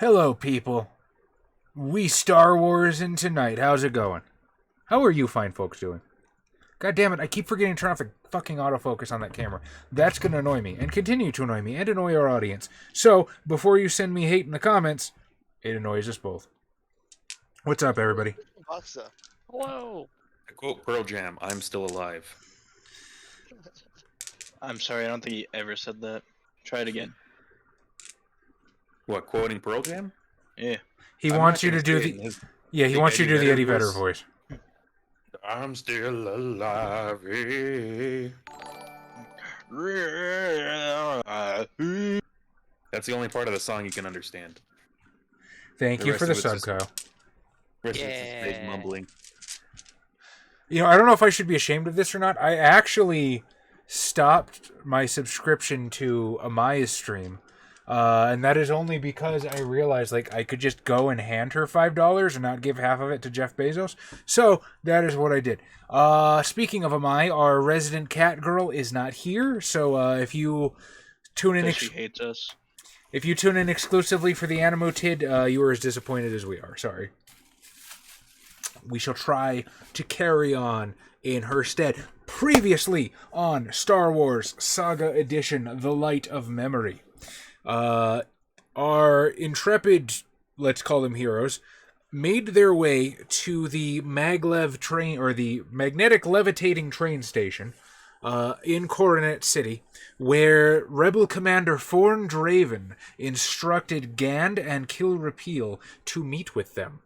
Hello, people. We Star Wars in tonight. How's it going? How are you fine folks doing? God damn it, I keep forgetting to turn off the fucking autofocus on that camera. That's gonna annoy me, and continue to annoy me, and annoy our audience. So, before you send me hate in the comments, it annoys us both. What's up, everybody? Pasta. Whoa! To quote Pearl Jam, I'm still alive. I'm sorry, I don't think he ever said that. Try it again. What, quoting Pearl Jam? Yeah. He I'm wants not you to gonna do say it the... in his- Yeah, he the wants you to do Eddie the Eddie Vedder Vedder voice. I'm still alive. Eh. That's the only part of the song you can understand. Thank The you rest for the of it's sub, just- Kyle. Rest of it's just vague mumbling. You know, I don't know if I should be ashamed of this or not. I actually stopped my subscription to Amaya's stream. And that is only because I realized, like, I could just go and hand her $5 and not give half of it to Jeff Bezos. So, that is what I did. Speaking of Amaya, our resident cat girl is not here. So, if you tune in... She hates us. If you tune in exclusively for the Animotid, you are as disappointed as we are. Sorry. We shall try to carry on in her stead. Previously on Star Wars Saga Edition, The Light of Memory. Our intrepid, let's call them heroes, made their way to the maglev train, or the magnetic levitating train station, in Coronet City, where Rebel Commander Forn Draven instructed Gand and Kill Repeal to meet with them.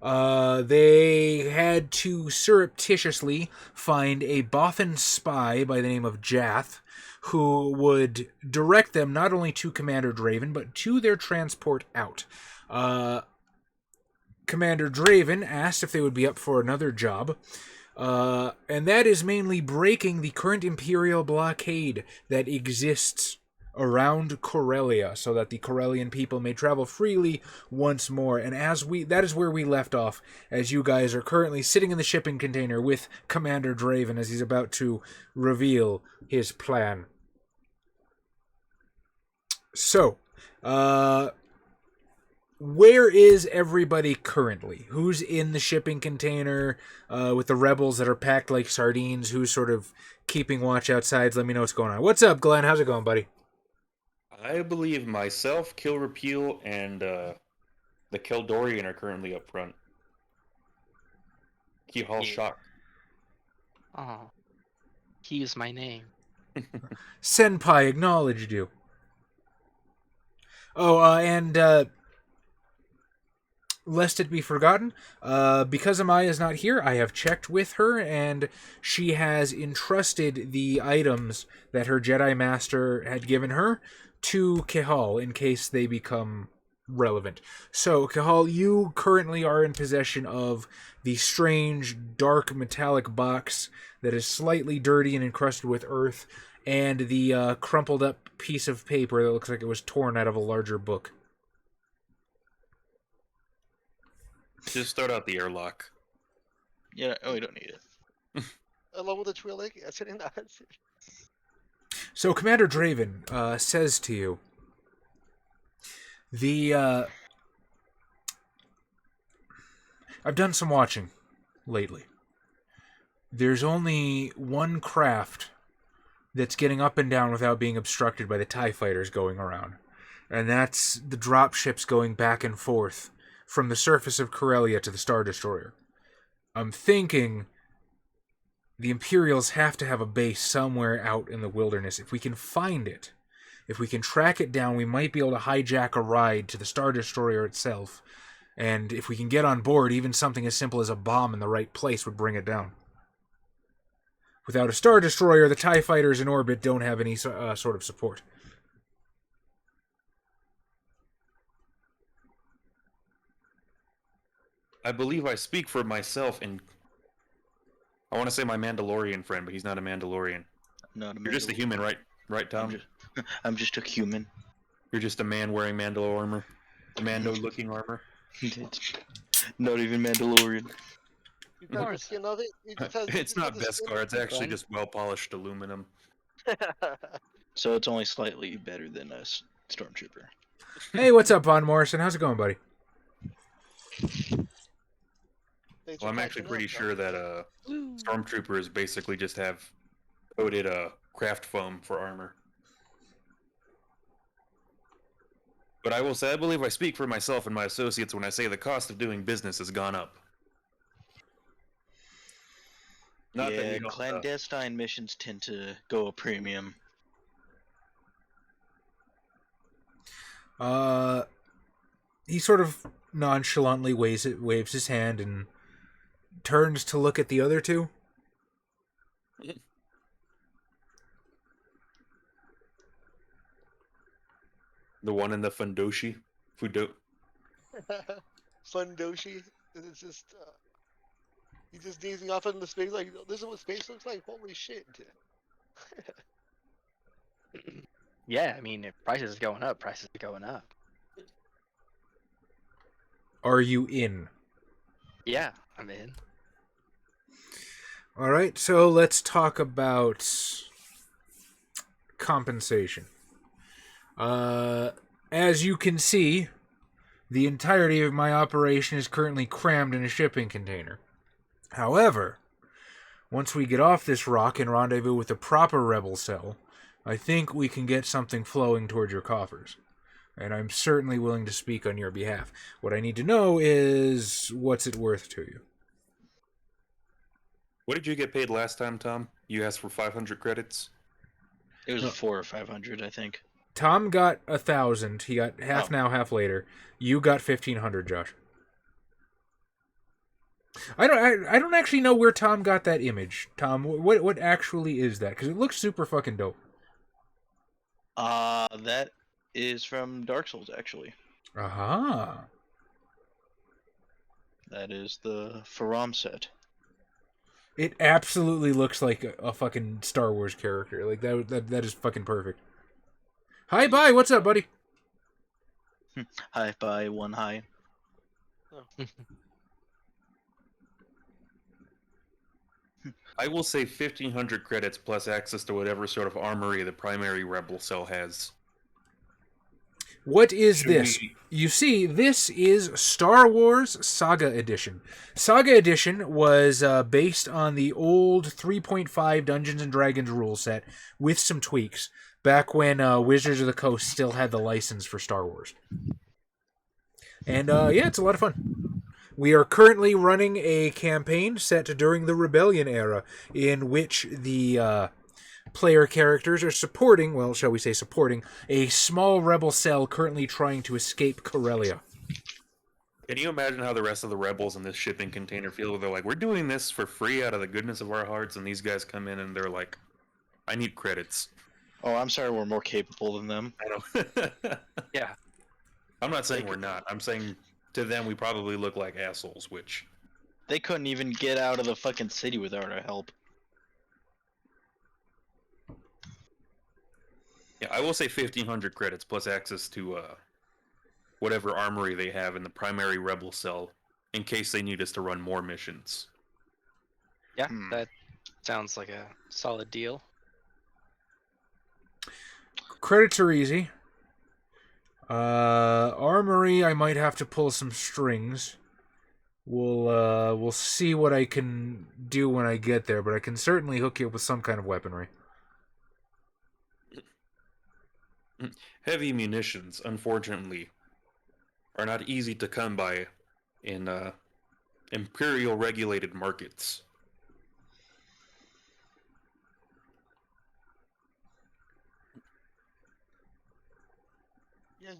They had to surreptitiously find a Bothan spy by the name of Jath, who would direct them not only to Commander Draven, but to their transport out. Commander Draven asked if they would be up for another job, and that is mainly breaking the current Imperial blockade that exists around Corellia, so that the Corellian people may travel freely once more. And that is where we left off, as you guys are currently sitting in the shipping container with Commander Draven as he's about to reveal his plan. So, where is everybody currently? Who's in the shipping container with the rebels that are packed like sardines? Who's sort of keeping watch outside? Let me know what's going on. What's up, Glenn? How's it going, buddy? I believe myself, Kill Repeal, and the Keldorian are currently up front. Keyhall Shock. Oh, he is my name. Senpai acknowledged you. Oh, and lest it be forgotten, because Amaya is not here, I have checked with her, and she has entrusted the items that her Jedi Master had given her to Kehal in case they become relevant. So, Kehal, you currently are in possession of the strange, dark, metallic box that is slightly dirty and encrusted with earth, and the crumpled up piece of paper that looks like it was torn out of a larger book. Just start out the airlock. Yeah, oh, we don't need it. Along with the Twi'lek, sitting there. So Commander Draven says to you, I've done some watching lately. There's only one craft that's getting up and down without being obstructed by the TIE fighters going around. And that's the dropships going back and forth from the surface of Corellia to the Star Destroyer. I'm thinking the Imperials have to have a base somewhere out in the wilderness. If we can find it, if we can track it down, we might be able to hijack a ride to the Star Destroyer itself. And if we can get on board, even something as simple as a bomb in the right place would bring it down. Without a Star Destroyer, the TIE fighters in orbit don't have any sort of support. I believe I speak for myself, and I want to say my Mandalorian friend, but he's not a Mandalorian. Not a You're just a human, right? Right, Tom? I'm just a human. You're just a man wearing Mandalore armor. Mando-looking armor. Not even Mandalorian. You got the skin of it. It's not Beskar, it's actually just well-polished aluminum. So it's only slightly better than a Stormtrooper. Hey, what's up, Von Morrison? How's it going, buddy? Thanks Well, for I'm actually catching pretty up, sure that stormtroopers basically just have coated craft foam for armor. But I will say, I believe I speak for myself and my associates when I say the cost of doing business has gone up. Not that Yeah, we don't, clandestine missions tend to go a premium. He sort of nonchalantly waves his hand and turns to look at the other two. the one in the Fundoshi. Fundoshi. It's just he's just gazing off into space like this is what space looks like. Holy shit! Yeah, I mean, if prices are going up, prices are going up. Are you in? Yeah, I'm in. All right, so let's talk about compensation. As you can see, the entirety of my operation is currently crammed in a shipping container. However, once we get off this rock and rendezvous with the proper rebel cell, I think we can get something flowing toward your coffers. And I'm certainly willing to speak on your behalf. What I need to know is, what's it worth to you? What did you get paid last time, Tom? You asked for 500 credits? It was No. 400 or 500, I think. Tom got 1,000. He got half now, half later. You got 1,500, Josh. I don't actually know where Tom got that image. Tom, what actually is that? Because it looks super fucking dope. That is from Dark Souls, actually. Aha. That is the Faram set. It absolutely looks like a fucking Star Wars character. Like that is fucking perfect. Hi, bye. What's up, buddy? Hi, bye, one high. I will say 1,500 credits plus access to whatever sort of armory the primary rebel cell has. What is Should this? we- You see, this is Star Wars Saga Edition. Saga Edition was based on the old 3.5 Dungeons & Dragons rule set with some tweaks, back when Wizards of the Coast still had the license for Star Wars. And yeah, it's a lot of fun. We are currently running a campaign set during the Rebellion era, in which the player characters are supporting, well, shall we say supporting, a small rebel cell currently trying to escape Corellia. Can you imagine how the rest of the rebels in this shipping container feel? They're like, we're doing this for free out of the goodness of our hearts, and these guys come in and they're like, I need credits. Oh, I'm sorry, we're more capable than them. I know. Yeah. I'm not saying we're not. I'm saying to them we probably look like assholes, which... They couldn't even get out of the fucking city without our help. Yeah, I will say 1,500 credits plus access to whatever armory they have in the primary rebel cell in case they need us to run more missions. Yeah, that sounds like a solid deal. Credits are easy. Armory, I might have to pull some strings. We'll see what I can do when I get there, but I can certainly hook you up with some kind of weaponry. Heavy munitions, unfortunately, are not easy to come by in imperial regulated markets.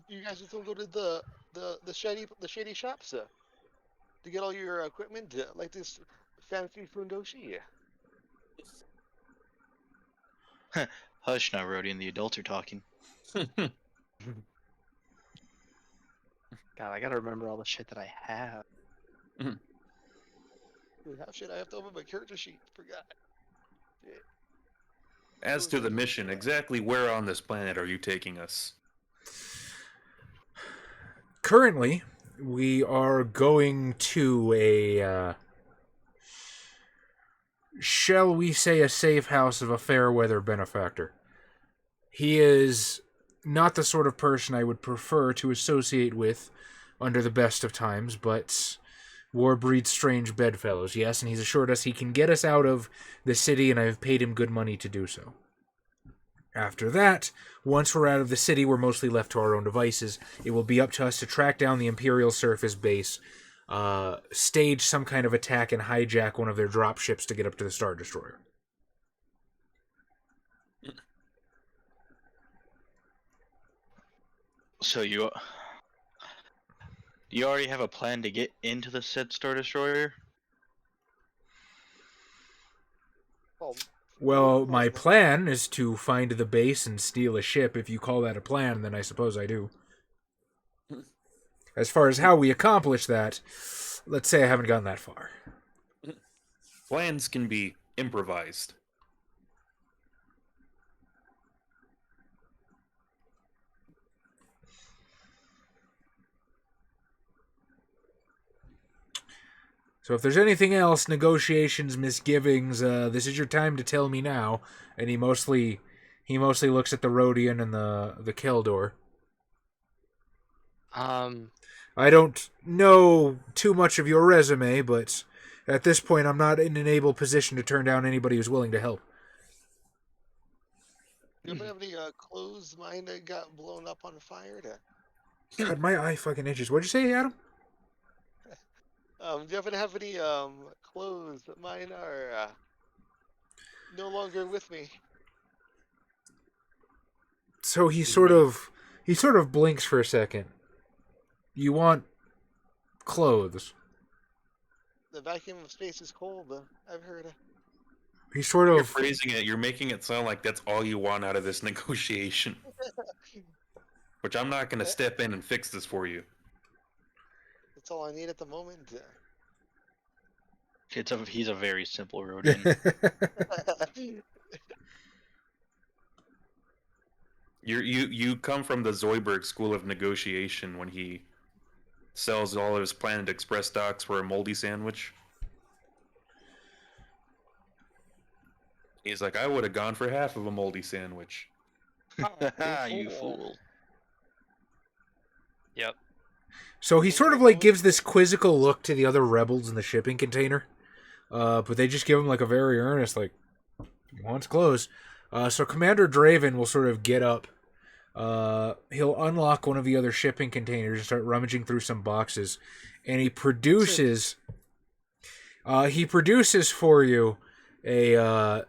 You guys just don't go to the shady shops to get all your equipment like this fancy fundoshi. Hush now, Rhodey and the adults are talking. God, I gotta remember all the shit that I have. How should I have to open my character sheet? Forgot. Yeah. As to the mission, exactly where on this planet are you taking us? Currently, we are going to a, shall we say, a safe house of a fair weather benefactor. He is not the sort of person I would prefer to associate with under the best of times, but war breeds strange bedfellows, yes, and he's assured us he can get us out of the city, and I've paid him good money to do so. After that, once we're out of the city, we're mostly left to our own devices. It will be up to us to track down the Imperial surface base, stage some kind of attack, and hijack one of their drop ships to get up to the Star Destroyer. So you already have a plan to get into the said Star Destroyer? Well, my plan is to find the base and steal a ship. If you call that a plan, then I suppose I do. As far as how we accomplish that, let's say I haven't gotten that far. Plans can be improvised. So if there's anything else, negotiations, misgivings, this is your time to tell me now. And he mostly looks at the Rhodian and the Keldor. I don't know too much of your resume, but at this point I'm not in an able position to turn down anybody who's willing to help. Do you have any clothes mine that got blown up on fire? God, my eye fucking itches. What'd you say, Adam? Do you happen to have any clothes that mine are no longer with me? So he sort of blinks for a second. You want clothes? The vacuum of space is cold. I've heard. He sort You're of phrasing it. You're making it sound like that's all you want out of this negotiation. Which I'm not going to step in and fix this for you. That's all I need at the moment. He's a very simple Rhodian. You come from the Zoidberg School of Negotiation when he sells all of his Planet Express stocks for a moldy sandwich. He's like, I would have gone for half of a moldy sandwich. You fool. Yep. So he sort of like gives this quizzical look to the other rebels in the shipping container. But they just give him like a very earnest, like, he wants clothes. So Commander Draven will sort of get up. He'll unlock one of the other shipping containers and start rummaging through some boxes. And he produces for you a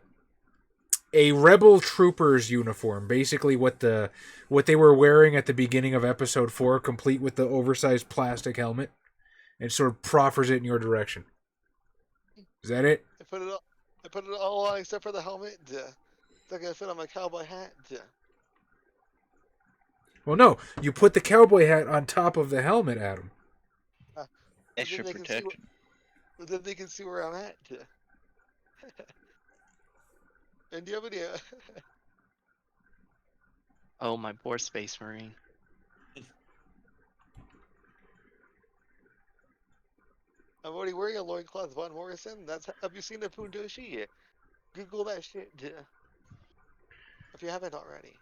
rebel trooper's uniform, basically what they were wearing at the beginning of episode 4, complete with the oversized plastic helmet, and sort of proffers it in your direction. Is that it? I put it all on except for the helmet. It's not gonna fit on my cowboy hat. Well, no, you put the cowboy hat on top of the helmet, Adam. Extra protection. But then they can see where I'm at. And do you have any? Oh, my poor Space Marine. I'm already wearing a loincloth Von Morrison. Have you seen the Pundoshi? Google that shit. If you haven't already.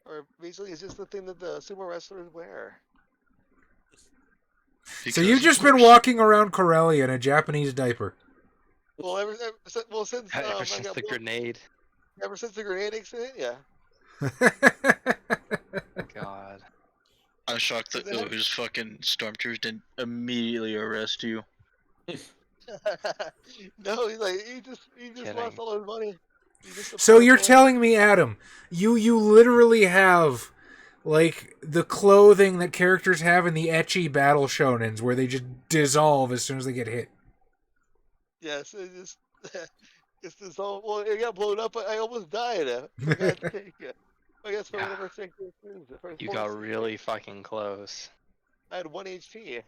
Or basically, it's just the thing that the sumo wrestlers wear. So you've just been walking around Corellia in a Japanese diaper. Well, since Ever since the grenade. Ever since the grenade incident, yeah. God. I'm shocked that those fucking stormtroopers didn't immediately arrest you. No, he just lost all his money. So you're telling me, Adam, you literally have like the clothing that characters have in the ecchi battle shonens where they just dissolve as soon as they get hit. Yes, it's dissolved. Well, it got blown up. I almost died. I got to take it. I guess for whatever You got really fucking close. I had 1 HP,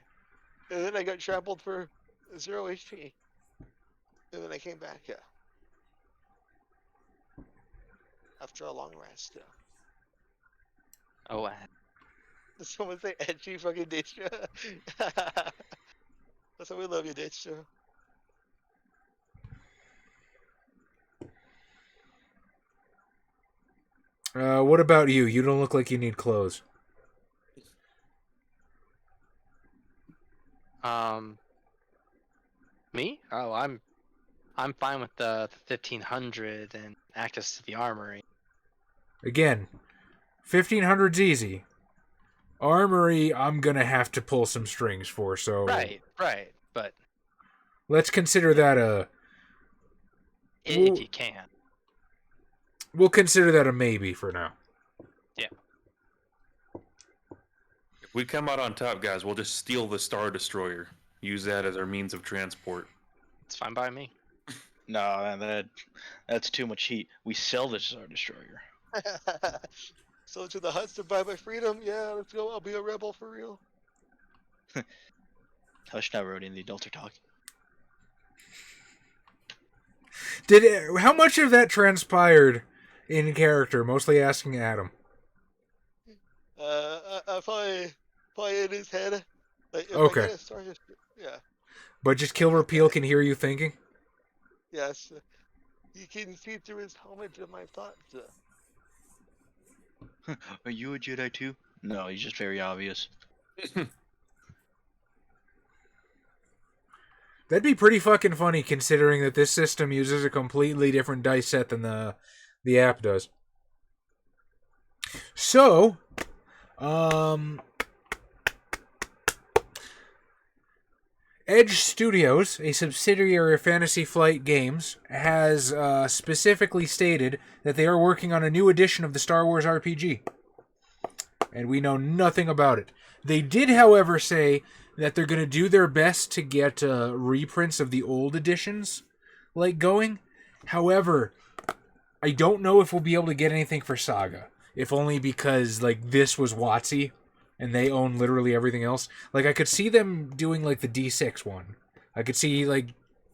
and then I got trampled for 0 HP, and then I came back. Yeah. After a long rest. Oh, wow. Did someone say edgy fucking Daestra? That's why we love you, Daestra. What about you? You don't look like you need clothes. Me? Oh, I'm fine with the 1500 and access to the armory. Again, 1500's easy. Armory, I'm gonna have to pull some strings for, so... Right. But Let's consider that if you can. We'll consider that a maybe for now. Yeah. If we come out on top, guys, we'll just steal the Star Destroyer. Use that as our means of transport. It's fine by me. No, that's too much heat. We sell the Star Destroyer. So to the Hutts to buy my freedom? Yeah, let's go. I'll be a rebel for real. Hush now, Rody, the adults are talking. How much of that transpired in character? Mostly asking Adam. I probably in his head. Like, if Okay. I get a Star Destroyer, yeah. But just Kill Repeal can hear you thinking? Yes. You can see through his helmet in my thoughts. Are you a Jedi too? No, he's just very obvious. That'd be pretty fucking funny considering that this system uses a completely different dice set than the app does. So, Edge Studios, a subsidiary of Fantasy Flight Games, has specifically stated that they are working on a new edition of the Star Wars RPG. And we know nothing about it. They did, however, say that they're going to do their best to get reprints of the old editions going. However, I don't know if we'll be able to get anything for Saga. If only because this was WotC and they own literally everything else. I could see them doing the D6 one. I could see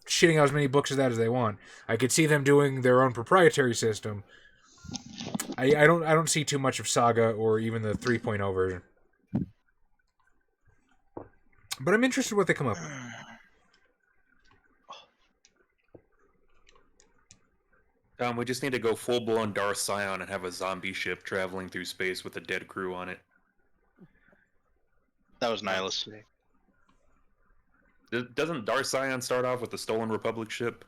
shitting out as many books of that as they want. I could see them doing their own proprietary system. I don't see too much of Saga or even the 3.0 version. But I'm interested in what they come up with. Tom, we just need to go full-blown Darth Sion and have a zombie ship traveling through space with a dead crew on it. That was Nihilus. Doesn't Darth Sion start off with the Stolen Republic ship?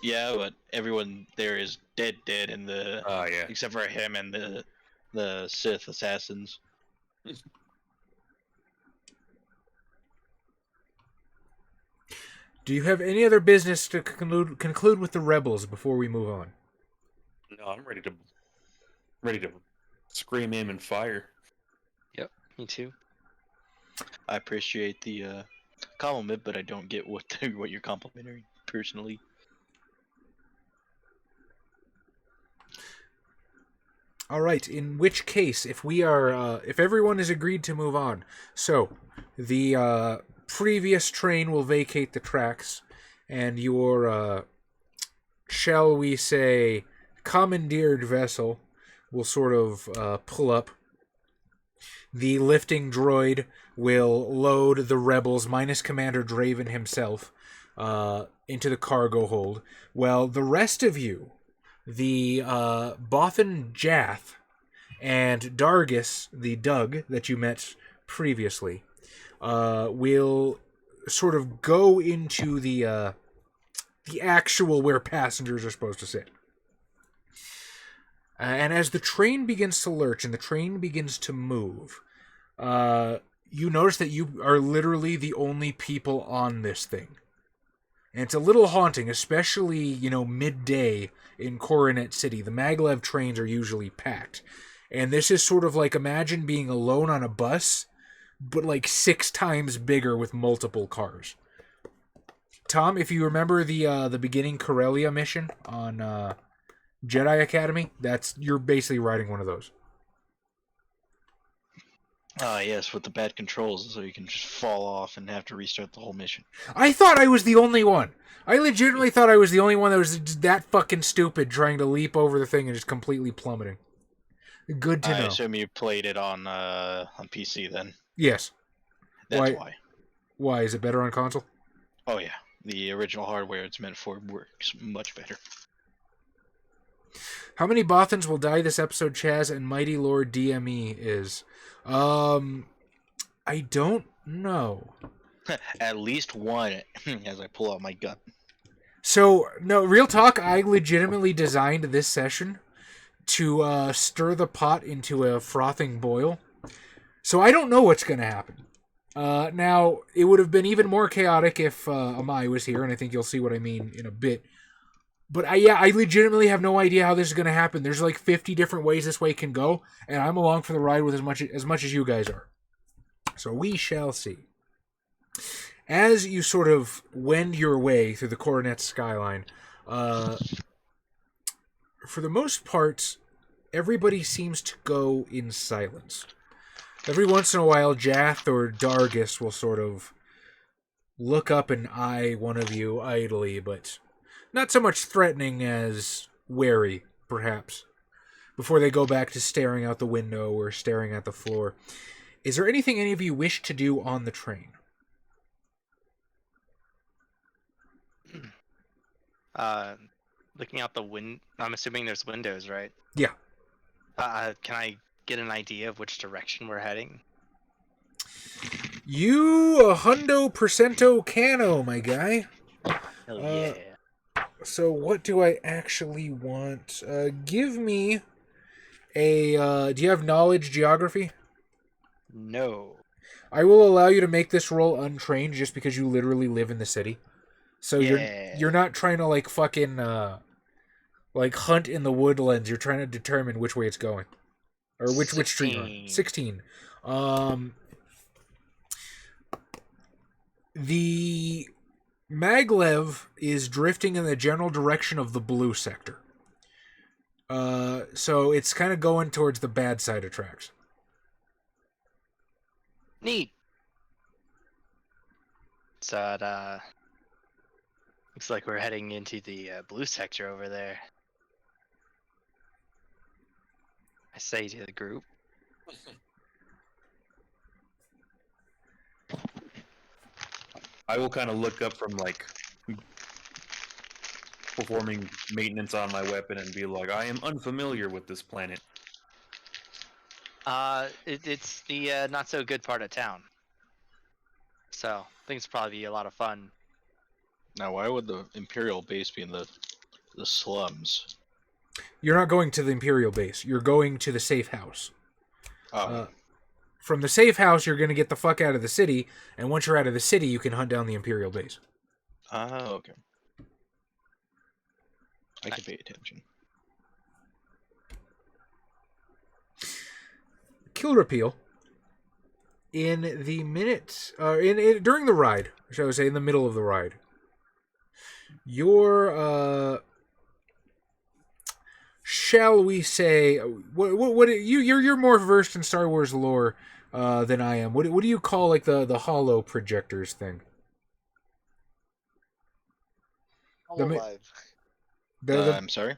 Yeah, but everyone there is dead in the Yeah. except for him and the Sith assassins. Do you have any other business to conclude with the rebels before we move on? No, I'm ready to scream, aim, and fire. Yep, me too. I appreciate the compliment, but I don't get what you're complimenting personally. All right. In which case, if everyone is agreed to move on, so the previous train will vacate the tracks, and your shall we say commandeered vessel will sort of pull up. The lifting droid will load the rebels minus Commander Draven himself into the cargo hold. Well, the rest of you, the Bothan Jath and Dargus, the Doug that you met previously, will sort of go into the actual where passengers are supposed to sit. And as the train begins to lurch and the train begins to move, you notice that you are literally the only people on this thing. And it's a little haunting, especially, midday in Coronet City. The maglev trains are usually packed. And this is sort of imagine being alone on a bus, but 6 times bigger with multiple cars. Tom, if you remember the beginning Corellia mission on Jedi Academy, you're basically riding one of those. Ah, yes, with the bad controls, so you can just fall off and have to restart the whole mission. I thought I was the only one. I legitimately thought I was the only one that was that fucking stupid trying to leap over the thing and just completely plummeting. Good to know. I assume you played it on PC then. Yes. That's why. Why? Is it better on console? Oh yeah, the original hardware it's meant for works much better. How many Bothans will die this episode, Chaz, and Mighty Lord DME is? I don't know. At least one, as I pull out my gun. So, no, real talk, I legitimately designed this session to stir the pot into a frothing boil. So I don't know what's going to happen. Now, it would have been even more chaotic if Amai was here, and I think you'll see what I mean in a bit. But I legitimately have no idea how this is going to happen. There's like 50 different ways this way can go, and I'm along for the ride with as much as you guys are. So we shall see. As you sort of wend your way through the coronet skyline, for the most part, everybody seems to go in silence. Every once in a while, Jath or Dargus will sort of look up and eye one of you idly, but not so much threatening as wary, perhaps, before they go back to staring out the window or staring at the floor. Is there anything any of you wish to do on the train? Looking out the window, I'm assuming there's windows, right? Yeah. Can I get an idea of which direction we're heading? You a hundo percento cano, my guy. Hell yeah. So what do I actually want? Give me a... do you have knowledge geography? No. I will allow you to make this roll untrained just because you literally live in the city. So you're not trying to like fucking like hunt in the woodlands. You're trying to determine which way it's going. Or which street you're on. 16. The Maglev is drifting in the general direction of the blue sector. So it's kind of going towards the bad side of tracks. Neat. So looks like we're heading into the blue sector over there. I say to the group. I will kind of look up from like performing maintenance on my weapon and be like, I am unfamiliar with this planet. It's the not so good part of town. So I think it's probably be a lot of fun. Now, why would the Imperial base be in the slums? You're not going to the Imperial base. You're going to the safe house. From the safe house, you're going to get the fuck out of the city, and once you're out of the city, you can hunt down the Imperial base. Oh, okay. I can pay attention. Kill repeal. In the minute, during the ride, shall I say, in the middle of the ride, your shall we say, what you're more versed in Star Wars lore than I am. What do you call like the holo projectors thing? I'm sorry.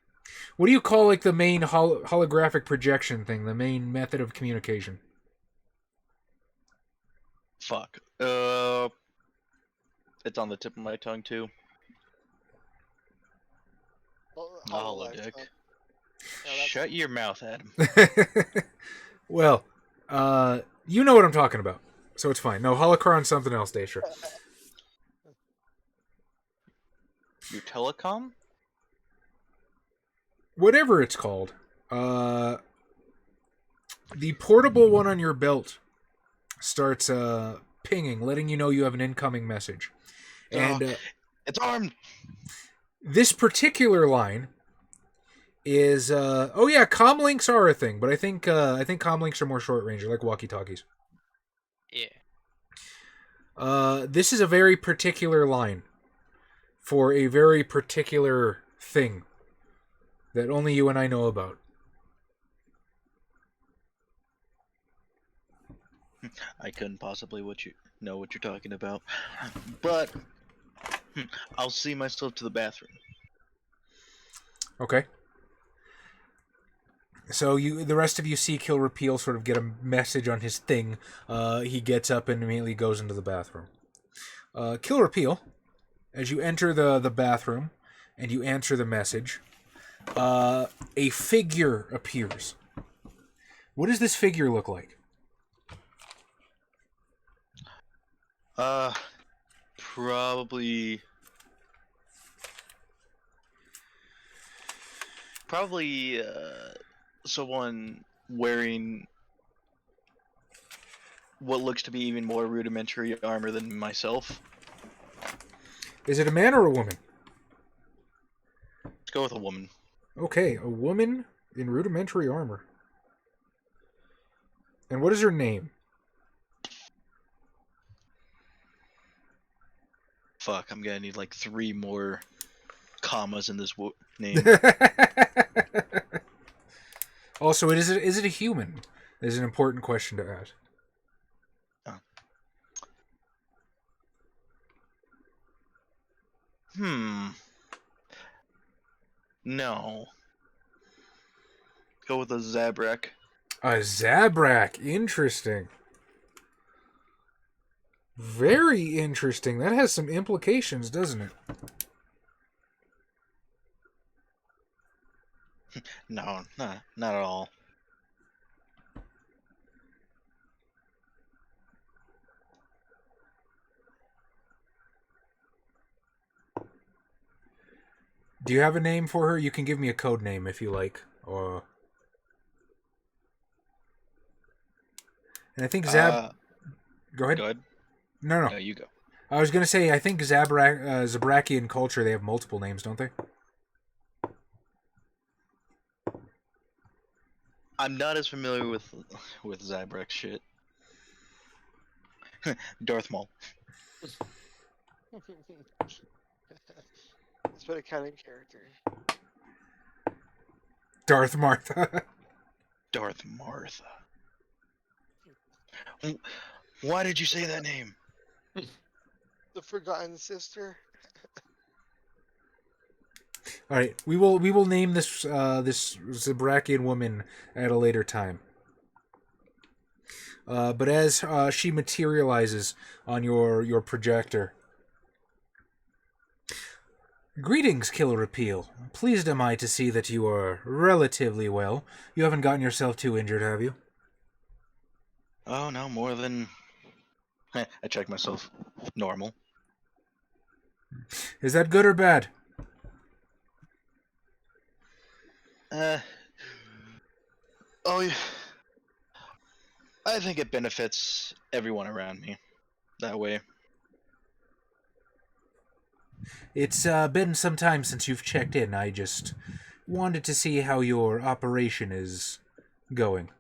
What do you call like the main holographic projection thing? The main method of communication? Fuck. It's on the tip of my tongue too. Holodeck. Shut your mouth, Adam. Well, you know what I'm talking about, so it's fine. No, holocron's something else, Daestra. Your telecom? Whatever it's called. The portable one on your belt starts pinging, letting you know you have an incoming message. And it's armed. This particular line is comm links are a thing, but I think comm links are more short range, like walkie talkies. Yeah. This is a very particular line for a very particular thing that only you and I know about. I couldn't possibly know what you're talking about, but I'll see myself to the bathroom. Okay. So the rest of you see Kill Repeal sort of get a message on his thing. He gets up and immediately goes into the bathroom. Kill Repeal, as you enter the bathroom and you answer the message, a figure appears. What does this figure look like? Probably someone wearing what looks to be even more rudimentary armor than myself. Is it a man or a woman? Let's go with a woman. Okay, a woman in rudimentary armor. And what is her name? Fuck, I'm gonna need like 3 more commas in this name. Also, is it a human? Is an important question to ask. No. Go with a Zabrak. A Zabrak. Interesting. Very interesting. That has some implications, doesn't it? No, not at all. Do you have a name for her? You can give me a code name if you like. And I think Go ahead. Go ahead. No, No, you go. I was going to say, I think Zabrakian culture, they have multiple names, don't they? I'm not as familiar with Zabrak shit. Darth Maul. It's been a counting character. Darth Martha. Darth Martha. Why did you say that name? The Forgotten Sister. All right, we will name this this Zabrakian woman at a later time. But as she materializes on your projector. Greetings, Killer Appeal. Pleased am I to see that you are relatively well. You haven't gotten yourself too injured, have you? Oh, no, more than... I checked myself. Normal. Is that good or bad? Yeah. I think it benefits everyone around me. That way. It's been some time since you've checked in. I just wanted to see how your operation is going.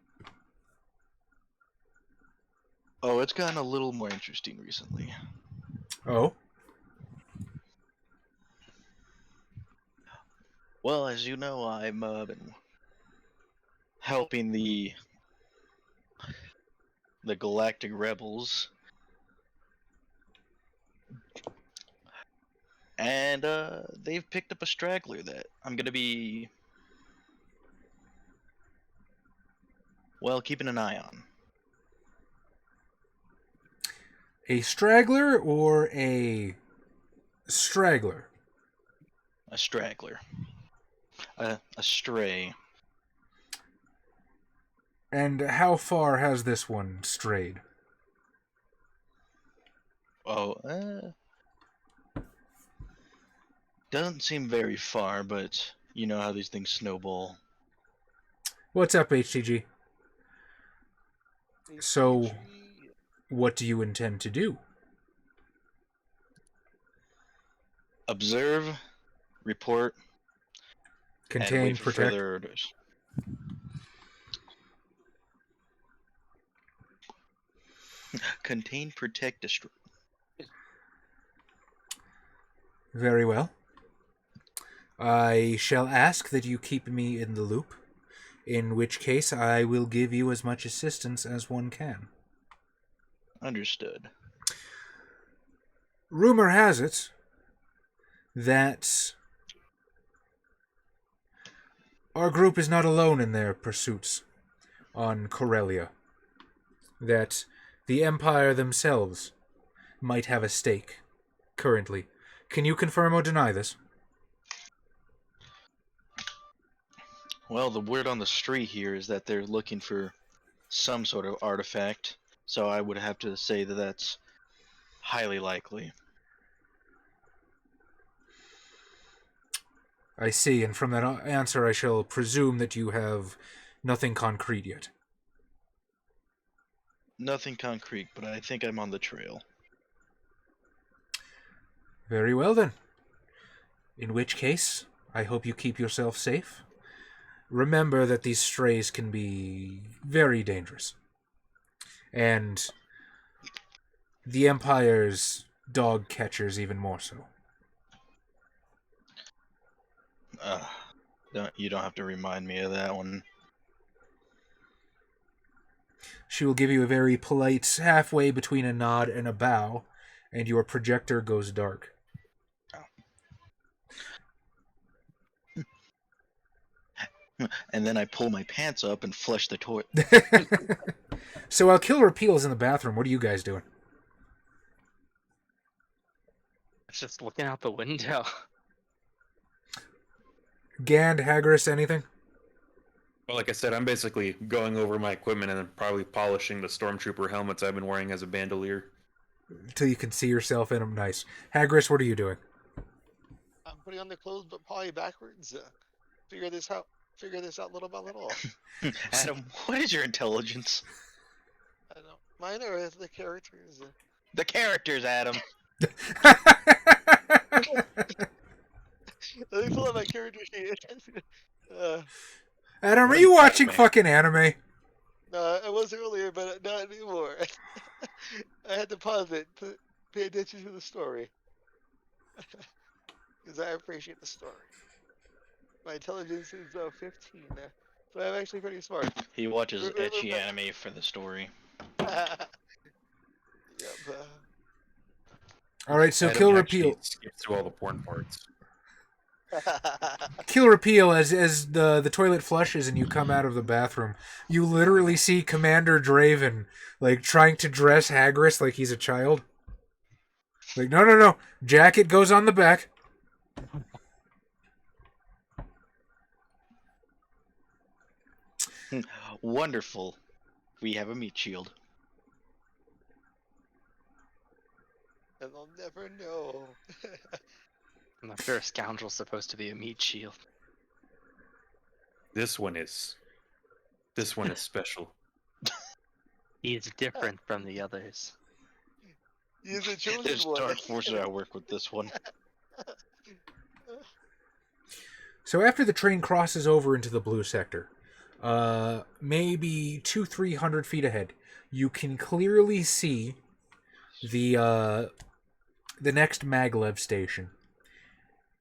Oh, it's gotten a little more interesting recently. Oh? Well, as you know, I'm been helping the Galactic Rebels, and they've picked up a straggler that I'm gonna be, well, keeping an eye on. A straggler or a straggler? A straggler. A stray. And how far has this one strayed? Oh, doesn't seem very far, but you know how these things snowball. What's up, HTG? So, what do you intend to do? Observe, report, and Contain, wait for protect? further orders. Contain, protect, destroy. Very well. I shall ask that you keep me in the loop, in which case I will give you as much assistance as one can. Understood. Rumor has it that our group is not alone in their pursuits on Corellia. That the Empire themselves might have a stake currently. Can you confirm or deny this? Well, the word on the street here is that they're looking for some sort of artifact, so I would have to say that that's highly likely. I see, and from that answer I shall presume that you have nothing concrete yet. Nothing concrete, but I think I'm on the trail. Very well then. In which case, I hope you keep yourself safe. Remember that these strays can be very dangerous. And the Empire's dog catchers even more so. You don't have to remind me of that one. She will give you a very polite halfway between a nod and a bow, and your projector goes dark. And then I pull my pants up and flush the toilet. So while Killer Peel is in the bathroom, what are you guys doing? It's just looking out the window. Gand, Hagris, anything? Well, like I said, I'm basically going over my equipment and then probably polishing the stormtrooper helmets I've been wearing as a bandolier. Until you can see yourself in them. Nice. Hagris, what are you doing? I'm putting on the clothes, but probably backwards. Figure this out little by little. Adam, what is your intelligence? I don't know. Mine are the characters. The characters, Adam. Let me pull out my character sheet. Adam, are you watching fucking anime? No, I was earlier, but not anymore. I had to pause it to pay attention to the story. Because I appreciate the story. My intelligence is 15, so I'm actually pretty smart. He watches ecchi anime for the story. Yep. Alright, so Adam Kill actually Repeal. skips through all the porn parts. Kill Repeal, as the toilet flushes and you come out of the bathroom, you literally see Commander Draven, like, trying to dress Hagris like he's a child. Like, no. Jacket goes on the back. Wonderful. We have a meat shield. And I'll never know. I'm not sure a scoundrel's supposed to be a meat shield. This one is special. He's different from the others. He's a chosen There's one. dark forces at work with this one. So after the train crosses over into the blue sector, maybe 200-300 feet ahead, you can clearly see the next maglev station.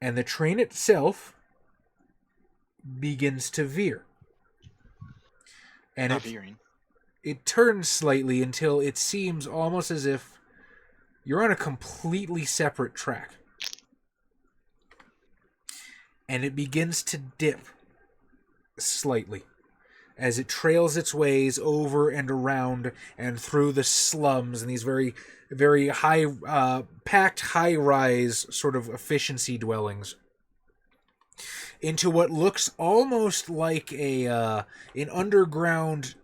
And the train itself begins to veer. And it turns slightly until it seems almost as if you're on a completely separate track. And it begins to dip slightly as it trails its ways over and around and through the slums and these very, very high, packed high-rise sort of efficiency dwellings into what looks almost like an underground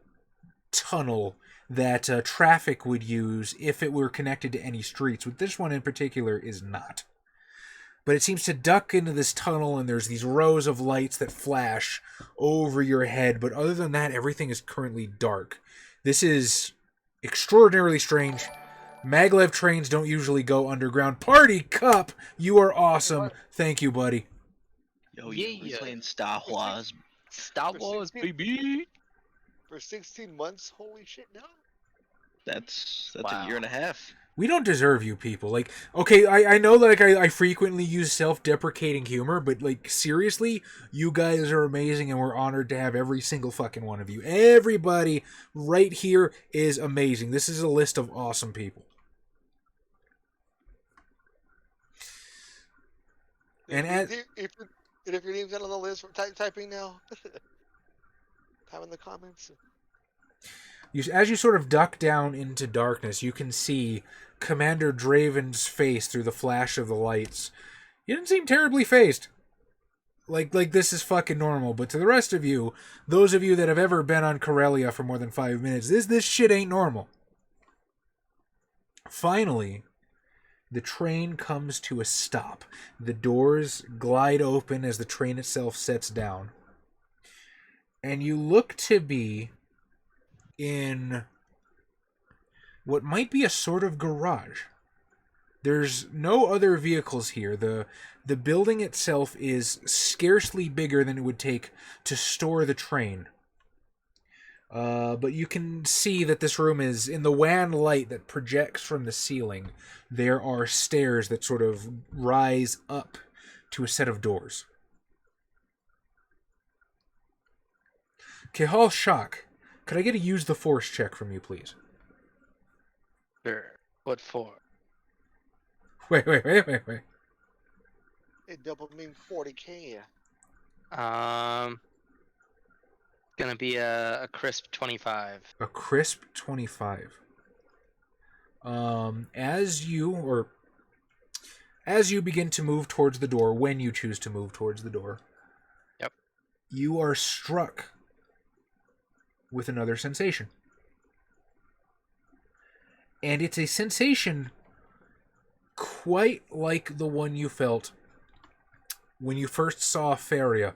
tunnel that traffic would use if it were connected to any streets. With this one in particular is not. But it seems to duck into this tunnel, and there's these rows of lights that flash over your head. But other than that, everything is currently dark. This is extraordinarily strange. Maglev trains don't usually go underground. Party Cup, you are awesome. Thank you, buddy. Yo, we're playing Star Wars. Star Wars, baby! For 16 months? Holy shit, no. That's Wow. a year and a half. We don't deserve you people. Like, okay, I know that I frequently use self-deprecating humor, but, like, seriously, you guys are amazing, and we're honored to have every single fucking one of you. Everybody right here is amazing. This is a list of awesome people. And if your name's not on the list, we're typing now. Time in the comments. As you sort of duck down into darkness, you can see Commander Draven's face through the flash of the lights. He didn't seem terribly phased. like this is fucking normal, but to the rest of you, those of you that have ever been on Corellia for more than 5 minutes, this shit ain't normal. Finally, the train comes to a stop. The doors glide open as the train itself sets down. And you look to be in what might be a sort of garage. There's no other vehicles here. The building itself is scarcely bigger than it would take to store the train. But you can see that this room is, in the wan light that projects from the ceiling, there are stairs that sort of rise up to a set of doors. Kehal Shak, could I get a use the force check from you, please? Sure. What for? Wait. It double mean 40K. Gonna be a crisp 25. A crisp 25. As you begin to move towards the door, when you choose to move towards the door, Yep. You are struck with another sensation. And it's a sensation quite like the one you felt when you first saw Faria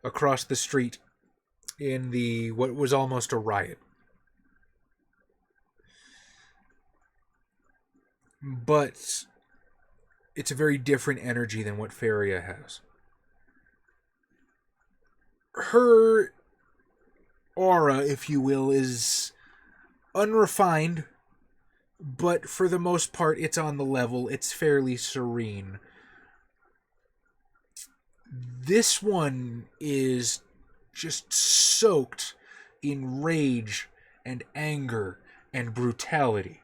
across the street in what was almost a riot. But it's a very different energy than what Faria has. Her aura, if you will, is unrefined, but for the most part it's on the level. It's fairly serene. This one is just soaked in rage and anger and brutality.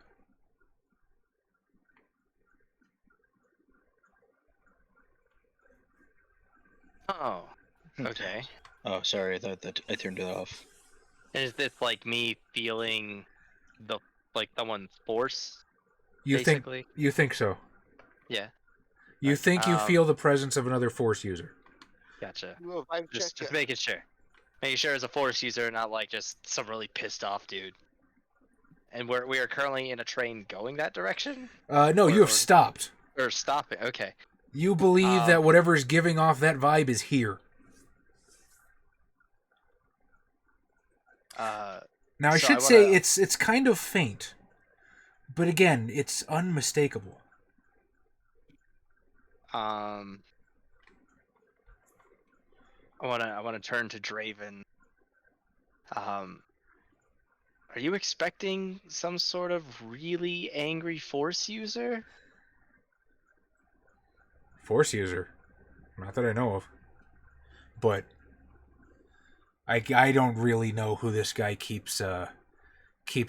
Oh, okay. Oh, sorry, I thought that I turned it off. Is this like me feeling someone's force? You basically? think so? Yeah. You think you feel the presence of another force user? Gotcha. You a vibe Just check. making sure. Making sure as a force user, not like just some really pissed off dude. And we are currently in a train going that direction? No, you have stopped. Or stopping, okay. You believe that whatever's giving off that vibe is here. Now I should say it's kind of faint, but again, it's unmistakable. I wanna turn to Draven. Are you expecting some sort of really angry force user? Force user? Not that I know of. But I don't really know who this guy keeps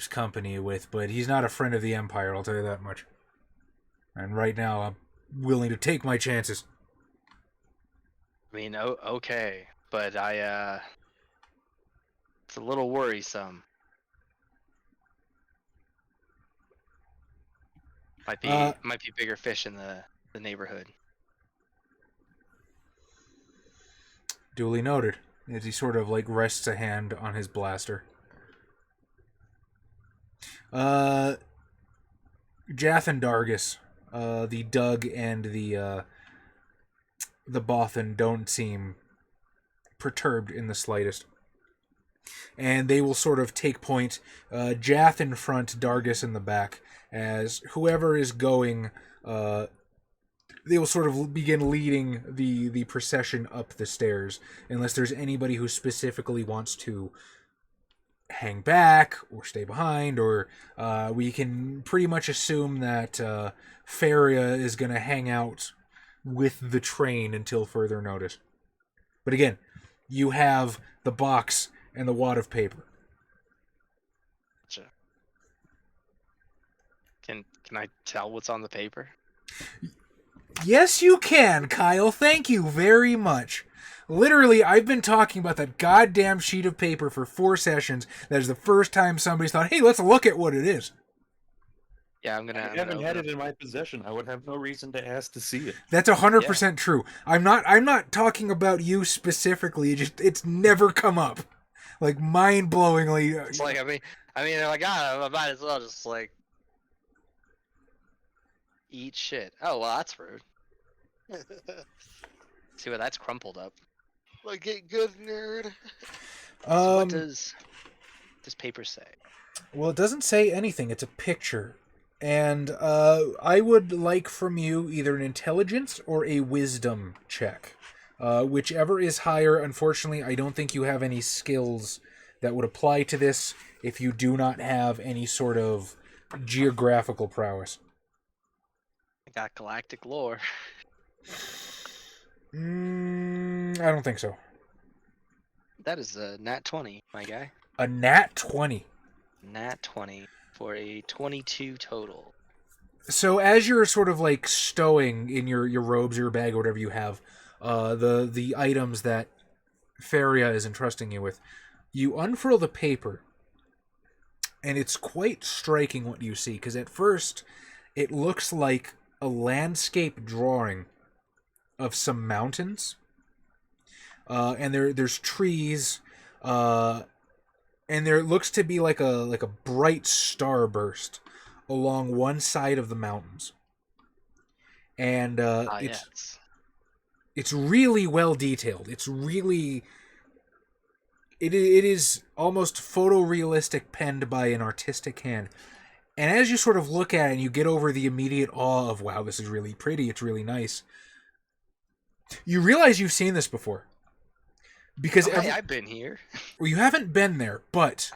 company with, but he's not a friend of the Empire, I'll tell you that much. And right now, I'm willing to take my chances. I mean, okay, but it's a little worrisome. Might be bigger fish in the neighborhood. Duly noted. As he sort of like rests a hand on his blaster. Jath and Dargus, the Doug and the Bothan don't seem perturbed in the slightest. And they will sort of take point, Jath in front, Dargus in the back, as whoever is going, they will sort of begin leading the procession up the stairs, unless there's anybody who specifically wants to hang back or stay behind, or we can pretty much assume that Faria is going to hang out with the train until further notice. But again, you have the box and the wad of paper. Gotcha. Can I tell what's on the paper? Yes, you can, Kyle. Thank you very much. Literally, I've been talking about that goddamn sheet of paper for 4 sessions. That is the first time somebody's thought, hey, let's look at what it is. Yeah, I'm I gonna haven't had open it in my possession. I would have no reason to ask to see it. That's 100% true. I'm not talking about you specifically. It's never come up. Like mind-blowingly. It's like if I got it, I might as well just like eat shit. Oh well, that's rude. See what that's crumpled up. Like, get good, nerd. So what does this paper say? Well, it doesn't say anything. It's a picture. And I would like from you either an intelligence or a wisdom check. Whichever is higher. Unfortunately, I don't think you have any skills that would apply to this if you do not have any sort of geographical prowess. I got galactic lore. I don't think so. That is a nat 20, my guy. A nat 20. Nat 20 for a 22 total. So as you're sort of like stowing in your robes or your bag or whatever you have, the items that Faria is entrusting you with, you unfurl the paper, and it's quite striking what you see, because at first it looks like a landscape drawing of some mountains, and there's trees, and there looks to be like a bright starburst along one side of the mountains, and Yes. it's really well detailed. It is almost photorealistic, penned by an artistic hand. And as you sort of look at it and you get over the immediate awe of, wow, this is really pretty, it's really nice, you realize you've seen this before. Because I've been here. well, you haven't been there, but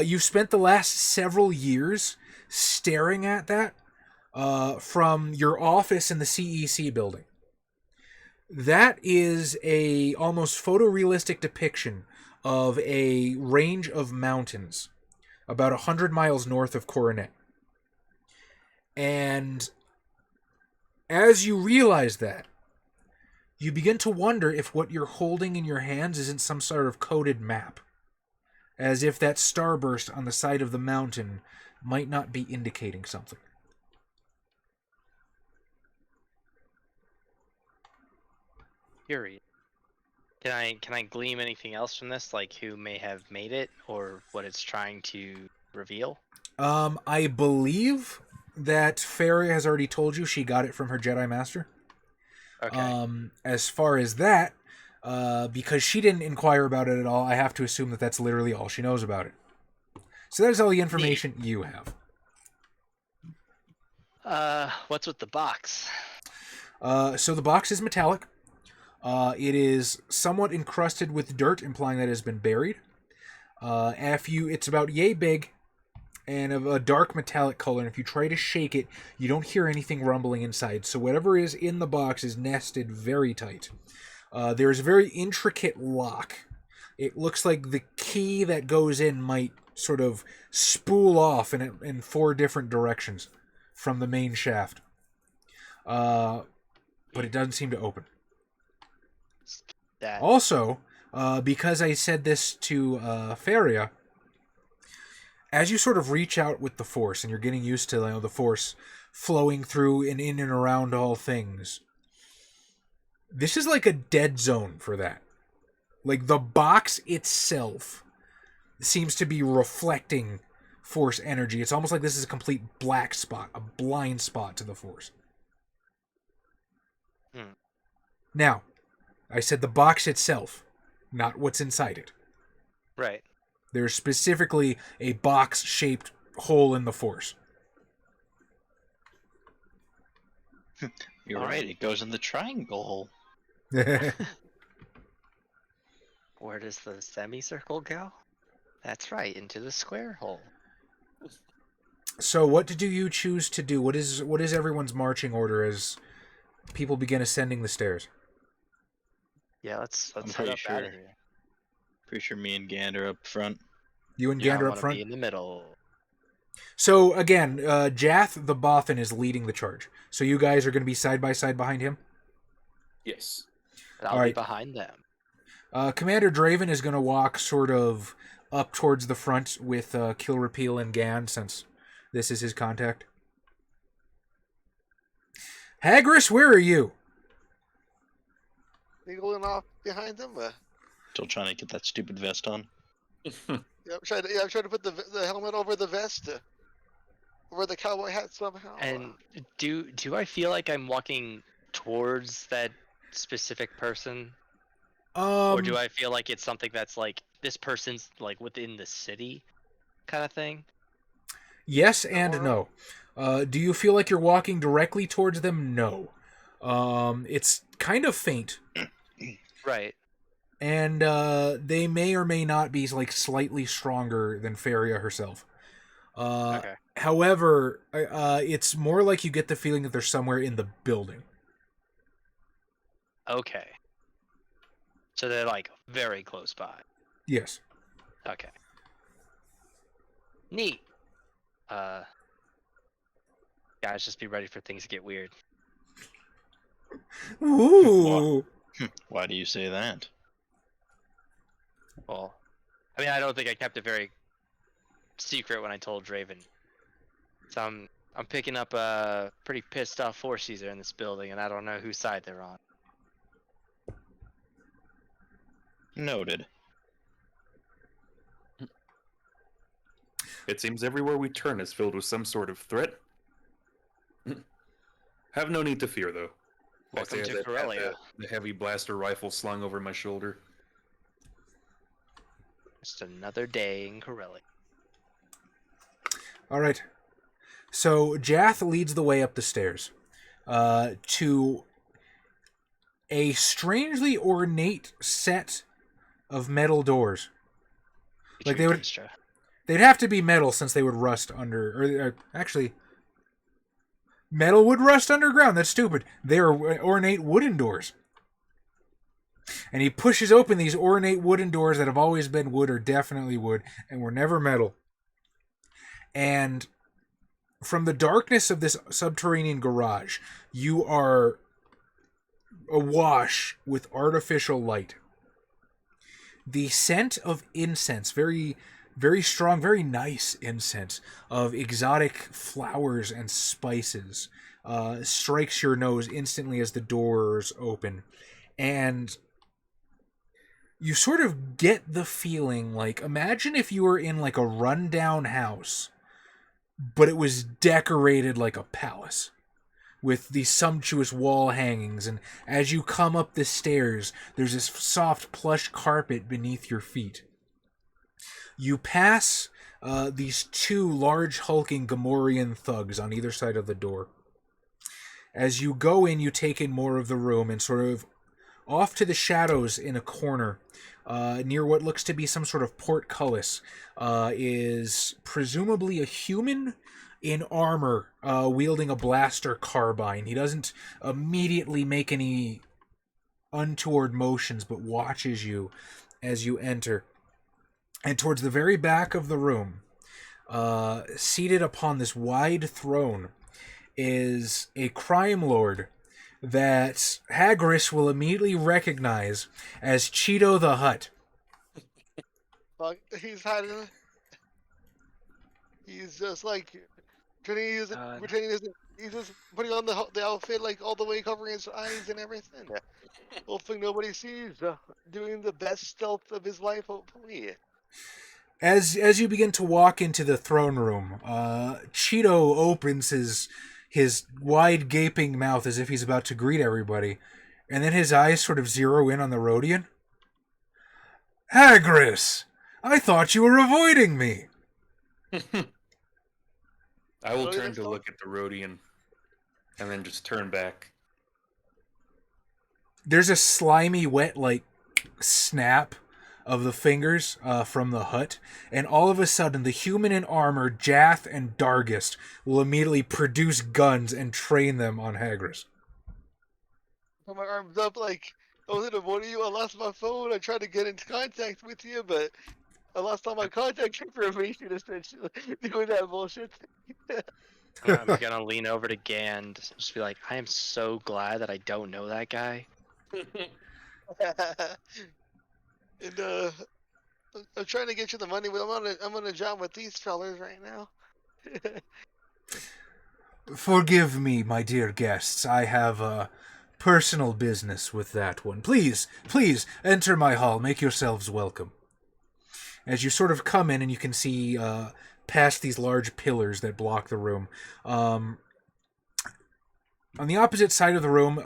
you've spent the last several years staring at that from your office in the CEC building. That is a almost photorealistic depiction of a range of mountains about 100 miles north of Coronet. And as you realize that, you begin to wonder if what you're holding in your hands isn't some sort of coded map. As if that starburst on the side of the mountain might not be indicating something. Period. Can I glean anything else from this, like who may have made it or what it's trying to reveal? I believe that Faria has already told you she got it from her Jedi Master. Okay. As far as that, because she didn't inquire about it at all, I have to assume that that's literally all she knows about it. So that is all the information you have. What's with the box? So the box is metallic. It is somewhat encrusted with dirt, implying that it has been buried. It's about yay big and of a dark metallic color, and if you try to shake it, you don't hear anything rumbling inside. So whatever is in the box is nested very tight. There's a very intricate lock. It looks like the key that goes in might sort of spool off in 4 different directions from the main shaft. But it doesn't seem to open. That. Also, because I said this to Faria, as you sort of reach out with the Force and you're getting used to the Force flowing through and in and around all things, this is like a dead zone for that. Like the box itself seems to be reflecting Force energy. It's almost like this is a complete black spot, a blind spot to the Force. Now, I said the box itself, not what's inside it. Right. There's specifically a box-shaped hole in the Force. You're right, it goes in the triangle hole. Where does the semicircle go? That's right, into the square hole. So what do you choose to do? What is everyone's marching order as people begin ascending the stairs? Yeah, let's I'm head pretty up sure. out of here. Pretty sure me and Gander up front. You and Yeah, I Gander up wanna front? be in the middle. So again, Jath the Bothan is leading the charge. So you guys are going to be side by side behind him? Yes. And I'll All be right. behind them. Commander Draven is going to walk sort of up towards the front with Kill Repeal and Gan, since this is his contact. Hagris, where are you? Going off behind him. Still trying to get that stupid vest on. Yeah, I'm trying to put the helmet over the vest, over the cowboy hat somehow. And do I feel like I'm walking towards that specific person, or do I feel like it's something that's like this person's like within the city, kind of thing? Yes and no. Do you feel like you're walking directly towards them? No. It's kind of faint. Right. And they may or may not be like slightly stronger than Faria herself. Okay. However, it's more like you get the feeling that they're somewhere in the building. Okay. So they're like very close by. Yes. Okay. Neat. Guys, just be ready for things to get weird. Ooh. Why do you say that? Well, I mean, I don't think I kept it very secret when I told Draven. So I'm picking up a pretty pissed off force user in this building, and I don't know whose side they're on. Noted. It seems everywhere we turn is filled with some sort of threat. Have no need to fear, though. Welcome I to have Corellia. the heavy blaster rifle slung over my shoulder. Just another day in Corellia. All right. So Jath leads the way up the stairs to a strangely ornate set of metal doors. Like they would, Daestra. they'd have to be metal since they would rust under. Or actually, metal would rust underground. That's stupid. They are ornate wooden doors. And he pushes open these ornate wooden doors that have always been wood or definitely wood and were never metal. And from the darkness of this subterranean garage, you are awash with artificial light. The scent of incense, very, very strong, very nice incense of exotic flowers and spices, strikes your nose instantly as the doors open. And you sort of get the feeling like, imagine if you were in like a rundown house, but it was decorated like a palace with these sumptuous wall hangings, and as you come up the stairs, there's this soft plush carpet beneath your feet. You pass these two large hulking Gamorrean thugs on either side of the door. As you go in, you take in more of the room, and sort of off to the shadows in a corner, near what looks to be some sort of portcullis, is presumably a human in armor, wielding a blaster carbine. He doesn't immediately make any untoward motions, but watches you as you enter. And towards the very back of the room, seated upon this wide throne, is a crime lord that Hagris will immediately recognize as Cheeto the Hutt. Fuck, he's hiding. He's just like pretending he's just putting on the outfit like all the way covering his eyes and everything. Hoping nobody sees. Doing the best stealth of his life, hopefully. As you begin to walk into the throne room, Cheeto opens his wide gaping mouth as if he's about to greet everybody, and then his eyes sort of zero in on the Rhodian. Hagris! I thought you were avoiding me! I will turn to look at the Rhodian, and then just turn back. There's a slimy, wet, like, snap of the fingers from the Hutt, and all of a sudden the human in armor, Jath and Dargist, will immediately produce guns and train them on Hagris. Put my arms up like, I wasn't avoiding you. I lost my phone. I tried to get into contact with you, but I lost all my contact information essentially doing that bullshit. I'm gonna lean over to Gand, just be like, I am so glad that I don't know that guy. And I'm trying to get you the money, but I'm on a job with these fellas right now. Forgive me, my dear guests. I have personal business with that one. Please, enter my hall. Make yourselves welcome. As you sort of come in and you can see past these large pillars that block the room. On the opposite side of the room,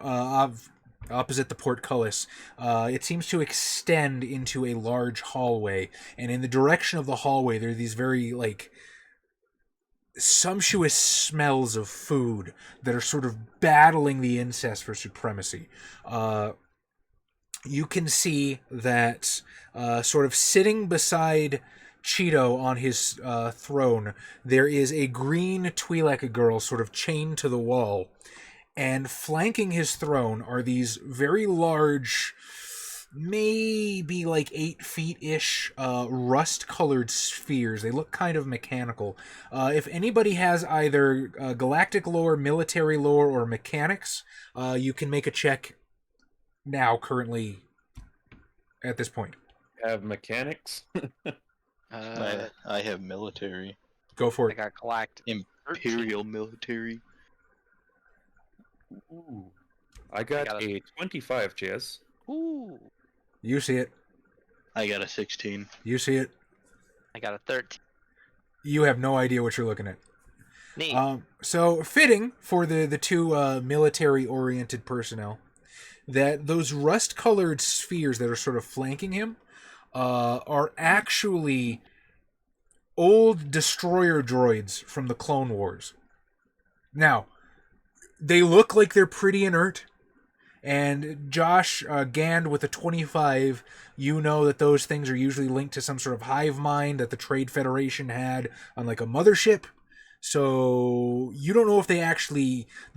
opposite the portcullis, it seems to extend into a large hallway. And in the direction of the hallway, there are these very, sumptuous smells of food that are sort of battling the incest for supremacy. You can see that sort of sitting beside Cheeto on his throne, there is a green Twi'lek girl sort of chained to the wall. And flanking his throne are these very large, maybe 8 feet-ish, rust-colored spheres. They look kind of mechanical. If anybody has either galactic lore, military lore, or mechanics, you can make a check now, currently, at this point. Have mechanics? I have military. Go for I it. got galactic. Imperial military. Ooh. I got a 25, Chaz. Ooh. You see it. I got a 16. You see it. I got a 13. You have no idea what you're looking at. Neat. So fitting for the two military-oriented personnel that those rust-colored spheres that are sort of flanking him are actually old destroyer droids from the Clone Wars. Now, they look like they're pretty inert, and Josh Gand with a 25, you know that those things are usually linked to some sort of hive mind that the Trade Federation had on a mothership. So you don't know if they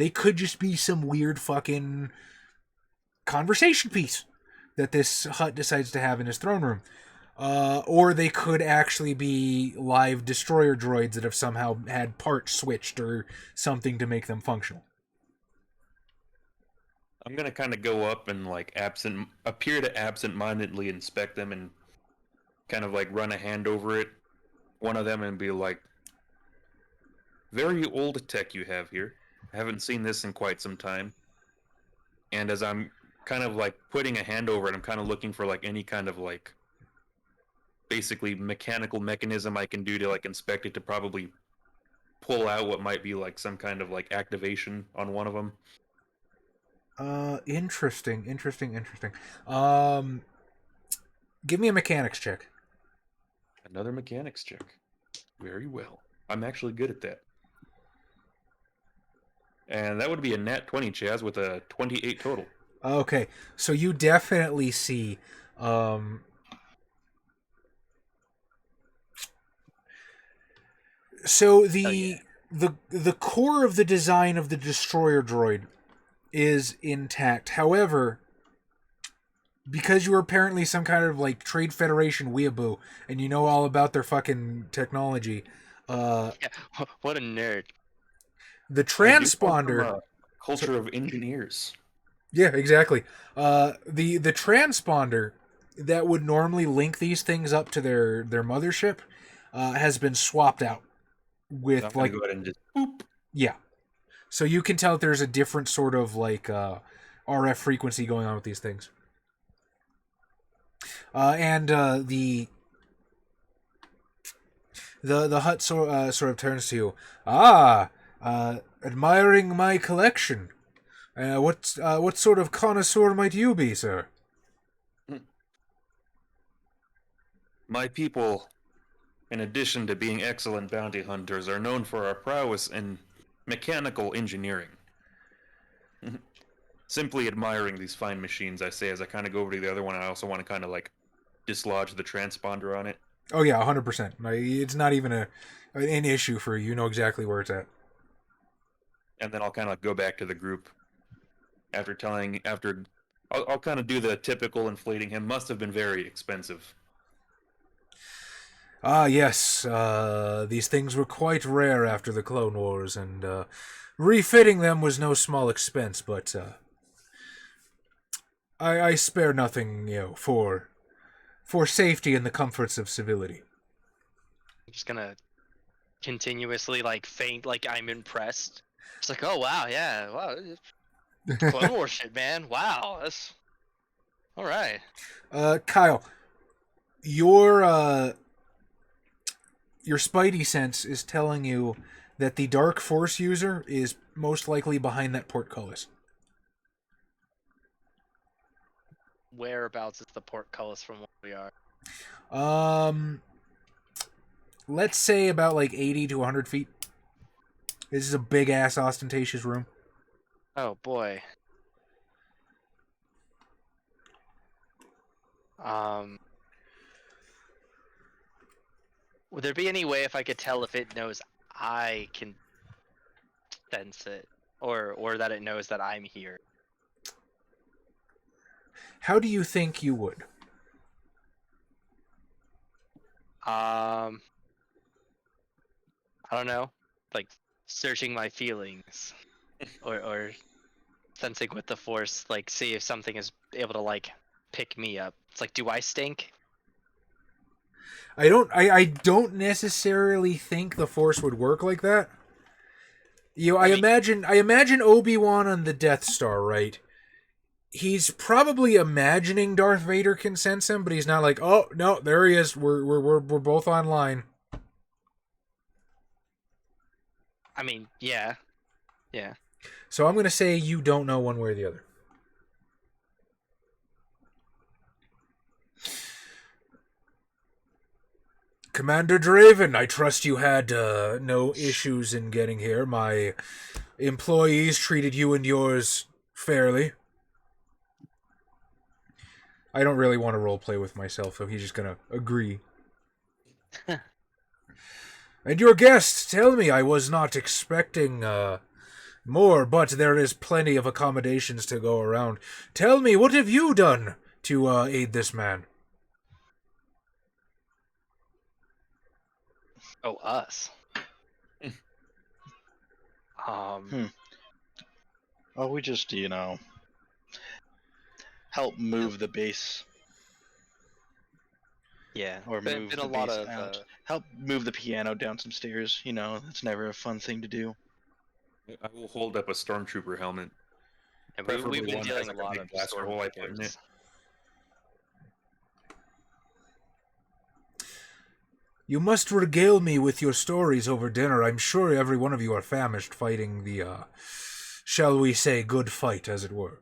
could just be some weird fucking conversation piece that this Hutt decides to have in his throne room. Or they could actually be live destroyer droids that have somehow had parts switched or something to make them functional. I'm gonna kind of go up and appear to absent-mindedly inspect them and kind of run a hand over one of them and be like, very old tech you have here. I haven't seen this in quite some time. And as I'm kind of putting a hand over it, I'm kind of looking for any kind of basically mechanical mechanism I can do to inspect it to probably pull out what might be some kind of activation on one of them. Interesting. Give me a mechanics check. Another mechanics check. Very well. I'm actually good at that. And that would be a nat 20, Chaz, with a 28 total. Okay, so you definitely see so the core of the design of the destroyer droid is intact. However, because you are apparently some kind of Trade Federation weeaboo and you know all about their fucking technology, Yeah, what a nerd. the transponder culture of engineers. Yeah, exactly. The transponder that would normally link these things up to their mothership has been swapped out with I'm gonna go ahead and just boop. Yeah. So you can tell that there's a different sort of RF frequency going on with these things. And the Hutt sort of turns to you. Admiring my collection. What sort of connoisseur might you be, sir? My people, in addition to being excellent bounty hunters, are known for our prowess in mechanical engineering. Simply admiring these fine machines, I say as I kind of go over to the other one. I also want to kind of dislodge the transponder on it. Oh yeah, 100%. It's not even an issue for you. You know exactly where it's at. And then I'll kind of go back to the group I'll kind of do the typical inflating him. Must have been very expensive. Yes. These things were quite rare after the Clone Wars, and refitting them was no small expense, but I spare nothing, for safety and the comforts of civility. I'm just gonna continuously feint I'm impressed. It's like, oh wow, yeah, wow, Clone Wars shit, man. Wow, that's all right. Kyle, your Spidey sense is telling you that the Dark Force user is most likely behind that portcullis. Whereabouts is the portcullis from where we are? Let's say about like 80 to 100 feet. This is a big ass ostentatious room. Oh boy. Would there be any way if I could tell if it knows I can sense it, or that it knows that I'm here? How do you think you would? I don't know, like searching my feelings, or sensing with the Force, like see if something is able to like pick me up. It's like, do I stink? I don't necessarily think the Force would work like that. I imagine Obi-Wan on the Death Star, right? He's probably imagining Darth Vader can sense him, but he's not like, oh no, there he is. We're both online. I mean, yeah. So I'm gonna say you don't know one way or the other. Commander Draven, I trust you had no issues in getting here. My employees treated you and yours fairly. I don't really want to roleplay with myself, so he's just gonna agree. And your guests, tell me, I was not expecting more, but there is plenty of accommodations to go around. Tell me, what have you done to aid this man? Oh, us. Oh, we just, help move the base. Yeah, Or move been the a lot base of out. Help move the piano down some stairs. That's never a fun thing to do. I will hold up a stormtrooper helmet. and Preferably we've been one that dealing has, a like, lot big of blaster hole I put in it. stormtroopers. You must regale me with your stories over dinner. I'm sure every one of you are famished fighting the, shall we say, good fight, as it were.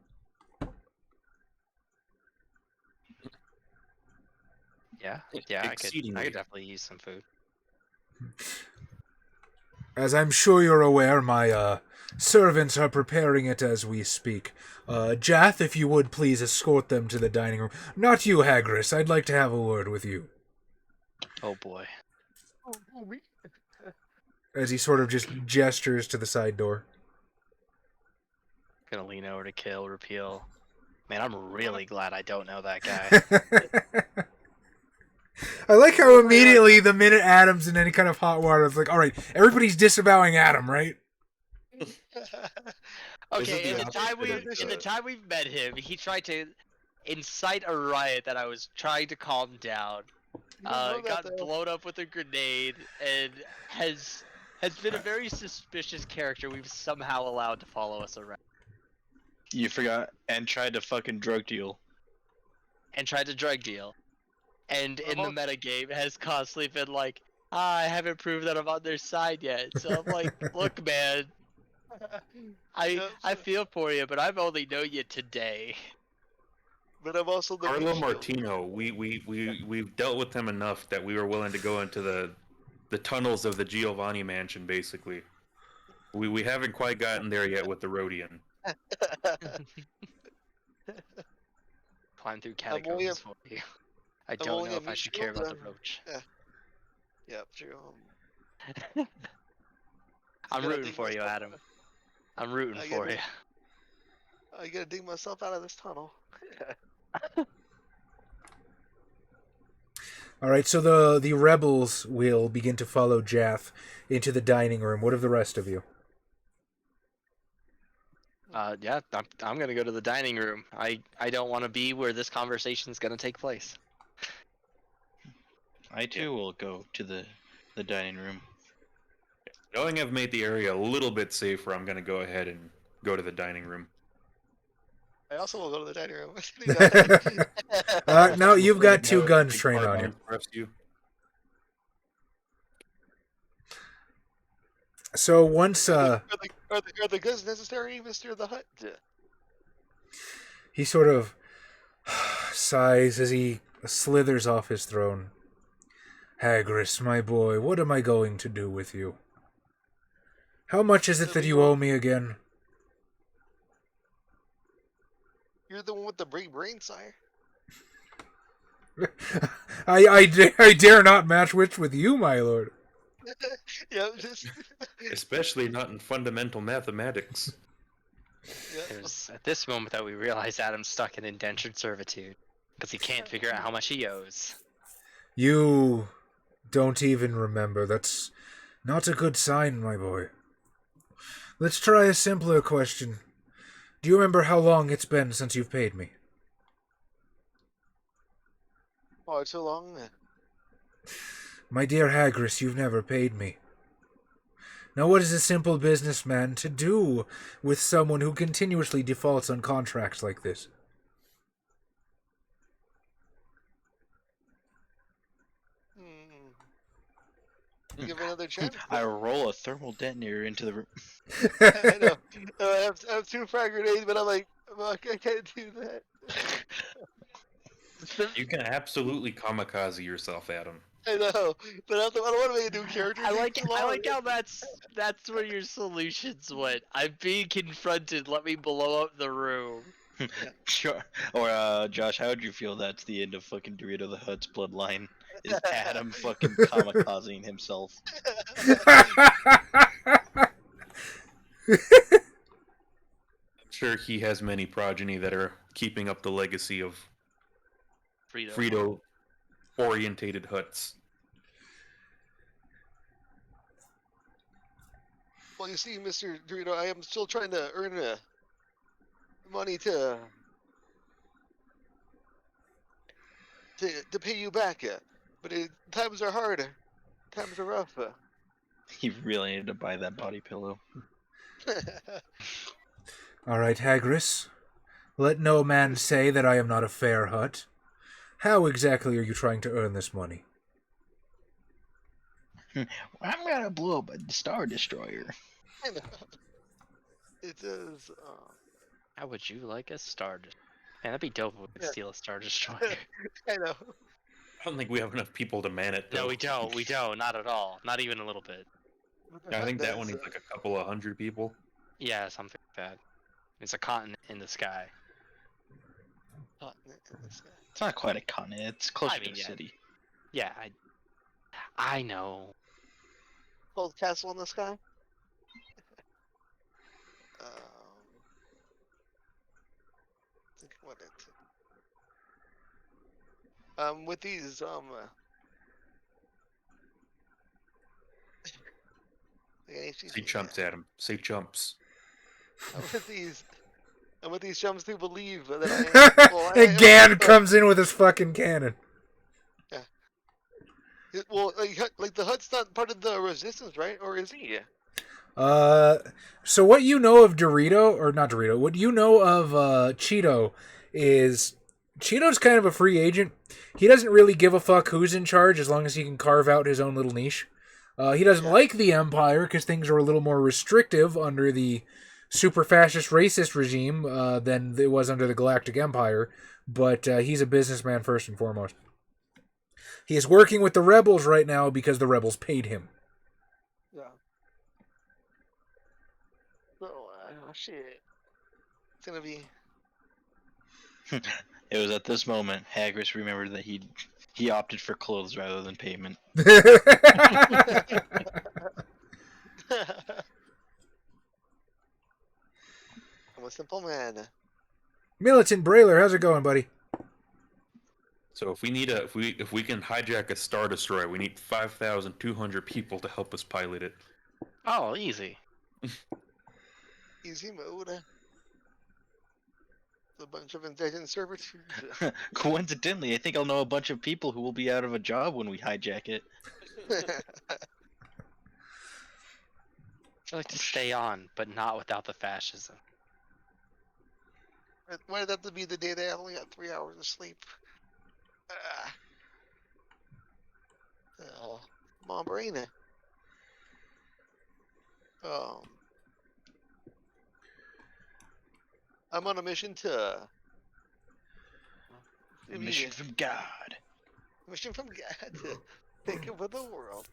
Yeah, I could Exceedingly. definitely use some food. As I'm sure you're aware, my servants are preparing it as we speak. Jath, if you would please escort them to the dining room. Not you, Hagris. I'd like to have a word with you. Oh boy. Oh, me? As he sort of just gestures to the side door. Gonna lean over to kill, repeal. Man, I'm really glad I don't know that guy. I like how immediately the minute Adam's in any kind of hot water, it's like, all right, everybody's disavowing Adam, right? Okay, the in the time we've met him, he tried to incite a riot that I was trying to calm down. Got blown up with a grenade, and has been a very suspicious character we've somehow allowed to follow us around. You forgot and tried to fucking drug deal. And tried to drug deal. And in the metagame has constantly been like, I haven't proved that I'm on their side yet. So I'm like, look, man, I feel for you, but I've only known you today. But I'm also the Carlo Martino. We've dealt with him enough that we were willing to go into the tunnels of the Giovanni mansion. Basically, we haven't quite gotten there yet with the Rhodian. Climb through catacombs for you. I don't know if I should care about the roach. Yeah, true. I'm rooting for you, Adam. I'm rooting for you. I gotta dig myself out of this tunnel. All right, so the rebels will begin to follow Jaff into the dining room. What of the rest of you? Yeah, I'm gonna go to the dining room. I don't want to be where this conversation is gonna take place. I too will go to the dining room. Knowing I've made the area a little bit safer, I'm going to go ahead and go to the dining room. I also will go to the dining room. No, you've got two Now, guns big trained part on you. arms rescue. So once Are the goods necessary, Mr. the Hutt? he sort of sighs as he slithers off his throne. Hagris, my boy, what am I going to do with you? How much is it that you owe me again? You're the one with the big brain, sire. I dare not match wits with you, my lord. Yeah, just Especially not in fundamental mathematics. It was at this moment that we realize Adam's stuck in indentured servitude because he can't figure out how much he owes. You don't even remember. That's not a good sign, my boy. Let's try a simpler question. Do you remember how long it's been since you've paid me? Oh, it's so long. My dear Hagris, you've never paid me. Now what is a simple businessman to do with someone who continuously defaults on contracts like this? Give another chance. I roll a thermal detonator into the room. I know. I have 2 frag grenades, but I'm like, fuck, I can't do that. You can absolutely kamikaze yourself, Adam. I know, but I don't want to make a new character. I like how that's where your solutions went. I'm being confronted. Let me blow up the room. Sure. Or, Josh, how would you feel that's the end of fucking Dorito the Hutt's bloodline? Is Adam fucking kamikazing himself? I'm sure he has many progeny that are keeping up the legacy of Frito-orientated Hutts. Well, you see, Mr. Dorito, I am still trying to earn money to pay you back. But times are hard. Times are rough. He really needed to buy that body pillow. All right, Hagris. Let no man say that I am not a fair Hutt. How exactly are you trying to earn this money? I'm gonna blow up a Star Destroyer. I know. It is. How would you like a Star Destroyer? Man, that'd be dope if we could steal a Star Destroyer. I know. I don't think we have enough people to man it, though. No, we don't. We don't. Not at all. Not even a little bit. I think that one needs like a couple of hundred people. Yeah, something like that. It's a continent in the sky. It's not quite a continent. It's closer to a yeah. city. Yeah, I know. Cold castle in the sky. Think what it. With these Say chumps, Adam. Say chumps. with these chums who believe that I am. And Gan comes in with his fucking cannon. Well, like the Hutt's not part of the resistance, right? Or is he? So what you know of Dorito, or not Dorito, what you know of Cheeto is Cheeto's kind of a free agent. He doesn't really give a fuck who's in charge as long as he can carve out his own little niche. He doesn't like the Empire because things are a little more restrictive under the super fascist racist regime than it was under the Galactic Empire, but he's a businessman first and foremost. He is working with the rebels right now because the rebels paid him. Yeah. Oh, shit. It's gonna be... It was at this moment Hagris remembered that he opted for clothes rather than payment. I'm a simple man. Militant Brailer, how's it going, buddy? So if we need if we can hijack a Star Destroyer, we need 5,200 people to help us pilot it. Oh, easy. Easy mode. It's a bunch of intelligent servitude. Coincidentally, I think I'll know a bunch of people who will be out of a job when we hijack it. I like to stay on, but not without the fascism. Why did that have to be the day that I only got 3 hours of sleep? Oh, my brain. I'm on a mission to. Mission from God. Mission from God to take over the world.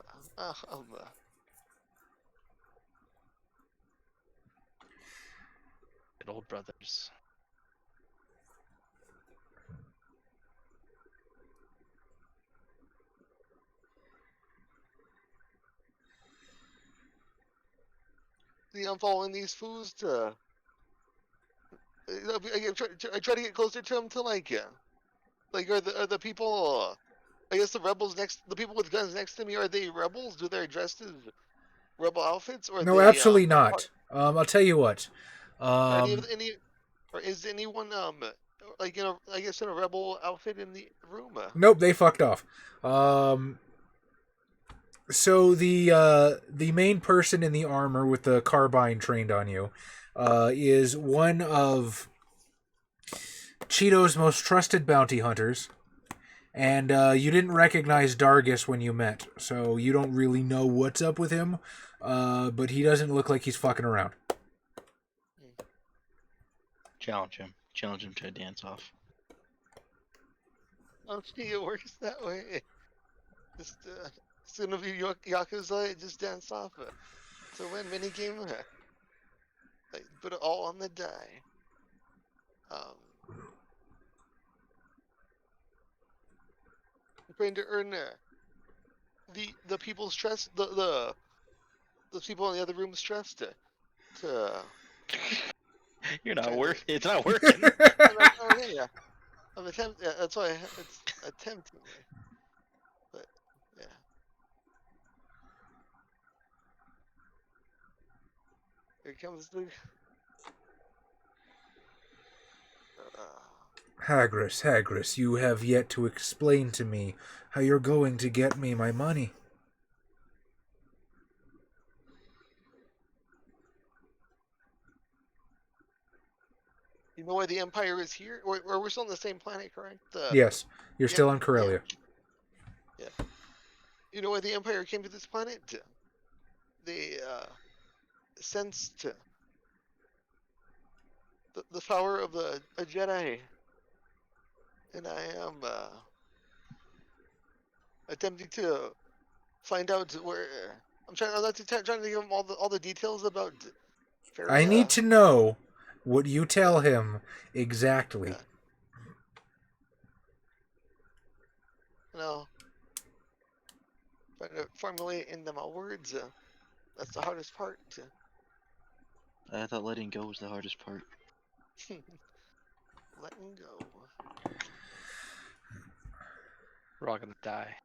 Good old brothers. See, I'm following these fools to. I try to get closer to them to like are the people? I guess the rebels the people with guns next to me, are they rebels? Do they dressed as rebel outfits, or are No, they absolutely not. I'll tell you what. are any or is anyone like I guess in a rebel outfit in the room? Nope, they fucked off. So the main person in the armor with the carbine trained on you is one of Cheeto's most trusted bounty hunters, and you didn't recognize Dargus when you met, so you don't really know what's up with him, but he doesn't look like he's fucking around. Challenge him. Challenge him to a dance-off. Oh, gee, it works that way. Just soon as you Yakuza, just dance off to win mini game. Like put it all on the die. I'm trying to earn the people's trust, the people in the other room's trust to You're not working. It's not working. yeah. I'm attempting. Yeah, that's why it's attempting. But yeah. Here comes the. Hagris, you have yet to explain to me how you're going to get me my money. You know why the Empire is here? Or we're still on the same planet, correct? Yes, you're still on Corellia. Yeah. You know why the Empire came to this planet? They sensed the power of a Jedi, and I am attempting to find out where. I'm not trying to give him all the details about. I need to know what you tell him exactly. No. Trying to formulate into my words. That's the hardest part. I thought letting go was the hardest part. Letting go. We're all gonna die.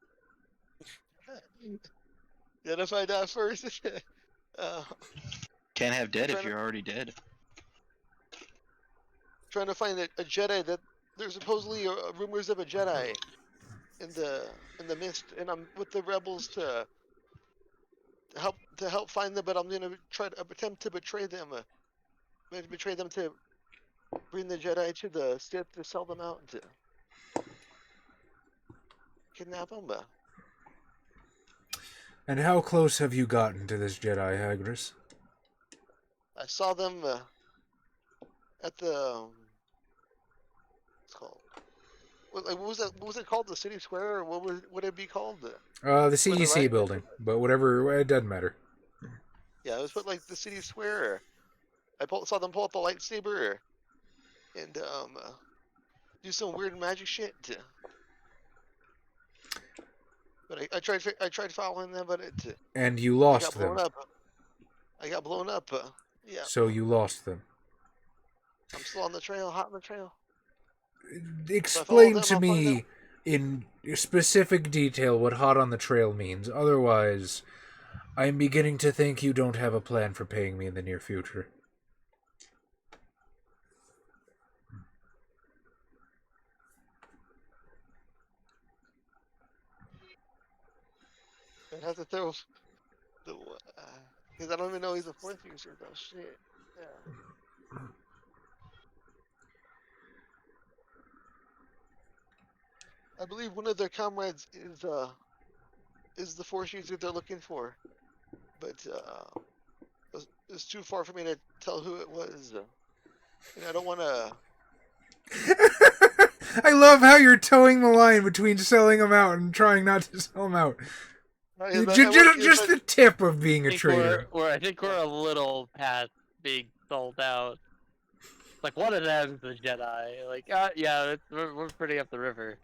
Then if I die first. Can't have dead if you're already dead. Trying to find a Jedi that there's supposedly rumors of a Jedi in the mist, and I'm with the rebels to help find them, but I'm gonna try to attempt to betray them. Betray them to bring the Jedi to the Sith to sell them out and to kidnap them. And how close have you gotten to this Jedi, Hagris? I saw them at the what's it called? What was that? What was it called? The city square, or would it be called? The CEC building, but whatever, it doesn't matter. Yeah, it was put like the city square. I saw them pull out the lightsaber and do some weird magic shit. But I tried following them, but it. And you lost got blown them. up. I got blown up. Yeah. So you lost them. I'm still on the trail, hot on the trail. Explain to me in specific detail what hot on the trail means. Otherwise, I'm beginning to think you don't have a plan for paying me in the near future. I have to throw the. Because I don't even know he's a fourth user though. Shit. Yeah. I believe one of their comrades is the force user they're looking for, but it's too far for me to tell who it was. And I don't want to. I love how you're towing the line between selling them out and trying not to sell them out. Just the tip of being a traitor. I think we're a little past being sold out. Like one of them's the Jedi. Like, yeah, we're pretty up the river.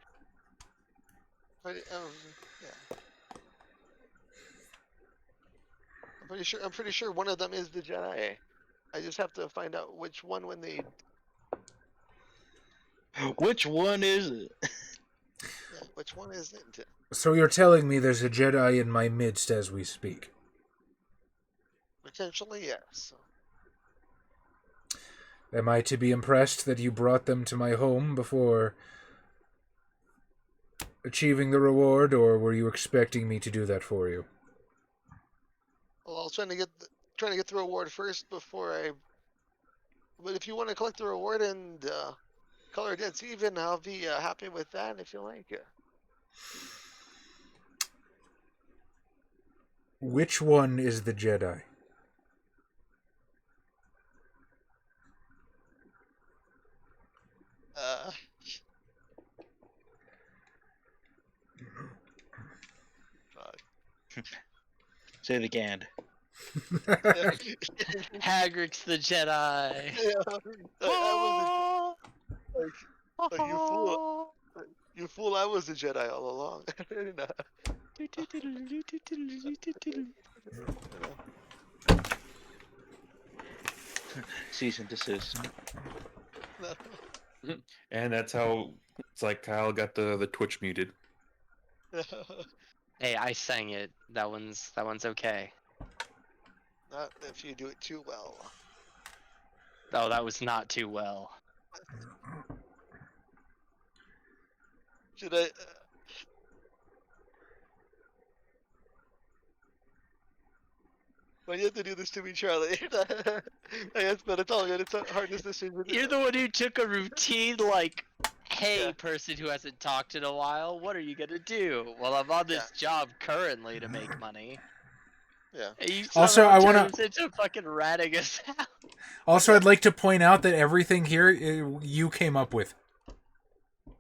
Yeah. I'm pretty sure one of them is the Jedi. I just have to find out which one when they. Which one is it? Yeah, which one is it? So you're telling me there's a Jedi in my midst as we speak? Potentially, yes. Am I to be impressed that you brought them to my home before achieving the reward, or were you expecting me to do that for you? Well, I was trying to get the reward first before I. But if you want to collect the reward and color debts even, I'll be happy with that if you like. Which one is the Jedi? Say it again. Hagrid's the Jedi. I was like you fool! You fool! I was the Jedi all along. Cease and desist. And that's how it's like Kyle got the Twitch muted. Hey, I sang it. That one's okay. Not if you do it too well. Oh, that was not too well. Should I? Why do you have to do this to me, Charlie? I guess, but it's all good. It's a hardest decision. You're the one who took a routine, like, hey, person who hasn't talked in a while, what are you gonna do? Well, I'm on this job currently to make money. Yeah. Also, I want to into fucking ratting us out. Also, I'd like to point out that everything here you came up with.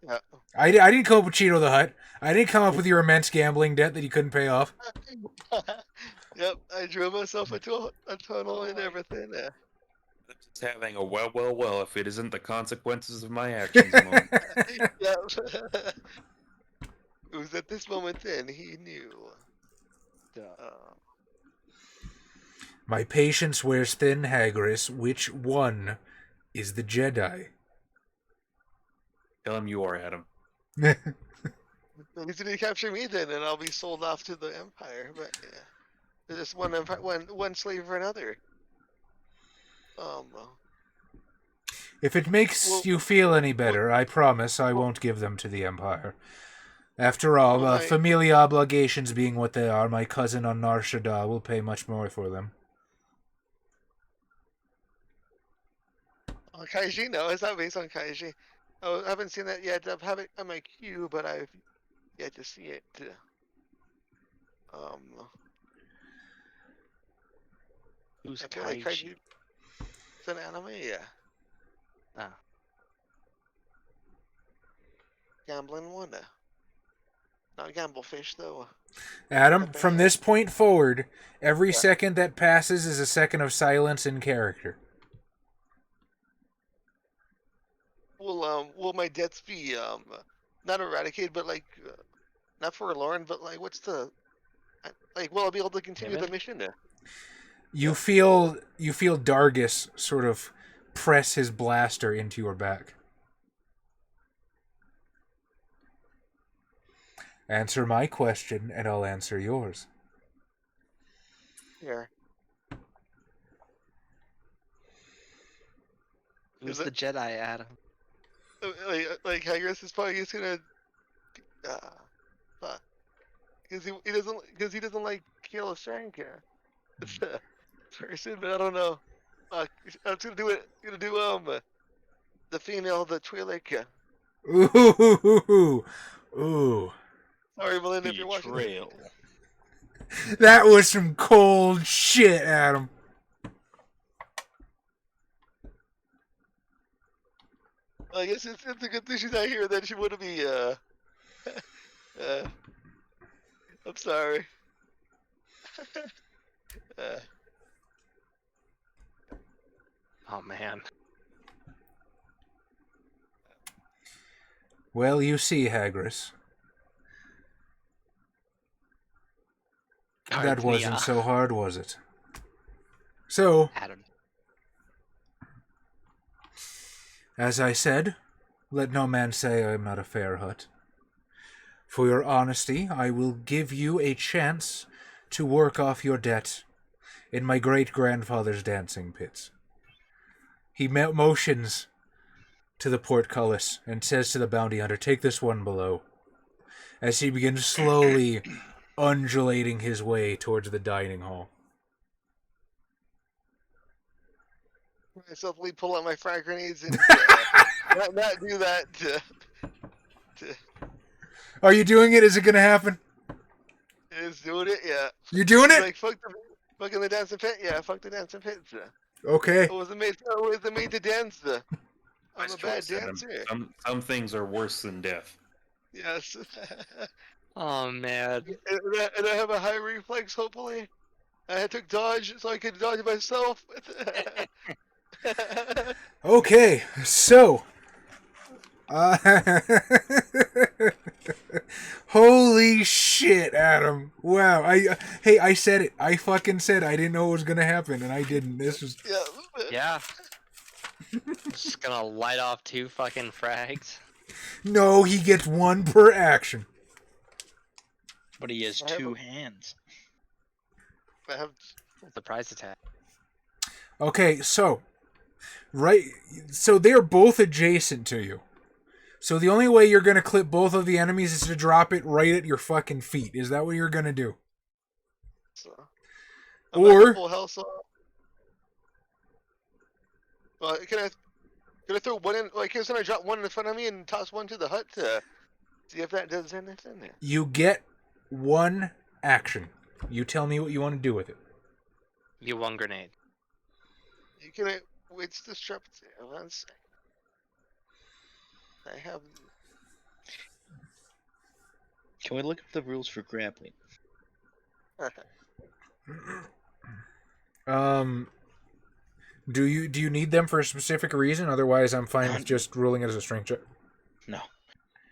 Yeah. I didn't come up with Cheeto the Hutt. I didn't come up with your immense gambling debt that you couldn't pay off. Yep, I drove myself into a tunnel and everything. Yeah. Just having a well, if it isn't the consequences of my actions moment. Yep. It was at this moment then he knew. My patience wears thin, Hagris. Which one is the Jedi? Tell him you are, Adam. At least he didn't capture me then, and I'll be sold off to the Empire. But yeah, there's just one slave for another. If it makes you feel any better, I promise I won't give them to the Empire. After all, familial obligations being what they are, my cousin on Nar Shaddaa will pay much more for them. Kaiji? No, it's not based on Kaiji. Oh, I haven't seen that yet. I have it on my queue, but I've yet to see it. Who's Kaiji? Like Kaiji? It's an anime, yeah. Ah. Gambling one. Not gamble fish though. Adam, from this point forward, every second that passes is a second of silence in character. Will my debts be not eradicated, but like not forlorn, but like what's the like? Will I be able to continue the mission? You feel Dargus sort of press his blaster into your back. Answer my question, and I'll answer yours. Here. Who's the Jedi, Adam? Like Hagris is probably just gonna, because he doesn't like Kayla Shank. person, but I don't know. I'm just gonna do it. Gonna do the female, the Twi'lek. Ooh. Sorry, Melinda, if you're watching. Betrayal. That was some cold shit, Adam. I guess it's a good thing she's not here. Then she wouldn't be. I'm sorry. Oh man. Well, you see, Hagris. That wasn't so hard, was it? So, Adam. as I said, let no man say I am not a fair Hutt. For your honesty, I will give you a chance to work off your debt in my great-grandfather's dancing pits. He motions to the portcullis and says to the bounty hunter, take this one below, as he begins slowly undulating his way towards the dining hall. I suddenly pull out my frag grenades and not do that. Are you doing it? Is it going to happen? Is doing it? Yeah. You doing it? Like fucking the dancing pit? Yeah, fuck the dancing pit. Okay. I wasn't made to dance. I'm Nice a bad choice, Adam. dancer. Some things are worse than death. Yes. Oh man. And I have a high reflex, hopefully. I took dodge so I could dodge myself. Okay, so. Holy shit, Adam. Wow. I said it. I fucking said I didn't know it was going to happen, and I didn't. This was... Yeah. Just gonna light off 2 fucking frags. No, he gets 1 per action. But he has 2 hands. I have... Surprise attack. Okay, so they're both adjacent to you. So the only way you're going to clip both of the enemies is to drop it right at your fucking feet. Is that what you're going to do? Or... full health, so... can I throw one in? Like, can I drop one in front of me and toss one to the hut to see if that does anything there? You get 1 action. You tell me what you want to do with it. You 1 grenade. Can I... It's disruptive. One second. I have... Can we look up the rules for grappling? Do you need them for a specific reason? Otherwise, I'm fine with just ruling it as a strength check. No.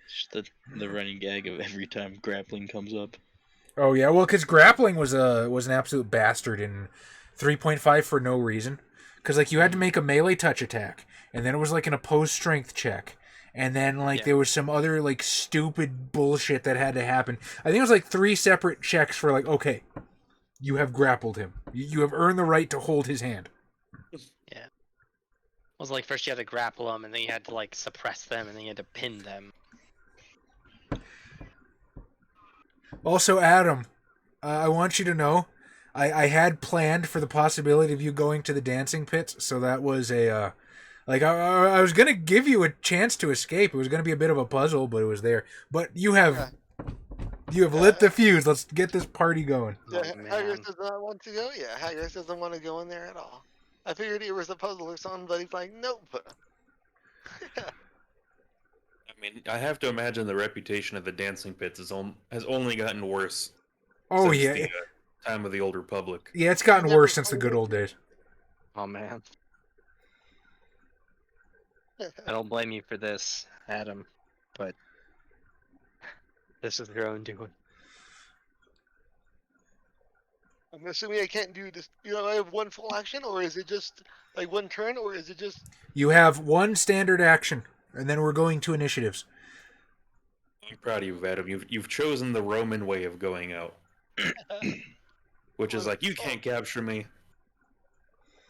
Just the running gag of every time grappling comes up. Oh yeah, well, because grappling was an absolute bastard in 3.5 for no reason. Because like you had to make a melee touch attack, and then it was like an opposed strength check, and then like there was some other like stupid bullshit that had to happen. I think it was like 3 separate checks for like, okay, you have grappled him. You have earned the right to hold his hand. Yeah. It was like first you had to grapple them, and then you had to like suppress them, and then you had to pin them. Also, Adam, I want you to know, I had planned for the possibility of you going to the dancing pits, so that was a, I was going to give you a chance to escape. It was going to be a bit of a puzzle, but it was there. But you have lit the fuse. Let's get this party going. Yeah, Oh, man. Hagris does not want to go. Yeah, Hagris doesn't want to go in there at all. I figured it was a puzzle or something, but he's like, nope. I mean, I have to imagine the reputation of the dancing pits has only gotten worse. Oh, since yeah. the time of the Old Republic. Yeah, it's gotten worse since the good old days. Oh man. I don't blame you for this, Adam, but this is your own doing. I'm assuming I can't do this. I have 1 full action, or is it just like 1 turn, or is it just... You have 1 standard action, and then we're going to initiatives. I'm proud of you, Adam. You've chosen the Roman way of going out. Which is like, you can't capture me.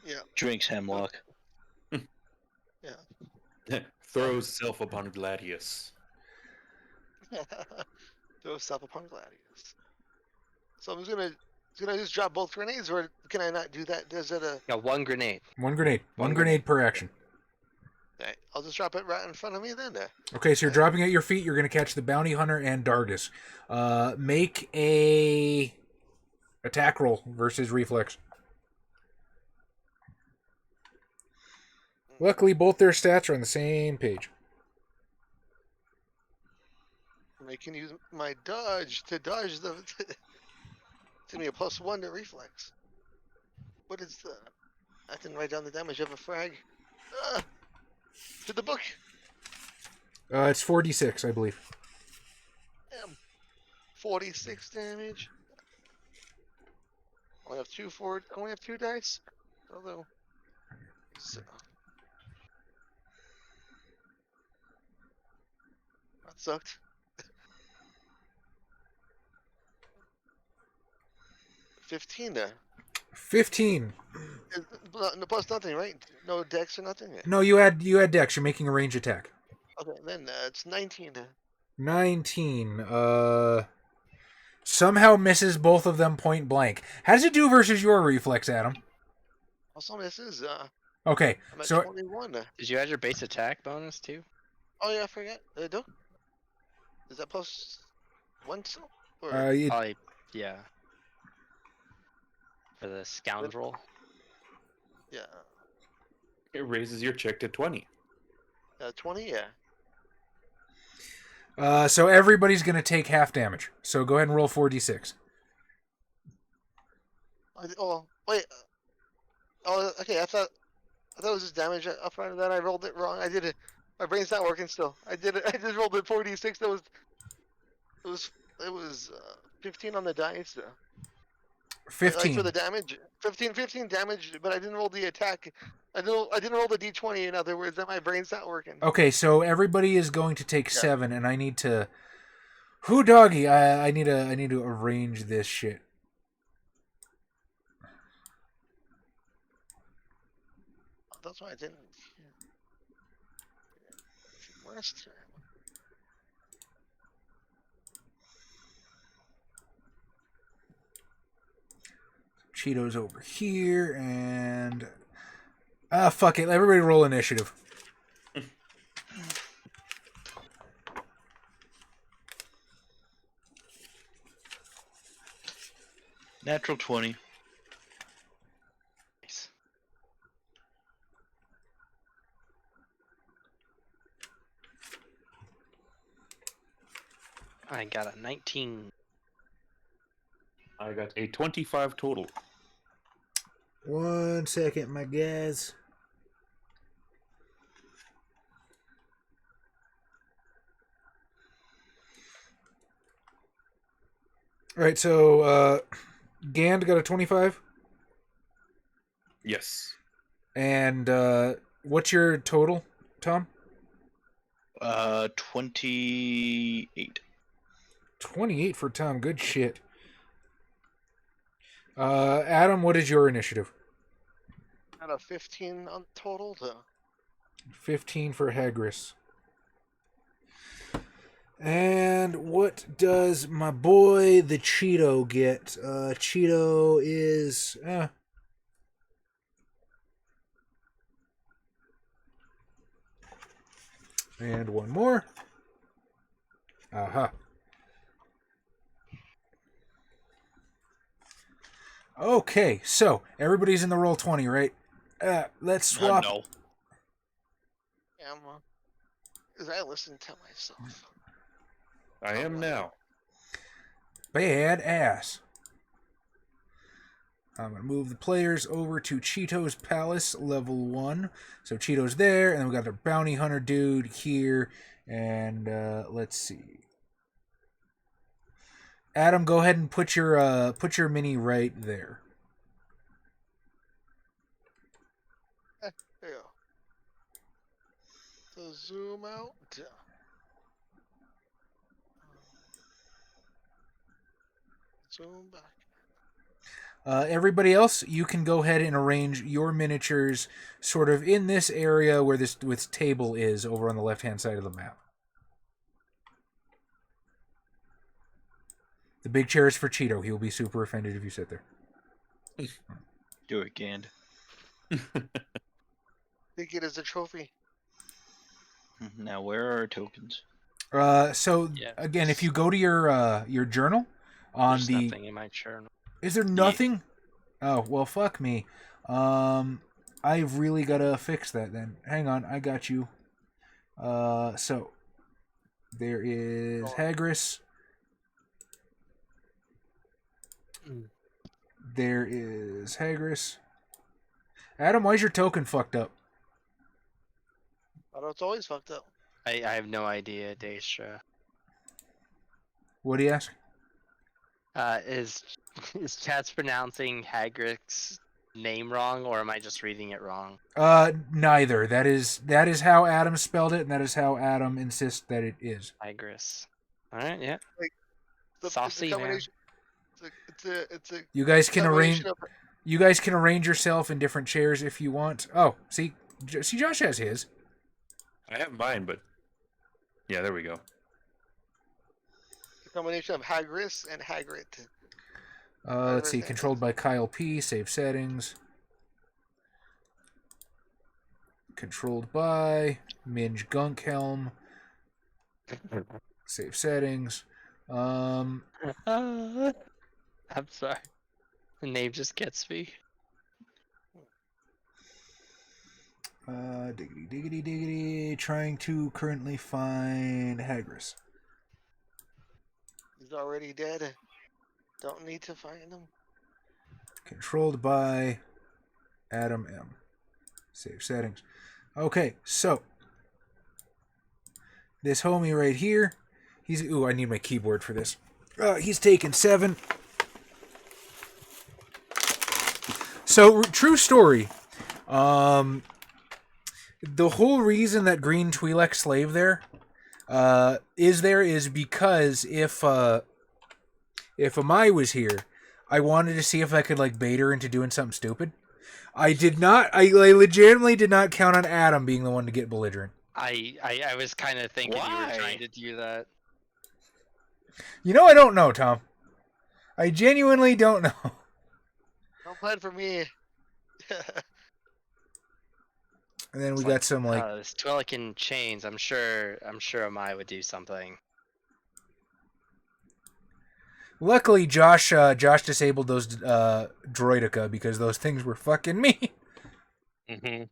Yeah. Drinks hemlock. Yeah. Throws self upon Gladius. Throw stuff upon Gladius. So I'm just gonna can I just drop both grenades, or can I not do that? Does it a? Yeah, one grenade. One grenade. One One grenade per action. Right, I'll just drop it right in front of me then. Okay, so you're dropping at your feet. You're going to catch the bounty hunter and Dargus. Make a attack roll versus reflex. Luckily, both their stats are on the same page. I can use my dodge to dodge the. It's gonna be a +1 to reflex. What is the? I didn't write down the damage of a frag. To the book. It's 4d6, I believe. Damn. 46 damage. I only have two dice. Although. So. That sucked. 15 there. 15. No, plus nothing, right? No dex or nothing? No, you had dex. You're making a range attack. Okay, then it's 19 there. 19. Somehow misses both of them point blank. How does it do versus your reflex, Adam? Also misses. Okay, I'm at so 21. Did you add your base attack bonus too? Oh yeah, I forgot. Do? Is that +1 still? Or... Probably, yeah. For the scoundrel. Yeah. It raises your check to 20. 20, yeah. So everybody's going to take half damage. So go ahead and roll 4d6. Oh, wait. Oh, okay. I thought it was just damage up front of that. I rolled it wrong. I did it. My brain's not working still. I did it. I just rolled it 4d6. It was 15 on the dice. 15. Like for the damage. 15 damage, but I didn't roll the attack. I didn't roll the d20. In other words, that my brain's not working. Okay, so everybody is going to take 7, and I need to. Who doggy? I need to arrange this shit. That's why I didn't. Worst. Cheetos over here, and fuck it. Everybody roll initiative. Natural 20. Nice. I got a 19. I got a 25 total. 1 second, my guys. All right, so Gand got a 25. Yes. And what's your total, Tom? 28. 28 for Tom. Good shit. Adam, what is your initiative? Got a 15 on total. 15 for Hagris. And what does my boy the Cheeto get? Cheeto is and one more. Aha. Okay, so everybody's in the roll 20, right? Let's swap. No. Yeah, because I listen to myself. I am now. Bad ass. I'm going to move the players over to Cheeto's Palace, level 1. So Cheeto's there, and then we got the bounty hunter dude here. And let's see. Adam, go ahead and put your mini right there. There you go. So zoom out. Zoom back. Everybody else, you can go ahead and arrange your miniatures sort of in this area where this table is over on the left-hand side of the map. The big chair is for Cheeto. He'll be super offended if you sit there. Do it, Gand. Think it is a trophy. Now, where are our tokens? So Yeah. again, if you go to your journal on There's the, nothing in my journal. is there nothing? Oh well, fuck me. I've really gotta fix that then. Hang on, I got you. So there is Hagris. There is Hagris. Adam, why's your token fucked up? I know it's always fucked up. I have no idea, Daestra. What do you ask? Is Chat's pronouncing Hagrid's name wrong, or am I just reading it wrong? Neither. That is how Adam spelled it, and that is how Adam insists that it is. Hagris. All right, yeah. It's Saucy, a man. combination. It's a You guys can arrange. combination of You guys can arrange yourself in different chairs if you want. Oh, see, Josh has his. I have mine, but yeah, there we go. a combination of Hagris and Hagrid. Let's see. Controlled by Kyle P. Save settings. Controlled by Minge Gunkhelm. Save settings. I'm sorry. The name just gets me. Diggity. Trying to currently find Hagris. He's already dead. Don't need to find him. Controlled by Adam M. Save settings. Okay, so this homie right here, he's I need my keyboard for this. He's taken 7. So true story. The whole reason that Green Twi'lek slave is because if Amai was here, I wanted to see if I could bait her into doing something stupid. I legitimately did not count on Adam being the one to get belligerent. I was kind of thinking you were trying to do that. I don't know, Tom. I genuinely don't know. Don't plan for me. And then we got some this Twi'lek in chains. I'm sure Amai would do something. Luckily, Josh disabled those droidica because those things were fucking me. Mm-hmm.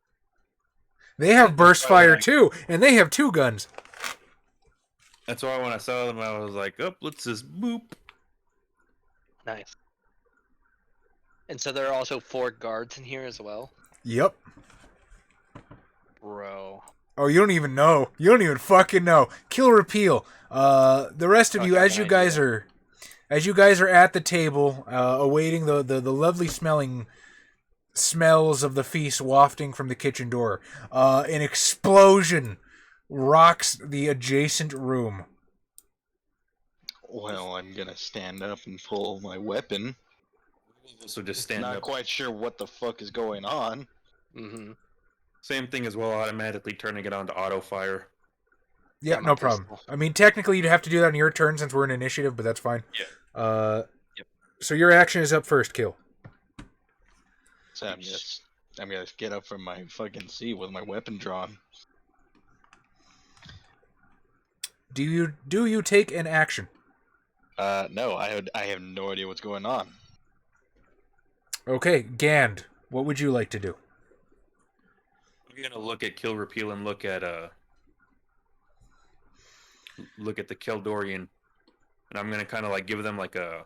They have burst fire too, and they have 2 guns. That's why when I saw them, I was like, "Oh, let's just boop." Nice. And so there are also 4 guards in here as well. Yep. Bro. Oh, you don't even know. You don't even fucking know. Kill repeal. The rest of you, as you guys are at the table, awaiting the lovely smells of the feast wafting from the kitchen door, an explosion rocks the adjacent room. Well, I'm gonna stand up and pull my weapon. So just stand Not up. quite sure what the fuck is going on. Mm-hmm. Same thing as well, automatically turning it on to auto fire. Yeah, no problem. I mean, technically, you'd have to do that on your turn since we're in initiative, but that's fine. Yeah. Yep. So your action is up first, Kill. So I'm gonna get up from my fucking seat with my weapon drawn. Do you take an action? No, I have no idea what's going on. Okay, Gand, what would you like to do? I'm gonna look at Kill Repeal and look at the Keldorian, and I'm gonna kind of give them like a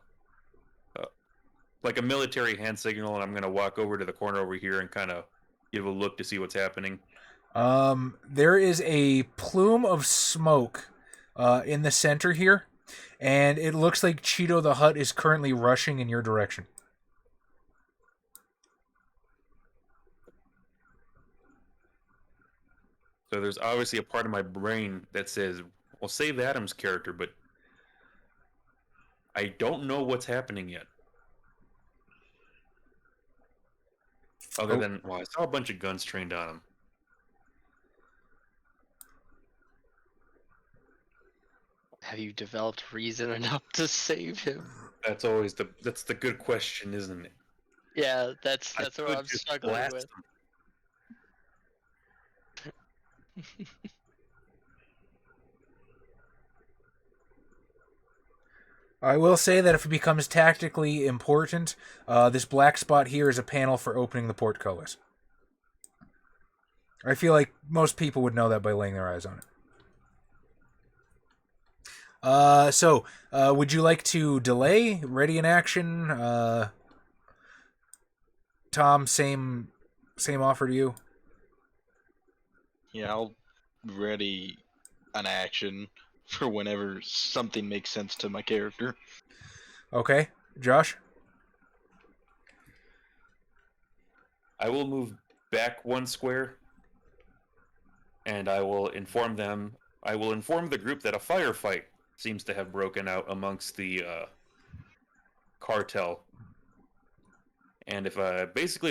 military hand signal, and I'm gonna walk over to the corner over here and kind of give a look to see what's happening. There is a plume of smoke in the center here, and it looks like Cheeto the Hutt is currently rushing in your direction. So there's obviously a part of my brain that says, well, save Adam's character, but I don't know what's happening yet. Other than, I saw a bunch of guns trained on him. Have you developed reason enough to save him? That's the good question, isn't it? Yeah, that's I what could I'm just struggling blast with. them. I will say that if it becomes tactically important, this black spot here is a panel for opening the portcullis. I feel like most people would know that by laying their eyes on it. So, would you like to delay? Ready in action? Tom, same offer to you. Yeah, I'll ready an action for whenever something makes sense to my character. Okay, Josh. I will move back 1 square, and I will inform the group that a firefight seems to have broken out amongst the cartel. And if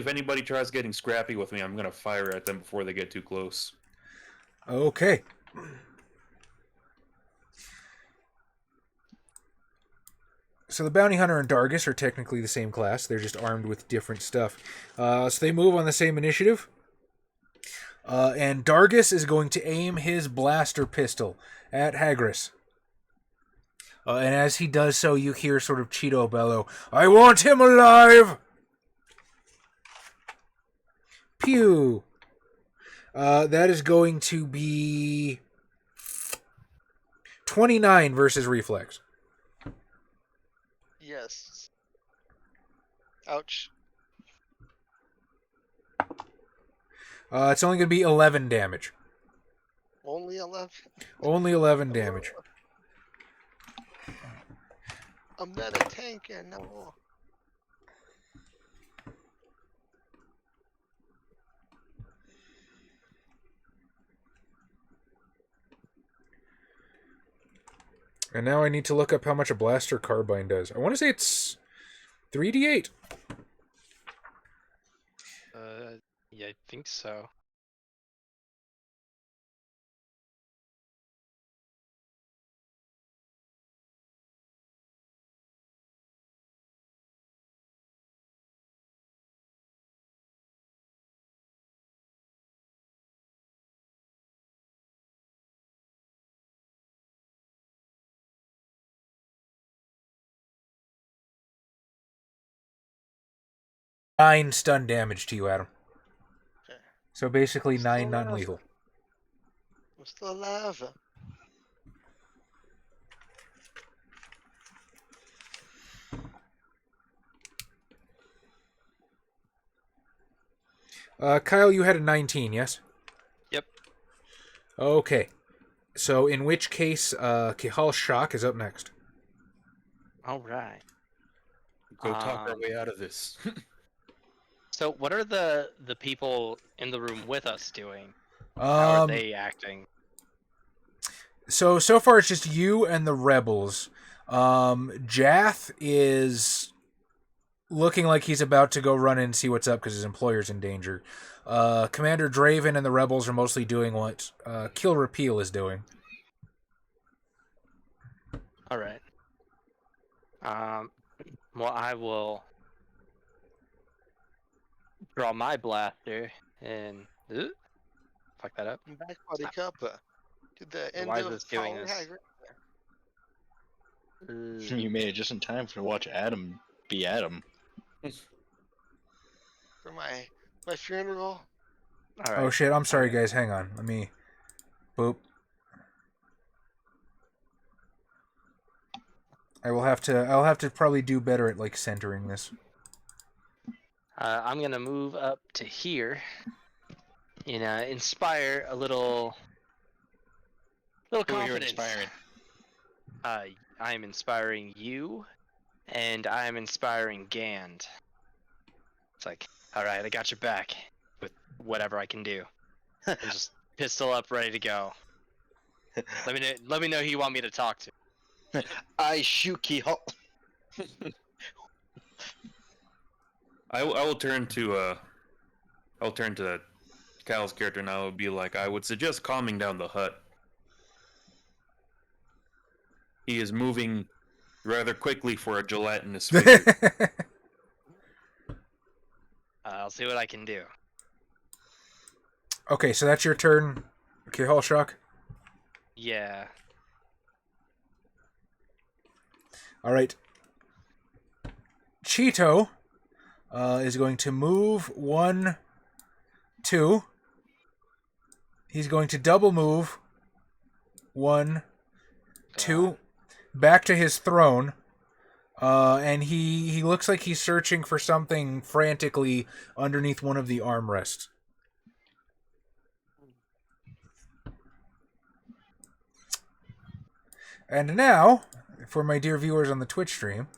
anybody tries getting scrappy with me, I'm gonna fire at them before they get too close. Okay. So the bounty hunter and Dargus are technically the same class. They're just armed with different stuff. So they move on the same initiative. And Dargus is going to aim his blaster pistol at Hagris. And as he does so, you hear sort of Cheeto bellow, "I want him alive!" Pew! That is going to be 29 versus reflex. Yes. Ouch. It's only going to be 11 damage. Only 11? Only 11 damage. I'm not a tank no. And now I need to look up how much a blaster carbine does. I want to say it's 3d8. Yeah, I think so. Nine stun damage to you, Adam. Okay. So basically Still 9 alive. non-lethal. I'm still alive. Kyle, you had a 19, yes? Yep. Okay. So in which case, Kihal Shock is up next. All right. Go talk our way out of this. So what are the people in the room with us doing? How are they acting? So far it's just you and the rebels. Jath is looking like he's about to go run in and see what's up because his employer's in danger. Commander Draven and the rebels are mostly doing what Kill Repeal is doing. All right. Well, I will draw my blaster and fuck that up. I'm back, buddy cup. To the end why is of this doing Fallen this? Hagrid. You made it just in time to watch Adam be Adam. For my funeral. All right. Oh shit, I'm sorry guys, hang on. Let me... Boop. I'll have to probably do better at like centering this. I'm gonna move up to here and inspire a little Who confidence. you're inspiring? I am inspiring you, and I am inspiring Gand. It's like, all right, I got your back with whatever I can do. And just pistol up, ready to go. Let me know who you want me to talk to. I shoot Kihal. I will turn to Cal's character and I would be like, I would suggest calming down the Hutt. He is moving rather quickly for a gelatinous figure. I'll see what I can do. Okay, so that's your turn. Okay, Hallshock. Yeah. All right. Cheeto is going to move 1, 2. He's going to double move 1, 2, back to his throne. And he looks like he's searching for something frantically underneath one of the armrests. And now, for my dear viewers on the Twitch stream,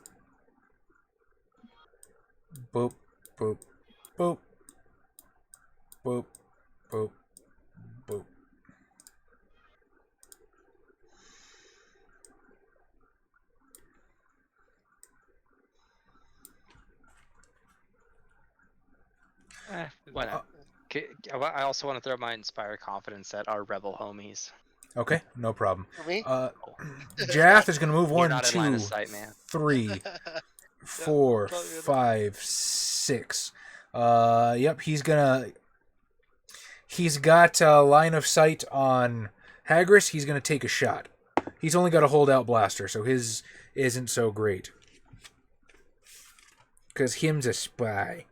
boop, boop, boop, boop, boop, boop. Why not? I also want to throw my Inspire Confidence at our rebel homies. Okay, no problem. For me? Jath is going to move You're 1, not in line 2, of sight, man. 3, 4, probably good. 5, 6. Yep, he's got line of sight on Hagris. He's gonna take a shot. He's only got a holdout blaster, so his isn't so great. Because him's a spy.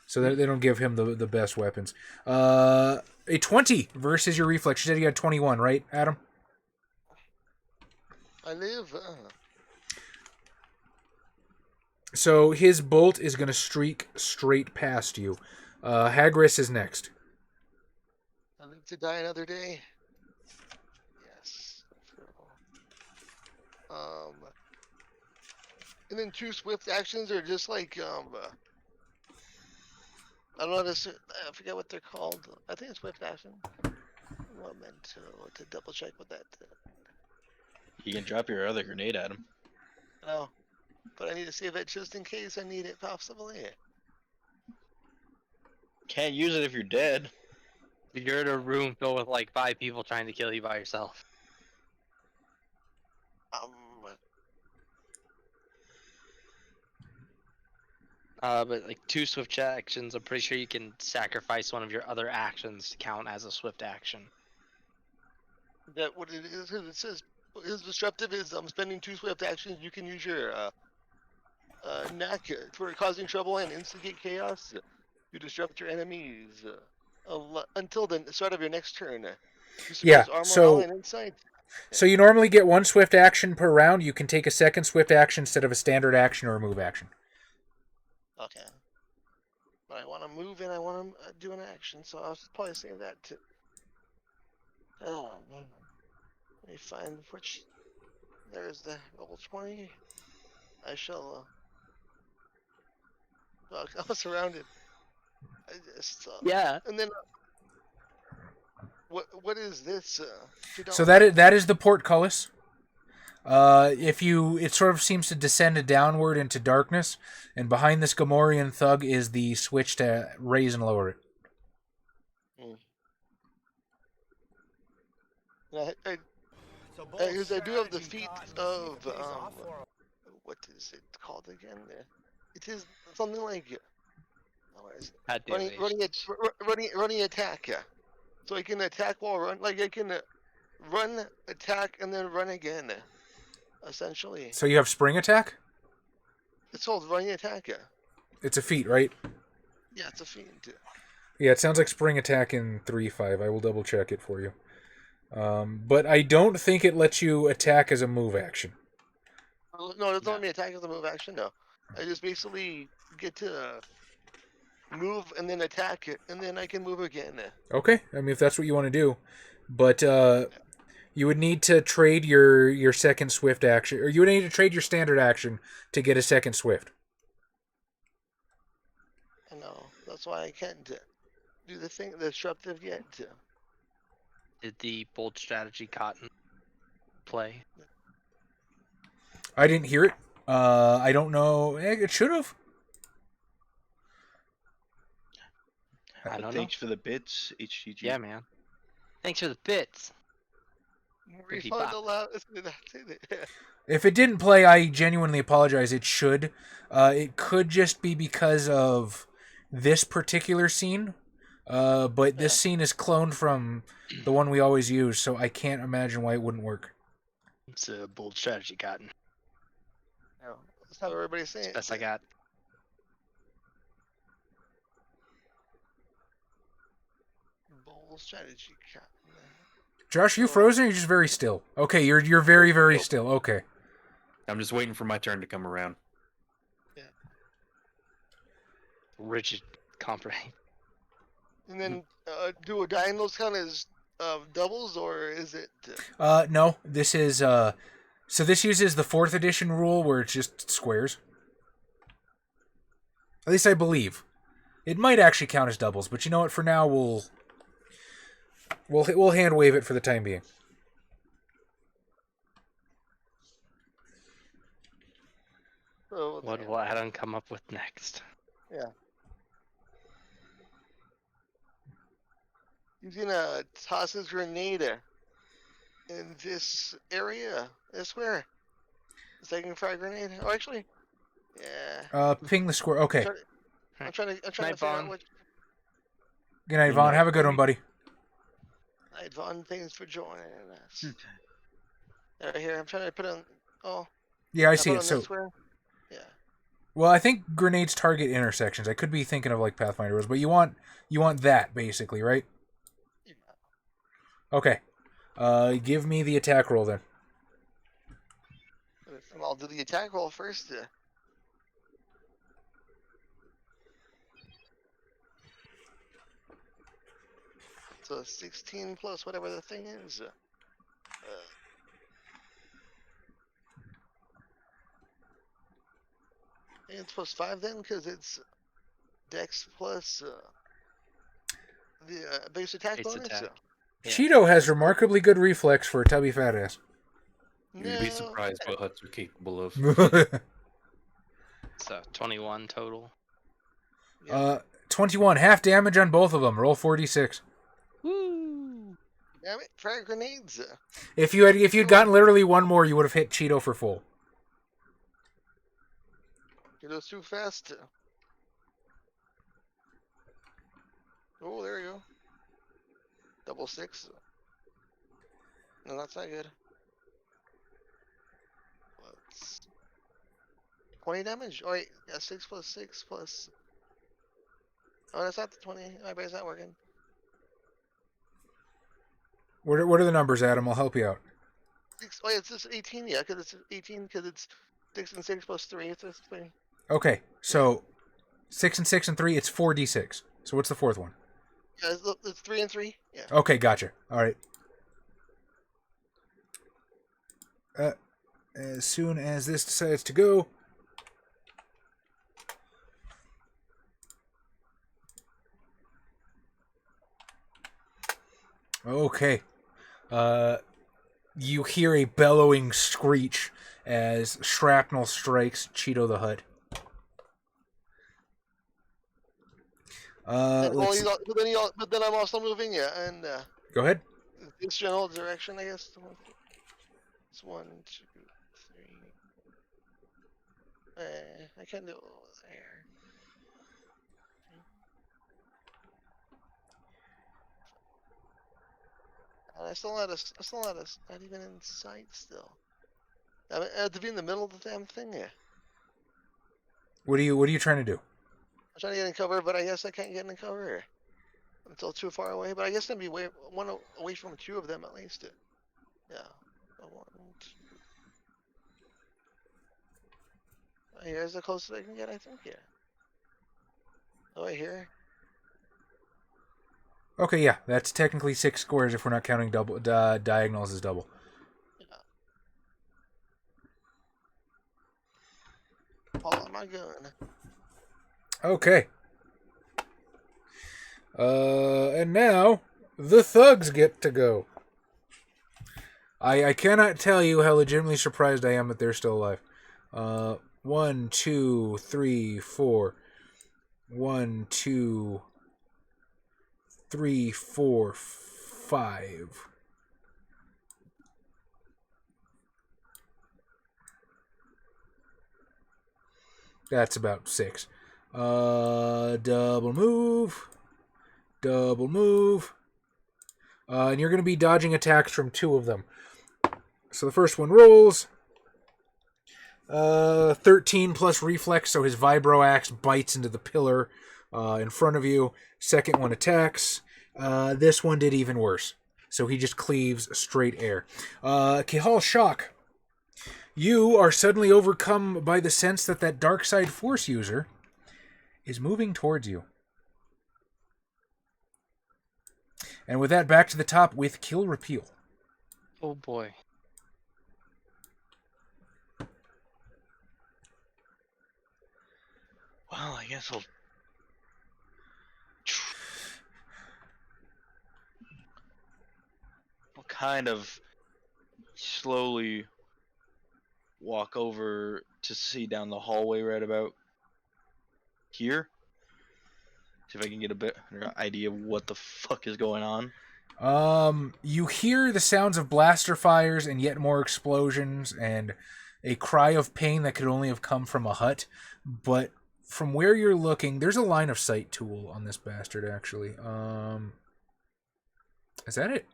So they don't give him the best weapons. A 20 versus your reflex. You said you had 21, right, Adam? I live. So his bolt is going to streak straight past you. Hagris is next. I live to die another day. Yes. And then 2 swift actions are just like I don't know how to. I forget what they're called. I think it's swift action. Well, meant to double check what that. You can drop your other grenade at him. No, but I need to save it just in case I need it possibly. Can't use it if you're dead. You're in a room filled with like 5 people trying to kill you by yourself. But like 2 swift actions, I'm pretty sure you can sacrifice one of your other actions to count as a swift action. That what it is? It says his disruptive is spending 2 swift actions. You can use your knack for causing trouble and instigate chaos. You disrupt your enemies until the start of your next turn. You Yeah, armor, so and insight. So you normally get 1 swift action per round. You can take a second swift action instead of a standard action or a move action. Okay. But I want to move and I want to do an action, so I'll probably save that too. Oh, man. Let me find which. There's the level 20. I shall. Oh, I'm surrounded. I just. Yeah. And then. What is this? So that is the portcullis. It sort of seems to descend downward into darkness, and behind this Gamorrean thug is the switch to raise and lower it. I do have the feat of what is it called again? It is something like running attack. Yeah. So I can attack while run. Like I can run, attack, and then run again. Essentially. So you have spring attack? It's called running attack. Yeah. It's a feat, right? Yeah, it's a feat. Yeah, it sounds like spring attack in 3.5. I will double check it for you. But I don't think it lets you attack as a move action. No, it doesn't let me attack as a move action. No, I just basically get to move and then attack it, and then I can move again. Okay, I mean if that's what you want to do, but you would need to trade your second swift action, or you would need to trade your standard action to get a second swift. I know. That's why I can't do the thing, the disruptive yet. Did the bold strategy cotton play? I didn't hear it. I don't know. It should have. I don't know. Thanks for the bits, HTG. Yeah, man. Thanks for the bits. Refund allowed. If it didn't play, I genuinely apologize. It should. It could just be because of this particular scene. But this scene is cloned from the one we always use, so I can't imagine why it wouldn't work. It's a bold strategy, Cotton. No, that's how everybody's saying it. Best I got. Bold strategy, Cotton. Josh, you frozen or you're just very still? Okay, you're very, very still. Okay. I'm just waiting for my turn to come around. Yeah. Rigid comprehend. And then do diagonals count as doubles, or is it? No. This is so this uses the 4th edition rule where it's just squares. At least I believe. It might actually count as doubles, but you know what? For now, we'll hand wave it for the time being. So, What will Adam come up with next? Yeah. He's gonna toss his grenade in this area. This square. Second frag grenade. Oh, actually, yeah. Ping the square. Okay. I'm trying to Night, figure Vaughn. out what. Good night, Vaughn. Have a good one, buddy. Night, Vaughn. Thanks for joining us. Right here. I'm trying to put on. Oh. Yeah, I see it. So. Square? Yeah. Well, I think grenades target intersections. I could be thinking of like Pathfinder rules, but you want that basically, right? Yeah. Okay. Give me the attack roll then. I'll do the attack roll first. So 16 plus whatever the thing is. It's plus 5 then, because it's Dex plus the base attack Base bonus. attack. Yeah. Cheeto has remarkably good reflex for a tubby fat ass. You'd be surprised what Hutts are capable of. So 21 total. 21 half damage on both of them. Roll 4d6. Woo! Damn it, frag grenades. If you'd gotten literally one more, you would have hit Cheeto for full. It goes too fast. Oh, there you go. Double 6. No, that's not good. What's 20 damage? Oh wait, yeah, 6 plus 6 plus. Oh, that's not the 20. My brain's not working. What are the numbers, Adam? I'll help you out. 6. Oh, yeah, it's just 18. Yeah, because it's 18. Because it's 6 and 6 plus 3. It's 3. Okay, so 6 and 6 and 3. It's 4d6. So what's the fourth one? Yeah, it's 3 and 3. Yeah. Okay, gotcha. All right. As soon as this decides to go. Okay. You hear a bellowing screech as shrapnel strikes Cheeto the Hutt. But then I'm also moving, yeah, and Go ahead. this general direction, I guess. It's 1, 2, 3. I can't do it over there. And I still not even in sight still. I have to be in the middle of the damn thing here. What are you trying to do? I'm trying to get in cover, but I guess I can't get in cover here until too far away. But I guess I'd be one away from 2 of them at least. Yeah. 1, 2. Here's the closest I can get, I think. Yeah. Oh, right here. Okay, yeah, that's technically 6 squares if we're not counting double diagonals as double. Yeah. Follow my gun. Okay. And now the thugs get to go. I cannot tell you how legitimately surprised I am that they're still alive. 1, 2, 3, 4. 1, 2, 3, 4, 5. That's about 6. Double move. Double move. And you're going to be dodging attacks from 2 of them. So the first one rolls. 13 plus reflex, so his vibro axe bites into the pillar in front of you. Second one attacks. This one did even worse. So he just cleaves straight air. Kihal Shock. You are suddenly overcome by the sense that dark side force user is moving towards you. And with that, back to the top with Kill Repeal. Oh boy. Well, I guess I'll kind of slowly walk over to see down the hallway right about here. See if I can get a bit idea of what the fuck is going on. You hear the sounds of blaster fires and yet more explosions and a cry of pain that could only have come from a hut. But from where you're looking, there's a line of sight tool on this bastard, actually. Is that it?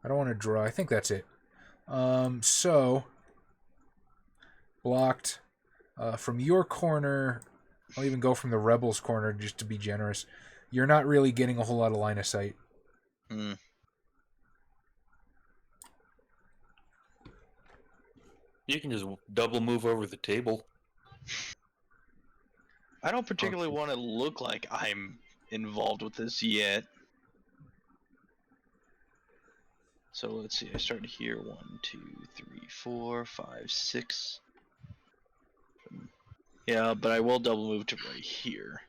I don't want to draw. I think that's it. So, blocked from your corner. I'll even go from the Rebels' corner just to be generous. You're not really getting a whole lot of line of sight. Mm. You can just double move over the table. I don't particularly want to look like I'm involved with this yet. So let's see, I started here. 1, 2, 3, 4, 5, 6. Yeah, but I will double move to right here.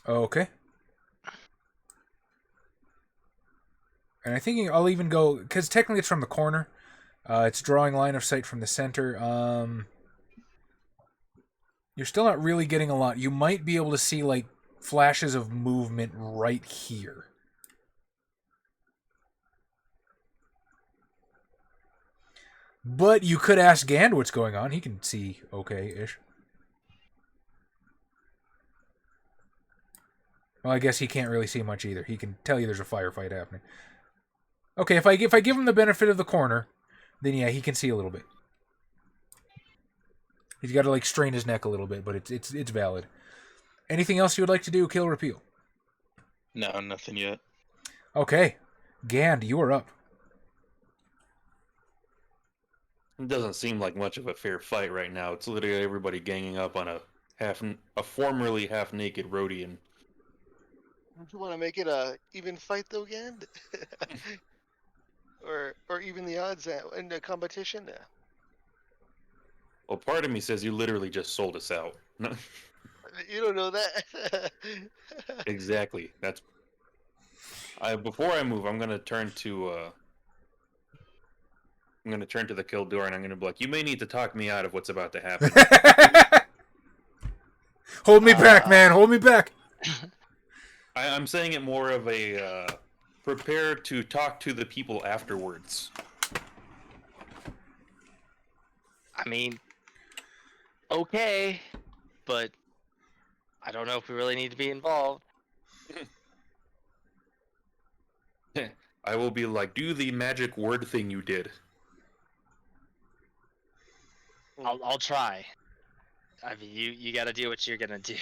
Okay. And I think I'll even go, because technically it's from the corner. It's drawing line of sight from the center. You're still not really getting a lot. You might be able to see, like, flashes of movement right here. But you could ask Gand what's going on. He can see okay-ish. Well, I guess he can't really see much either. He can tell you there's a firefight happening. Okay, if I give him the benefit of the corner, then yeah, he can see a little bit. He's got to like strain his neck a little bit, but it's valid. Anything else you would like to do? Kill, repeal. No, nothing yet. Okay, Gand, you are up. It doesn't seem like much of a fair fight right now. It's literally everybody ganging up on a formerly half-naked Rhodian. Don't you want to make it a even fight though, again? or even the odds in the competition? Well, part of me says you literally just sold us out. You don't know that. Exactly. That's. Before I move, I'm gonna turn to. I'm gonna turn to the kill door, and I'm gonna be like, "You may need to talk me out of what's about to happen." Hold me back, man. Hold me back. I'm saying it more of a prepare to talk to the people afterwards. I mean, okay, but I don't know if we really need to be involved. I will be like, do the magic word thing you did. I'll try. I mean, you got to do what you're gonna do.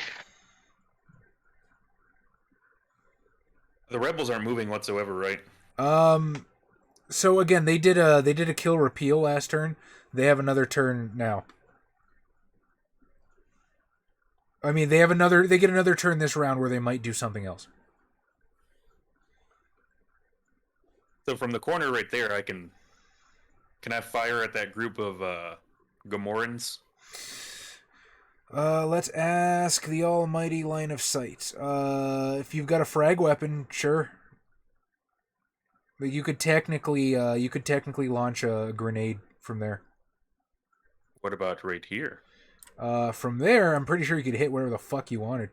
The rebels aren't moving whatsoever, right? So again, they did a kill repeal last turn. They have another turn now. I mean, they get another turn this round where they might do something else. So from the corner right there, can I fire at that group of Gamorreans? Let's ask the almighty line of sight. If you've got a frag weapon, sure. But you could technically launch a grenade from there. What about right here? From there, I'm pretty sure you could hit whatever the fuck you wanted.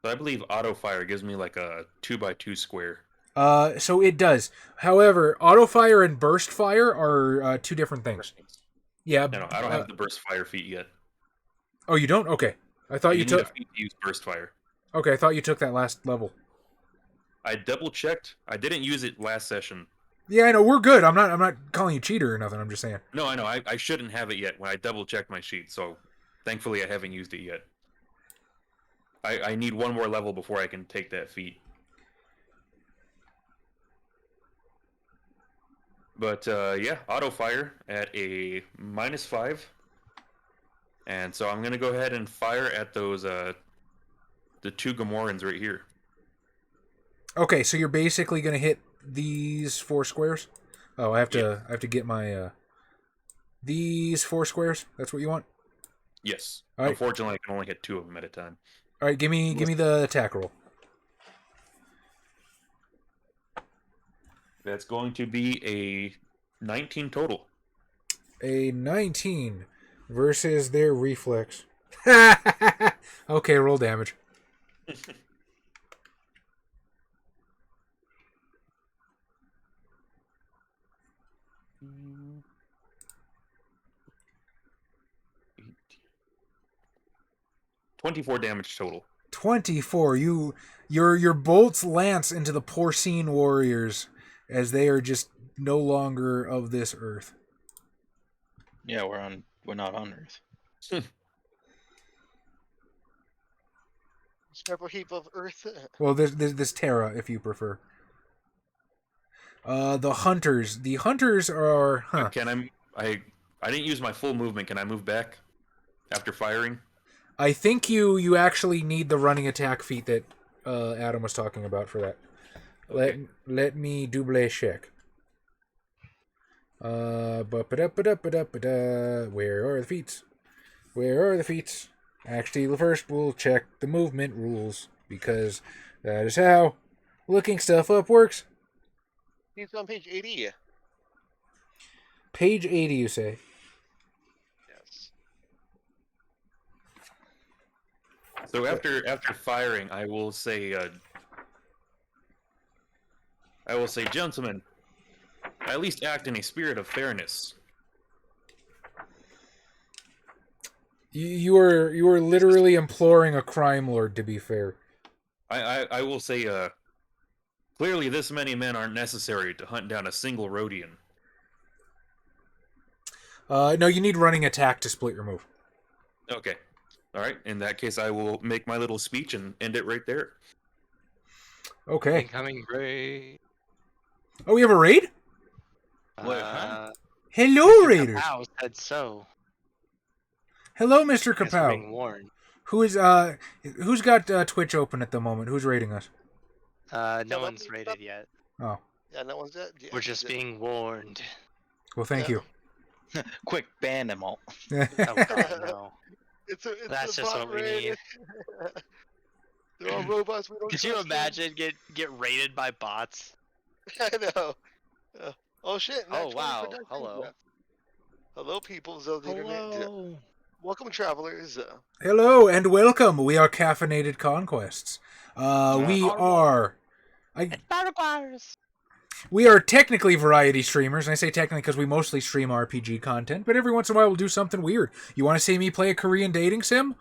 So I believe auto fire gives me like a 2x2 square. So it does. However, auto fire and burst fire are two different things. Yeah. No, I don't have the burst fire feat yet. Oh, you don't? Okay. I thought you need a took. feat to use burst fire. Okay, I thought you took that last level. I double checked. I didn't use it last session. Yeah, I know. We're good. I'm not calling you cheater or nothing. I'm just saying. No, I know. I shouldn't have it yet when I double checked my sheet. So, thankfully, I haven't used it yet. I need one more level before I can take that feat. But yeah, auto fire at a -5, and so I'm gonna go ahead and fire at those the 2 Gamorreans right here. Okay, so you're basically gonna hit these 4 squares. Oh, I have to get my these 4 squares. That's what you want. Yes. All right. Unfortunately, I can only hit 2 of them at a time. All right, give me the attack roll. That's going to be a 19 total. A 19 versus their reflex. Okay, roll damage. Mm. 24 damage total. 24. Your bolts lance into the porcine warriors as they are just no longer of this earth. Yeah, we're not on Earth. Several heap of earth. Well, this Terra, if you prefer. The hunters. The hunters are. Huh. Can I didn't use my full movement. Can I move back after firing? I think you actually need the running attack feat that Adam was talking about for that. Okay. Let me double check. Where are the feats? Where are the feats? Actually, first we'll check the movement rules, because that is how looking stuff up works. He's on page 80. Page 80, you say? Yes. So after firing, I will say, gentlemen, at least act in a spirit of fairness. You are literally imploring a crime lord to be fair. I will say, clearly this many men aren't necessary to hunt down a single Rhodian. No, you need running attack to split your move. Okay. All right. In that case, I will make my little speech and end it right there. Okay. Incoming raid. Oh, we have a raid? Hello, Mr. raiders. Kapow said so. Hello, Mr. Guess we're being Kapow. warned. Who's got Twitch open at the moment? Who's raiding us? No one's raided yet. Oh, Yeah, no one's dead. Yeah, We're just being warned. well, thank you. Quick, ban them all. Oh god, no. It's That's a just bot what we raid. need. They're all robots. We don't Could you trust them. imagine get raided by bots? I know. Oh shit! Oh, Nat 20 wow. production. Hello. Hello, people of the internet. Hello. Welcome, travelers. Hello and welcome. We are Caffeinated Conquests. We are. We are technically variety streamers, and I say technically because we mostly stream RPG content, but every once in a while we'll do something weird. You want to see me play a Korean dating sim?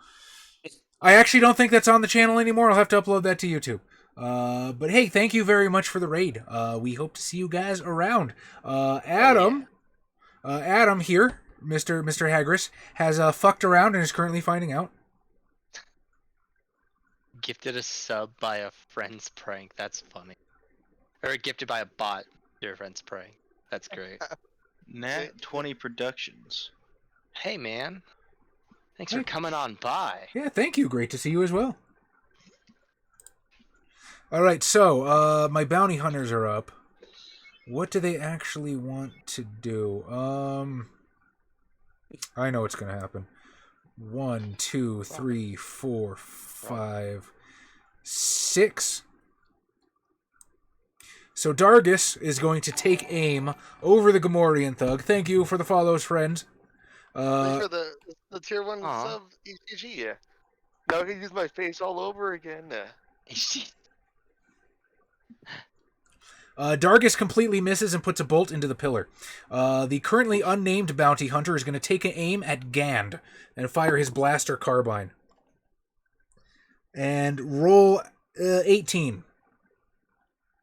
I actually don't think that's on the channel anymore. I'll have to upload that to YouTube. But hey, thank you very much for the raid. We hope to see you guys around. Adam here, Mr. Hagris, has fucked around and is currently finding out. Gifted a sub by a friend's prank. That's funny. Or gifted by a bot. Your friend's prank. That's great. Nat 20 Productions. Hey man. Thanks Hey. for coming on by. Yeah, thank you. Great to see you as well. All right, so my bounty hunters are up. What do they actually want to do? I know what's gonna happen. 1, 2, 3, 4, 5, 6. So Dargus is going to take aim over the Gamorrean thug. Thank you for the follows, friend. Thanks for the tier 1 Aw. sub ECG. Yeah. Now I can use my face all over again. Dargus completely misses and puts a bolt into the pillar. The currently unnamed bounty hunter is going to take an aim at Gand and fire his blaster carbine. And roll 18.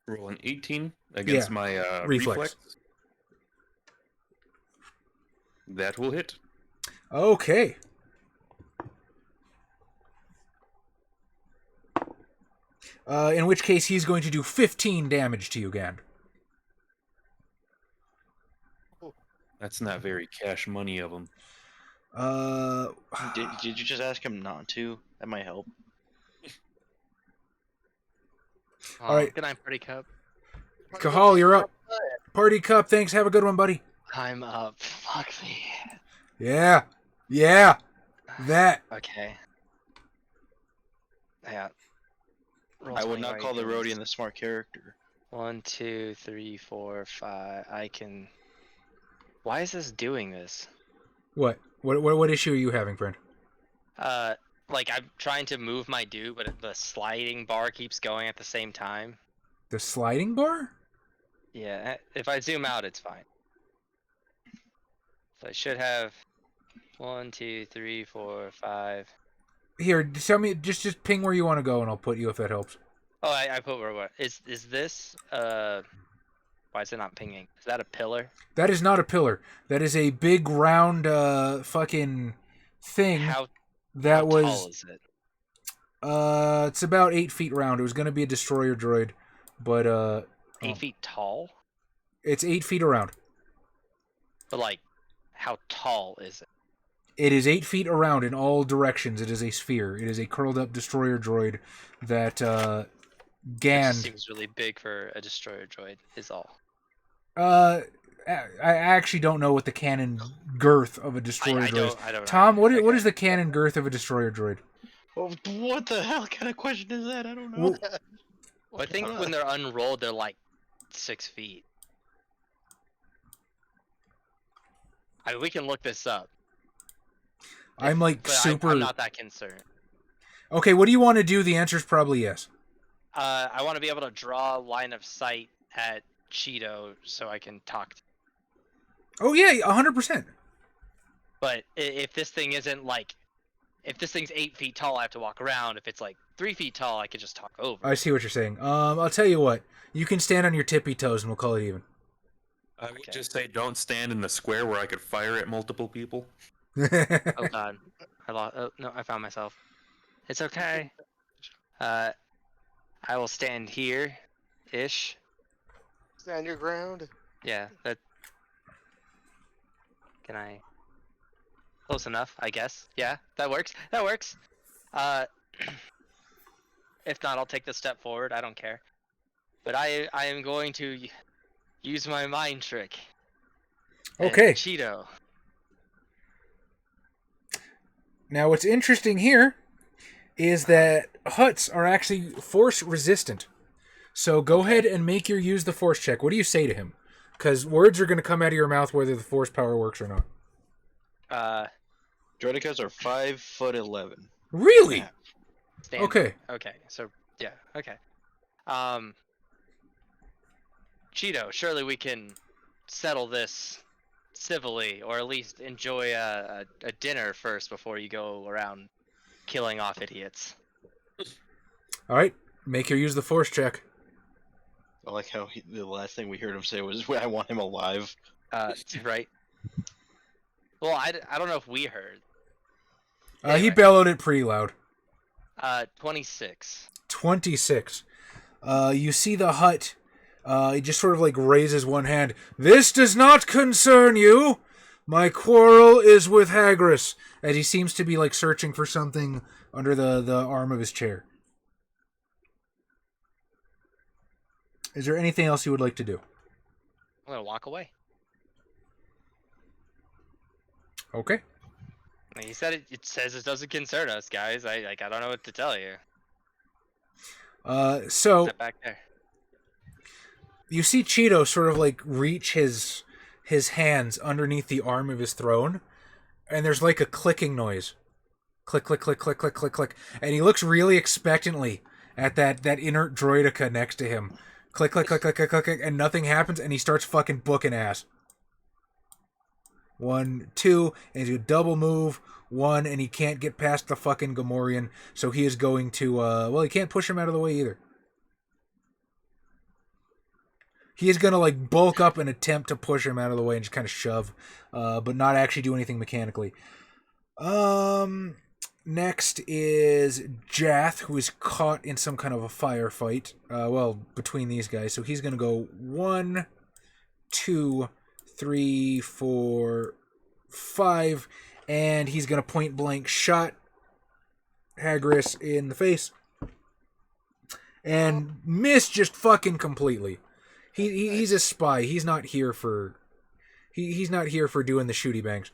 Roll an 18 against my reflex. That will hit. Okay. In which case, he's going to do 15 damage to you, Gand. That's not very cash money of him. Did you just ask him not to? That might help. All right. Good night, Party Cup. Kahal, you're up. Party Cup, thanks. Have a good one, buddy. I'm up. Fuck me. Yeah. Yeah. That. Okay. Yeah. I would not call the Rhodian the smart character. 1, 2, 3, 4, 5. I can. Why is this doing this? What? What issue are you having, friend? Like I'm trying to move my dude, but the sliding bar keeps going at the same time. The sliding bar? Yeah. If I zoom out, it's fine. So I should have 1, 2, 3, 4, 5. Here, tell me. Just ping where you want to go, and I'll put you if that helps. Oh, I put where what? Is this why is it not pinging? Is that a pillar? That is not a pillar. That is a big round fucking thing. How was tall is it? It's about 8 feet round. It was gonna be a destroyer droid, but 8 feet tall? It's 8 feet around. But like, how tall is it? It is 8 feet around in all directions. It is a sphere. It is a curled up destroyer droid that Gand. It seems really big for a destroyer droid. Is all. I actually don't know what the cannon girth of a destroyer droid is. I don't know. Tom, what is the cannon girth of a destroyer droid? Oh, what the hell kind of question is that? I don't know. Well, I think when they're unrolled, they're like 6 feet. I mean, we can look this up. I'm like But super. I'm not that concerned. Okay, what do you want to do? The answer is probably yes. I want to be able to draw line of sight at Cheeto so I can talk to him. Oh yeah, 100%. But if this thing isn't like, if this thing's 8 feet tall, I have to walk around. If it's like 3 feet tall, I could just talk over. I see what you're saying. I'll tell you what. You can stand on your tippy toes, and we'll call it even. I would just say don't stand in the square where I could fire at multiple people. Oh god, I lost. Oh no, I found myself. It's okay. I will stand here, ish. Stand your ground. Yeah, that. Can I? Close enough, I guess. Yeah, that works. That works. If not, I'll take the step forward. I don't care. But I am going to use my mind trick. Okay. Cheeto. Now, what's interesting here is that Hutts are actually force resistant. So go ahead and make your use the force check. What do you say to him? Because words are going to come out of your mouth whether the force power works or not. Droidicas are 5'11". Really? Yeah. Standard. Okay. Okay. So yeah. Okay. Cheeto, surely we can settle this civilly, or at least enjoy a dinner first before you go around killing off idiots. All right. Make your use the force check. I like how the last thing we heard him say was, "I want him alive." Right. Well, I don't know if we heard. He Anyway. bellowed it pretty loud. 26. 26. You see the Hutt. He just sort of like raises one hand. This does not concern you. My quarrel is with Hagris. As he seems to be like searching for something under the arm of his chair. Is there anything else you would like to do? I'm gonna walk away. Okay. He said it says it doesn't concern us, guys. I don't know what to tell you. So Step back there. you see Cheeto sort of like reach his hands underneath the arm of his throne, and there's like a clicking noise. Click, click, click, click, click, click, click. And he looks really expectantly at that inert droidica next to him. Click, click, click, click, click, click, click, and nothing happens, and he starts fucking booking ass. 1, 2, and he's a double move. 1, and he can't get past the fucking Gamorrean, so he is going to, well, he can't push him out of the way either. He is going to, like, bulk up and attempt to push him out of the way and just kind of shove, but not actually do anything mechanically. Next is Jath, who is caught in some kind of a firefight, well, between these guys, so he's going to go 1, 2, 3, 4, 5, and he's going to point blank shot Hagris in the face and miss just fucking completely. He's a spy. He's not here for he's not here for doing the shooty bangs.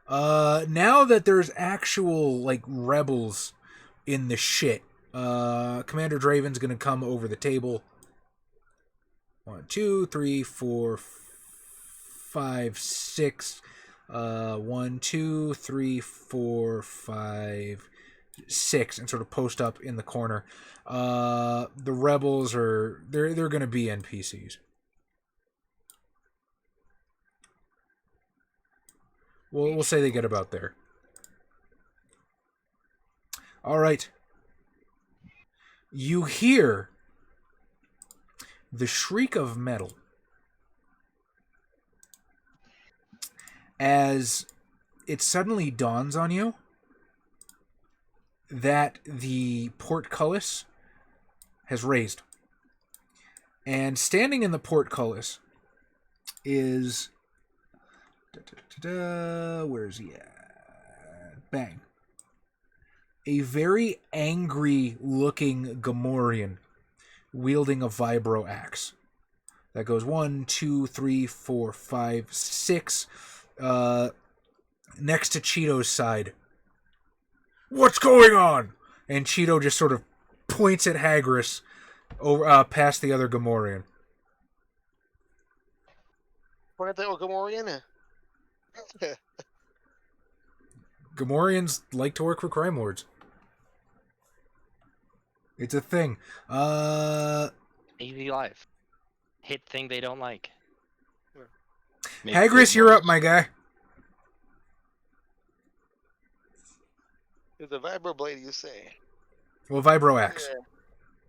Now that there's actual like rebels in the shit, Commander Draven's going to come over the table. 1, 2, 3, 4, 5, 6. 1, 2, 3, 4, 5, 6, and sort of post up in the corner. The rebels they're going to be NPCs. We'll say they get about there. All right. You hear the shriek of metal as it suddenly dawns on you that the portcullis has raised. And standing in the portcullis is... where's he at? Bang. A very angry looking Gamorrean wielding a vibro axe. That goes 1, 2, 3, 4, 5, 6. Next to Cheeto's side. What's going on? And Cheeto just sort of points at Hagris over past the other Gamorrean. Point at the Gamorrean? Gamorreans like to work for crime lords. It's a thing. Easy life. Hit thing they don't like. Hagris, you're up, my guy. It's a vibroblade, you say? Well, vibro axe.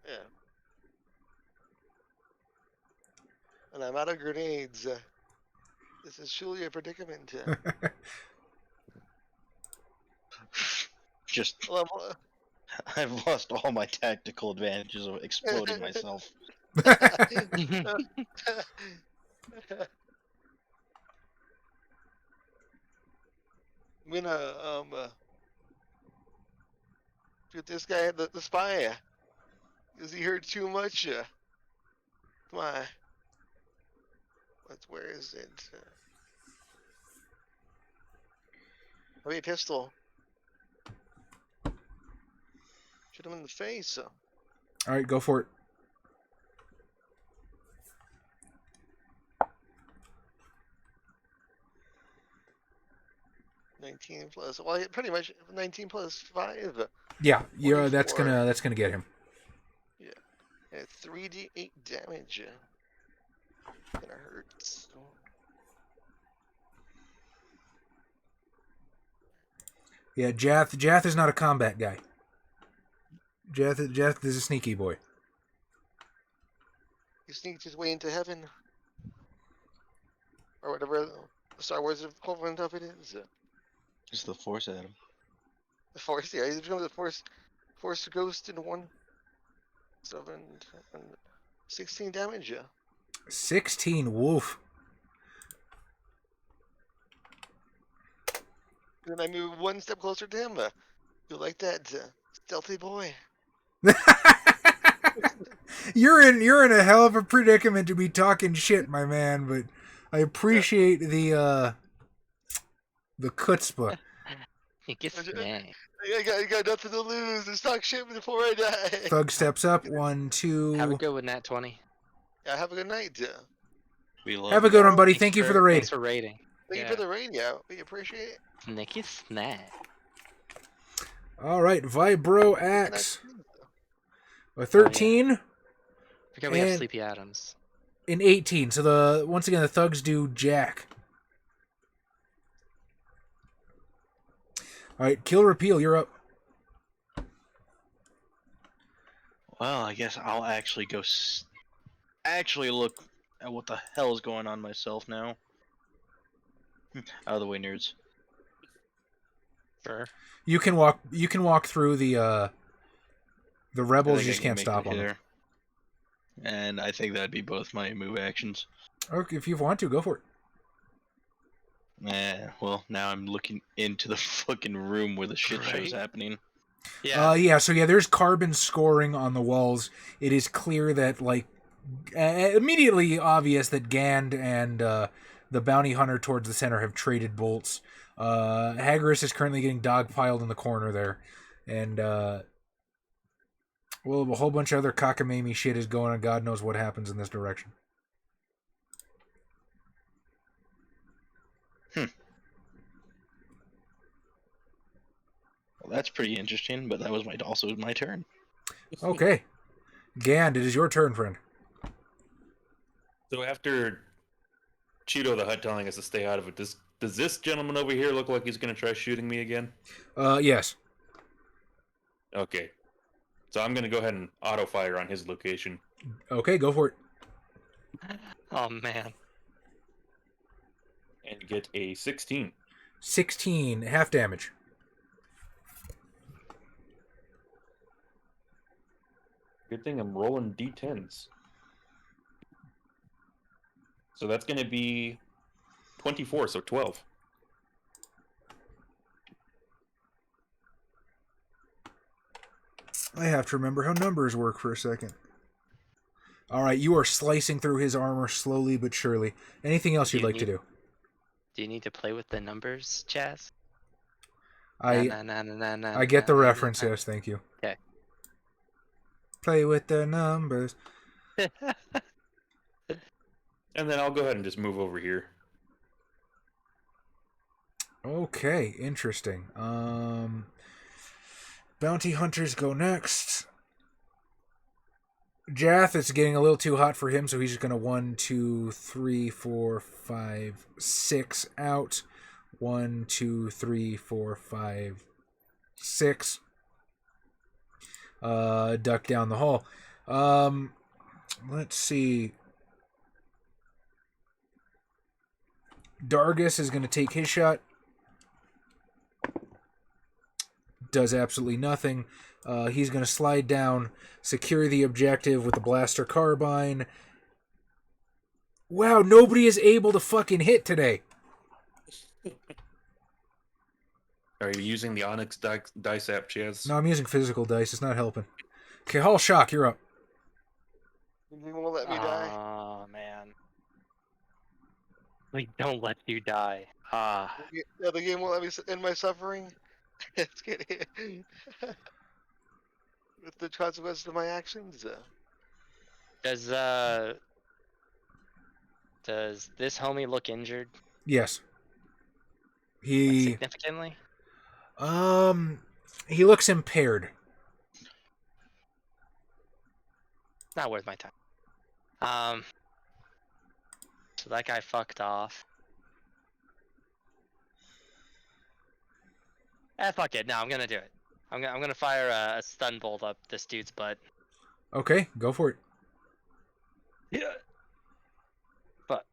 Yeah. And I'm out of grenades. This is truly a predicament. Just, Well, I've lost all my tactical advantages of exploding myself. I'm gonna shoot this guy, the spy. Because he heard too much. Come on. Where is it? Heavy pistol. Shoot him in the face. Alright, go for it. +. Well, pretty much 19 plus 5. Yeah, that's 44. gonna get him. Yeah. And 3d8 damage. Gonna hurt. Yeah, Jath is not a combat guy. Jath is a sneaky boy. He sneaked his way into heaven. Or whatever the Star Wars equivalent of it is. It's the Force, Adam. The Force, yeah, he's become the Force Ghost in 1. 7 and 16 damage, yeah. 16, woof. Then I move 1 step closer to him. You like that, stealthy boy? You're in a hell of a predicament to be talking shit, my man. But I appreciate the chutzpah. He gets mad. I got nothing to lose. Just talk shit before I die. Thug steps up. 1, 2. Have a good one, Nat 20. Yeah, have a good night. We love Have a good one, buddy. Thank you for the raid. Thanks for raiding. Thank you for the raid, yeah. We appreciate it. Nicky Snap. All right, vibro axe. A 13. I forget we have And- Sleepy Adams. An 18. So once again the thugs do jack. All right, kill repeal. You're up. Well, I guess I'll actually go. Actually, look at what the hell is going on myself now. Out of the way, nerds. Sure. You can walk through the rebels. I You think just I can can't make stop it them. here. And I think that'd be both my move actions. Okay, if you want to, go for it. Well, now I'm looking into the fucking room where the shit show's Right. happening. Yeah. So there's carbon scoring on the walls. It is clear that, like, immediately obvious that Gand and the bounty hunter towards the center have traded bolts. Hagris is currently getting dogpiled in the corner there. And, well, a whole bunch of other cockamamie shit is going on. God knows what happens in this direction. Well, that's pretty interesting, but that was also my turn. Okay. Gand, it is your turn, friend. So after Cheeto the Hutt telling us to stay out of it, does this gentleman over here look like he's going to try shooting me again? Yes. Okay. So I'm going to go ahead and auto-fire on his location. Okay, go for it. Oh man. And get a 16. 16, half damage. Good thing I'm rolling d10s. So that's going to be 24, so 12. I have to remember how numbers work for a second. All right, you are slicing through his armor slowly but surely. Anything else you'd like to do? Do you need to play with the numbers, Chaz? I get the reference, yes, thank you. Okay. Play with the numbers. And then I'll go ahead and just move over here. Okay, interesting. Bounty hunters go next. Jath, it's getting a little too hot for him, so he's just going to 1, 2, 3, 4, 5, 6 out. 1, 2, 3, 4, 5, 6. Duck down the hall. Let's see. Dargus is going to take his shot. Does absolutely nothing. He's going to slide down, secure the objective with the blaster carbine. Wow, nobody is able to fucking hit today. Are you using the Onyx dice app, Chaz? No, I'm using physical dice. It's not helping. Okay, Hall Shock, you're up. You won't let me die. Oh man. We don't let you die. Ah. Yeah, the game won't let me end my suffering. It's kidding. With the consequences of my actions. Does this homie look injured? Yes. He Significantly? he looks impaired. Not worth my time. So that guy fucked off. Fuck it. No, I'm gonna do it. I'm gonna fire a stun bolt up this dude's butt. Okay, go for it. Yeah. But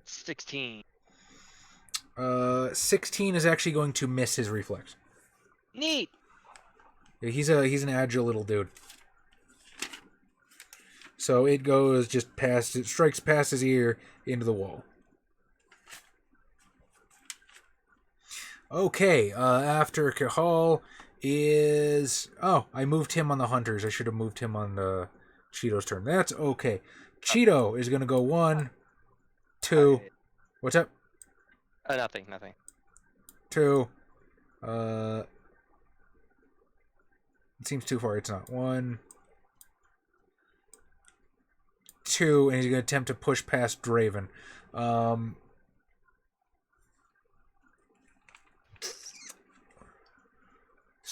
16. 16 is actually going to miss his reflex. Neat. Yeah, he's an agile little dude. So it goes just past, it strikes past his ear into the wall. Okay, after Kahal is... Oh, I moved him on the Hunters. I should have moved him on the Cheeto's turn. That's okay. Cheeto is going to go 1, 2... What's up? Nothing. 2. It seems too far. It's not. 1, 2, and he's going to attempt to push past Draven. So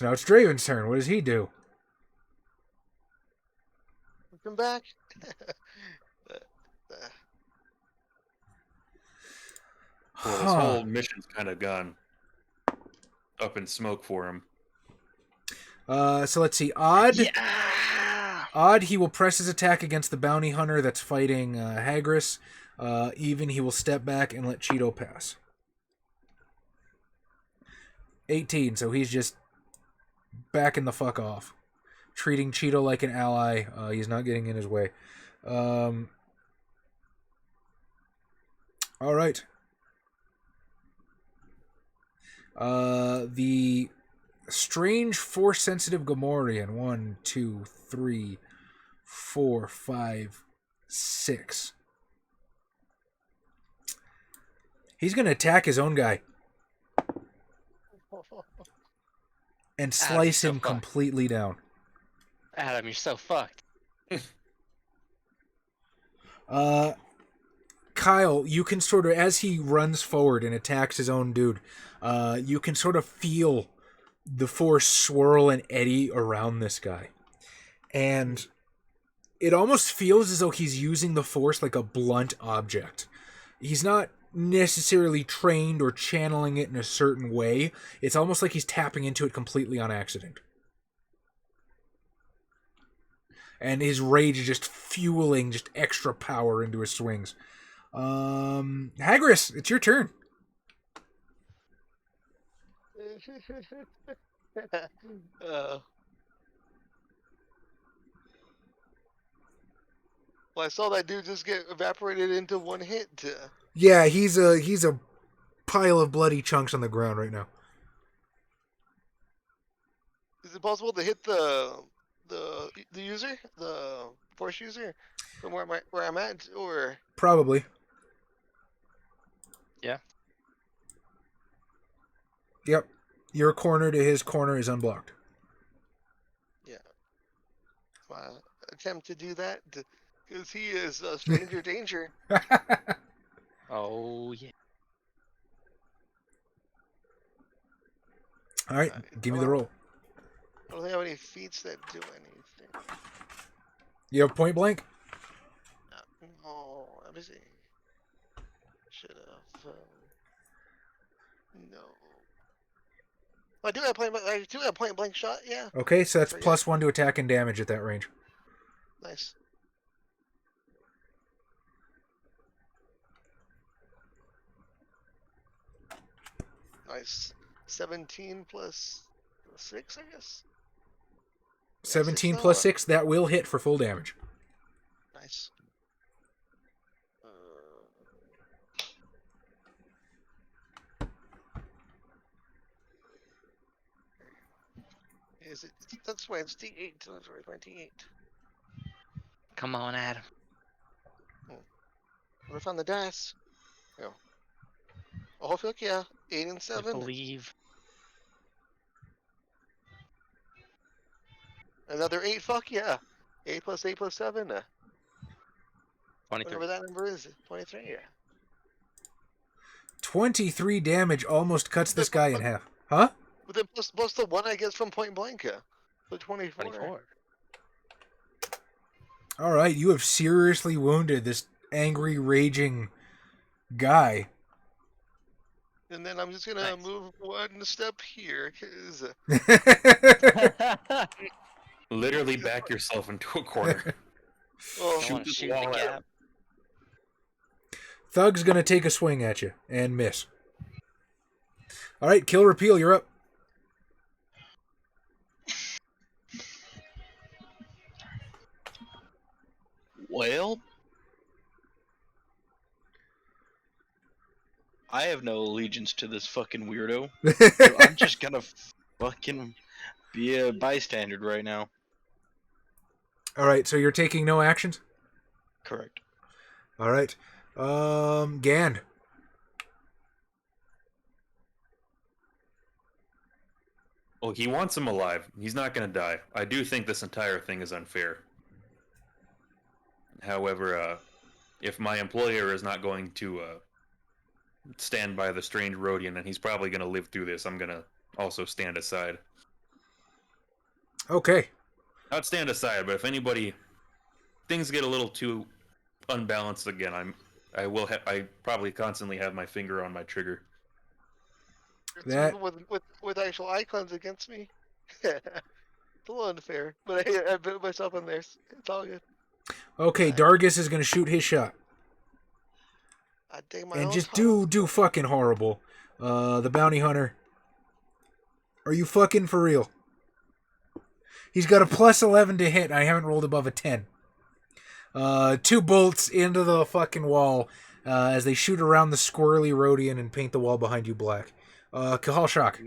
now it's Draven's turn. What does he do? Come back. Well, this whole mission's kind of gone up in smoke for him. So let's see. Odd. Yeah. Odd, he will press his attack against the bounty hunter that's fighting Hagris. Even, he will step back and let Cheeto pass. 18, so he's just backing the fuck off. Treating Cheeto like an ally. He's not getting in his way. Alright. The strange Force-sensitive Gamorrean. 1, 2, 3, 4, 5, 6. He's going to attack his own guy. And slice him completely down. Adam, you're so fucked. Kyle, you can sort of, as he runs forward and attacks his own dude, you can sort of feel the Force swirl and eddy around this guy. And it almost feels as though he's using the Force like a blunt object. He's not necessarily trained or channeling it in a certain way. It's almost like he's tapping into it completely on accident. And his rage is just fueling just extra power into his swings. Hagris, it's your turn. Well, I saw that dude just get evaporated into one hit. Yeah, he's a pile of bloody chunks on the ground right now. Is it possible to hit the user, the Force user, from where I'm at, or? Probably. Yeah. Yep. Your corner to his corner is unblocked. Yeah. My attempt to do that, because he is a stranger danger. Oh, yeah. All right, give me the roll. I don't think I have any feats that do anything. You have point blank? No, let me see. Should have. No. I do have point blank shot. Yeah. Okay, so that's +1 to attack and damage at that range. Nice. Nice. 17 plus 6, I guess. 17 plus 6, that will hit for full damage. Nice. Is it? That's why it's D8. That's why it's my D8. Come on, Adam. What if on the dice? Yeah. Oh, fuck yeah. 8 and 7. I believe. Another 8, fuck yeah. 8 plus 8 plus 7. 23. Whatever that number is. 23, yeah. 23 damage almost cuts this guy in half. Huh? But then plus the 1 I guess from point blank. So 24. 24. Alright, you have seriously wounded this angry, raging guy. And then I'm just gonna move one step here, cause Literally back yourself into a corner. well, Shoot shoot the wall the at gap. him. Thug's gonna take a swing at you and miss. Alright, Kill Repeal, you're up. Well, I have no allegiance to this fucking weirdo. So I'm just gonna fucking be a bystander right now. Alright, so you're taking no actions? Correct. Alright. Gand. Well, he wants him alive. He's not going to die. I do think this entire thing is unfair. However, if my employer is not going to stand by the strange Rhodian, and he's probably going to live through this, I'm going to also stand aside. Okay. Not stand aside, but if anybody things get a little too unbalanced again, I probably constantly have my finger on my trigger. That with actual icons against me. It's a little unfair, but I put myself in there. It's all good. okay. Dargus is gonna shoot his shot I dig my and own just tunnel. do fucking horrible. The bounty hunter. Are you fucking for real? He's got a plus 11 to hit. And I haven't rolled above a 10. 2 bolts into the fucking wall as they shoot around the squirrely Rhodian and paint the wall behind you black. Kahal Shock.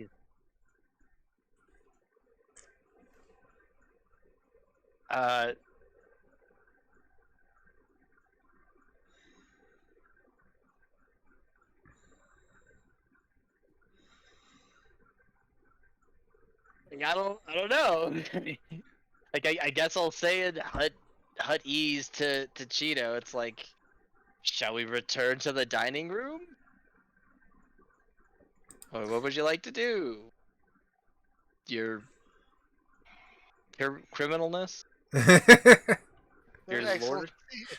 I don't know. Like I guess I'll say it. Hut ease to Cheeto. It's like, shall we return to the dining room? Or what would you like to do? Your criminalness? Your lord?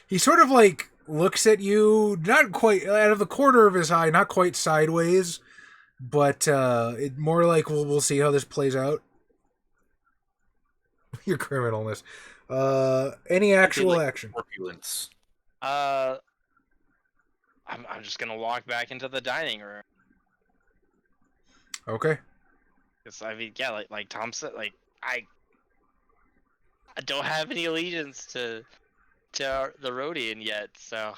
He sort of like looks at you, not quite out of the corner of his eye, not quite sideways, but it more like we'll see how this plays out. Your criminalness. Any actual action? Corpulence. I'm just gonna walk back into the dining room. Okay. Cause I mean, yeah, like Tom said, like I don't have any allegiance to the Rhodian yet, so.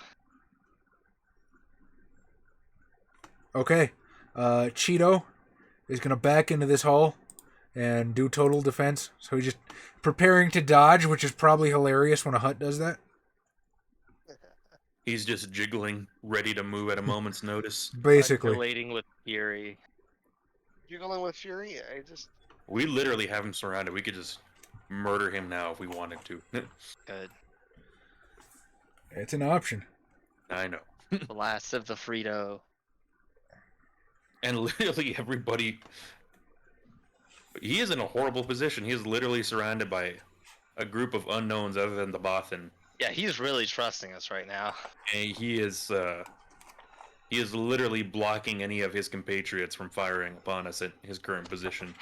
Okay. Cheeto is gonna back into this hall and do total defense. So he's just preparing to dodge, which is probably hilarious when a Hutt does that. He's just jiggling, ready to move at a moment's notice. Basically. Undulating with fury. You're going with Fury. We literally have him surrounded. We could just murder him now if we wanted to. Good. It's an option. I know. The last of the Frito. And literally everybody... He is in a horrible position. He is literally surrounded by a group of unknowns other than the Bothan. Yeah, he's really trusting us right now. And he is literally blocking any of his compatriots from firing upon us at his current position.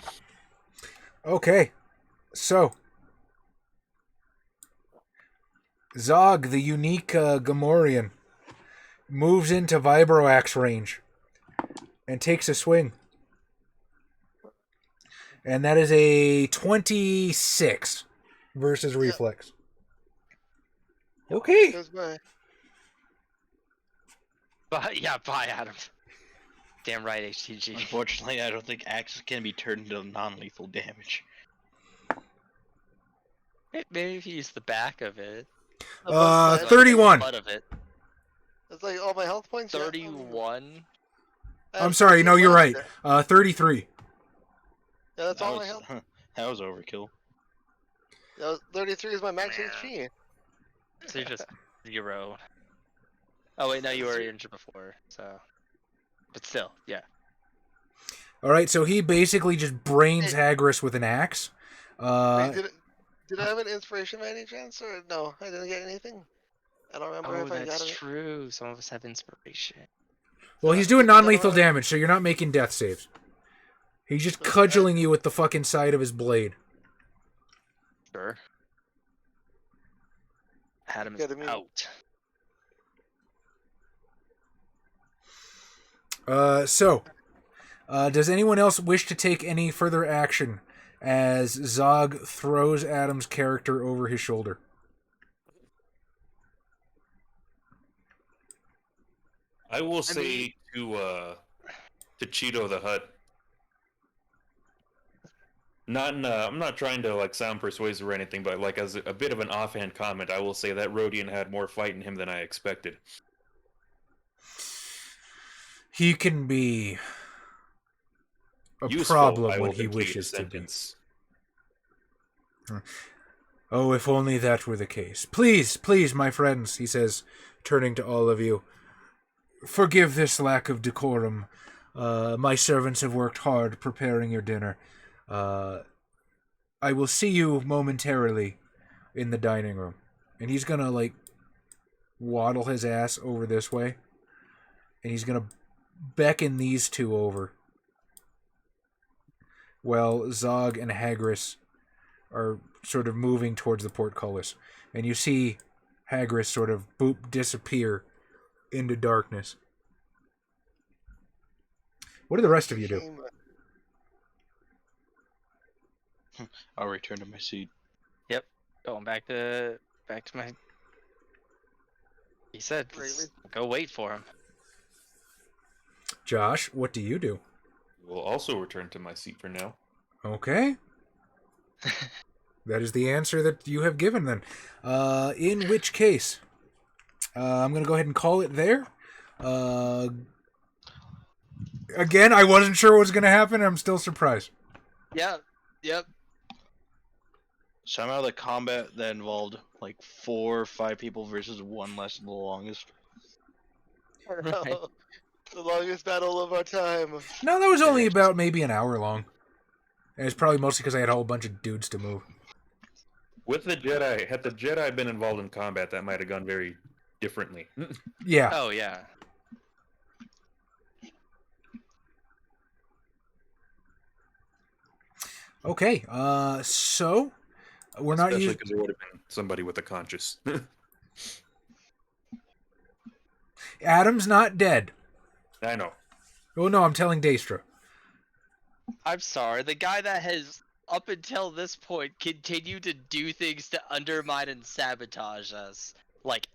Okay. So. Zog, the unique Gamorrean, moves into Vibroaxe range and takes a swing. And that is a 26 versus reflex. Okay. Bye, Adam. Damn right, HTG. Unfortunately, I don't think axes can be turned into non-lethal damage. Maybe if you use the back of it. 31. Butt of it. It's like all my health points. 31. I'm sorry, no, you're right. 33. Yeah, that's all my health. That was overkill. 33 is my max HP. So you're just 0. Oh wait, no, you were injured before, so. But still, yeah. All right, so he basically just brains Hagris with an axe. Wait, did I have an inspiration by any chance, or no? I didn't get anything. I don't remember if I got it. Oh, that's true. Some of us have inspiration. Well, he's doing non-lethal damage, so you're not making death saves. He's just cudgeling you with the fucking side of his blade. Sure. Adam is out. Does anyone else wish to take any further action as Zog throws Adam's character over his shoulder? I will say to Cheeto the Hutt. I'm not trying to like sound persuasive or anything, but like as a bit of an offhand comment, I will say that Rhodian had more fight in him than I expected. He can be a useful, problem when he wishes to be. Oh, if only that were the case. Please, please, my friends, he says, turning to all of you. Forgive this lack of decorum. My servants have worked hard preparing your dinner. I will see you momentarily in the dining room. And he's gonna, like, waddle his ass over this way. And he's gonna beckon these two over. Well, Zog and Hagris are sort of moving towards the portcullis. And you see Hagris sort of disappear into darkness. What do the rest of you do? I'll return to my seat. Yep. Going back to my. He said, "Go wait for him." Josh, what do you do? Will also return to my seat for now. Okay. That is the answer that you have given then. In which case, I'm going to go ahead and call it there. Again, I wasn't sure what was going to happen. I'm still surprised. Yep. Somehow the combat that involved like 4 or 5 people versus 1 lasted the longest. Right. The longest battle of our time. No, that was only about maybe an hour long. And it's probably mostly because I had a whole bunch of dudes to move. With the Jedi, had the Jedi been involved in combat, that might have gone very differently. Yeah. Oh yeah. Okay. So we're not Especially using. because it would have been somebody with a conscience. Adam's not dead. I know. Oh no, I'm telling Daestra. I'm sorry. The guy that has, up until this point, continued to do things to undermine and sabotage us, like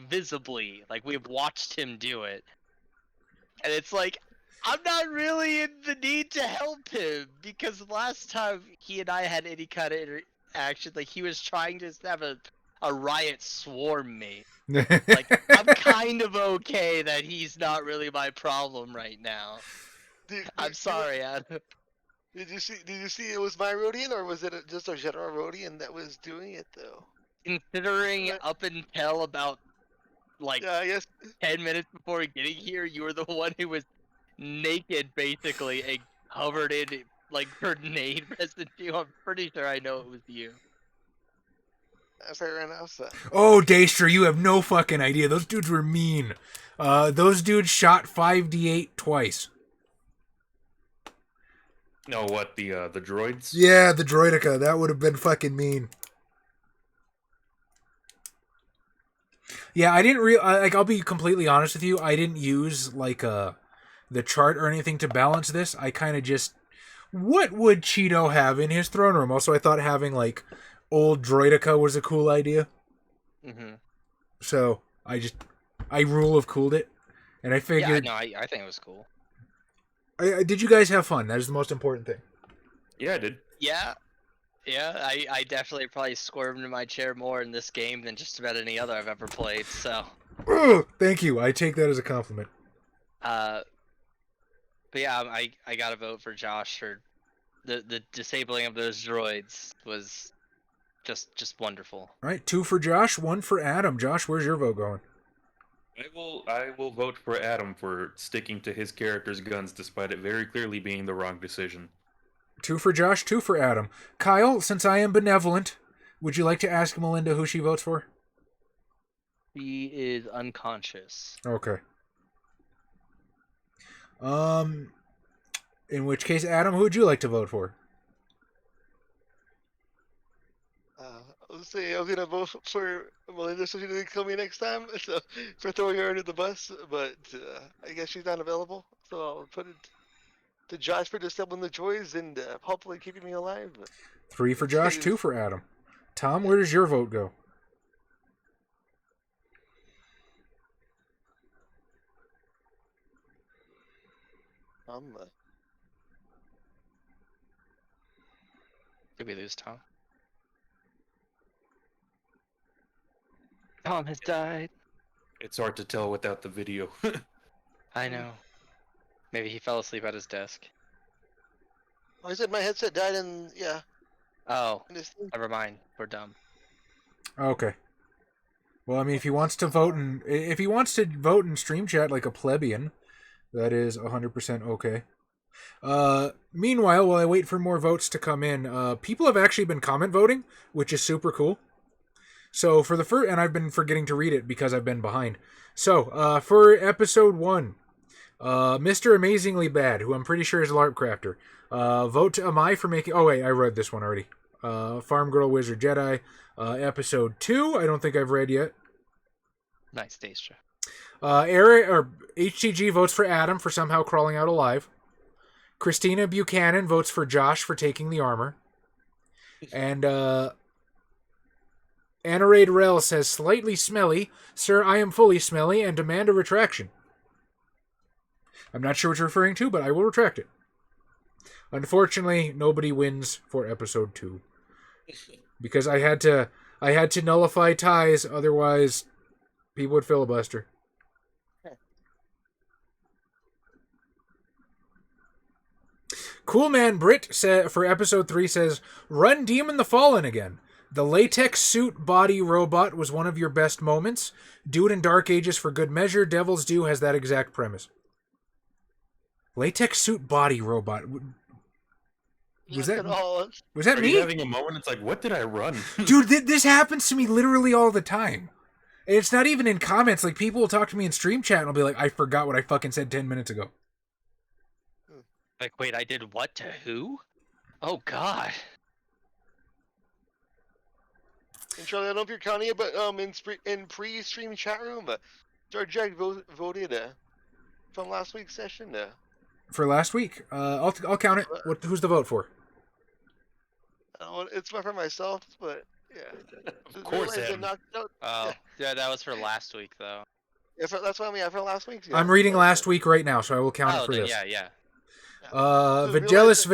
visibly, like we've watched him do it, and it's like, I'm not really in the need to help him, because last time he and I had any kind of interaction, like he was trying to have a riot swarm me. Like, I'm kind of okay that he's not really my problem right now. I'm sorry, Adam. Did you see it was my Rodian, or was it just a general Rodian that was doing it though? Considering up until about like yes. 10 minutes before getting here, you were the one who was naked basically and covered in like grenade residue. I'm pretty sure I know it was you. Fair enough. So. Oh, Daestra, you have no fucking idea. Those dudes were mean. Those dudes shot 5d8 twice. No, what, the droids? Yeah, the droidica. That would have been fucking mean. Yeah, I didn't I'll be completely honest with you. I didn't use like the chart or anything to balance this. I kind of just, what would Cheeto have in his throne room? Also, I thought having like old droidica was a cool idea. Mm-hmm. So I rule of cooled it, and I figured. Yeah, no, I think it was cool. Did you guys have fun? That is the most important thing. Yeah, I did. Yeah, I definitely probably squirmed in my chair more in this game than just about any other I've ever played. So. Ugh, thank you. I take that as a compliment. But yeah, I gotta vote for Josh for the disabling of those droids was just wonderful. All right, 2 for Josh, 1 for Adam. Josh, where's your vote going? I will vote for Adam for sticking to his character's guns despite it very clearly being the wrong decision. 2 for Josh, 2 for Adam. Kyle, since I am benevolent, would you like to ask Melinda who she votes for? He is unconscious. Okay. In which case, Adam, who would you like to vote for? Let's see, I was gonna vote for Melinda so she doesn't kill me next time, so for throwing her under the bus, but I guess she's not available, so I'll put it to Josh for disabling the droids and hopefully keeping me alive. 3 for Josh, 2 for Adam. Tom, where does your vote go? Did we lose Tom? Tom has died. It's hard to tell without the video. I know. Maybe he fell asleep at his desk. I said my headset died and yeah. Oh, never mind. We're dumb. Okay. Well, I mean, if he wants to vote in stream chat like a plebeian, that is 100% okay. Meanwhile, while I wait for more votes to come in, people have actually been comment voting, which is super cool. So for the first, and I've been forgetting to read it because I've been behind. So for episode 1, Mr. Amazingly Bad, who I'm pretty sure is a LARP crafter. Vote to Amai for making. Oh wait, I read this one already. Farm Girl Wizard Jedi. Episode 2, I don't think I've read yet. Nice, Daestra. Eric or HTG votes for Adam for somehow crawling out alive. Christina Buchanan votes for Josh for taking the armor. And Anaraid Rel says, slightly smelly. Sir, I am fully smelly and demand a retraction. I'm not sure what you're referring to, but I will retract it. Unfortunately, nobody wins for episode 2. Because I had to nullify ties, otherwise people would filibuster. Cool Man Brit for episode 3 says, run Demon the Fallen again. The latex suit body robot was one of your best moments. Do it in Dark Ages for good measure. Devil's Due has that exact premise. Latex suit body robot. Was that Are me? You having a moment? It's like, what did I run? Dude, this happens to me literally all the time. And it's not even in comments. Like, people will talk to me in stream chat and I'll be like, I forgot what I fucking said 10 minutes ago. Like, wait, I did what to who? Oh, God. And Charlie, I don't know if you're counting it, but in pre-stream chat room, George Jack voted from last week's session. For last week? I'll count it. Who's the vote for? It's for myself, but yeah. Of course, Adam. Yeah, that was for last week, though. Yeah, that's what I mean. For last week. Yeah. I'm reading last week right now, so I will count it for this. Yeah. Vigelis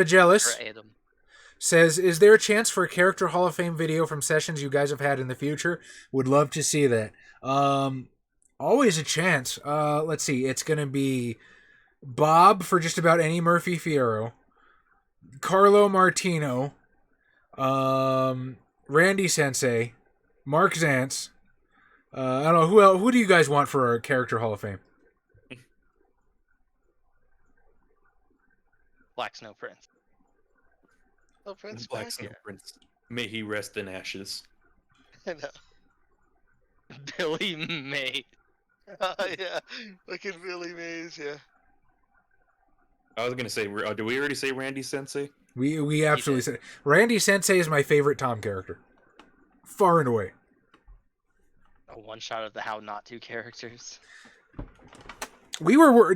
says, is there a chance for a Character Hall of Fame video from sessions you guys have had in the future? Would love to see that. Always a chance. Let's see. It's going to be Bob for just about any Murphy Fierro, Carlo Martino, Randy Sensei, Mark Zantz. I don't know. Who do you guys want for our Character Hall of Fame? Black Snow Prince. Oh, Prince. Black Snow Prince. May he rest in ashes. I know. Billy May. Yeah, look at Billy Mays. Yeah. I was gonna say, did we already say Randy Sensei? We absolutely said Randy Sensei is my favorite Tom character, far and away. A one shot of the How Not To characters.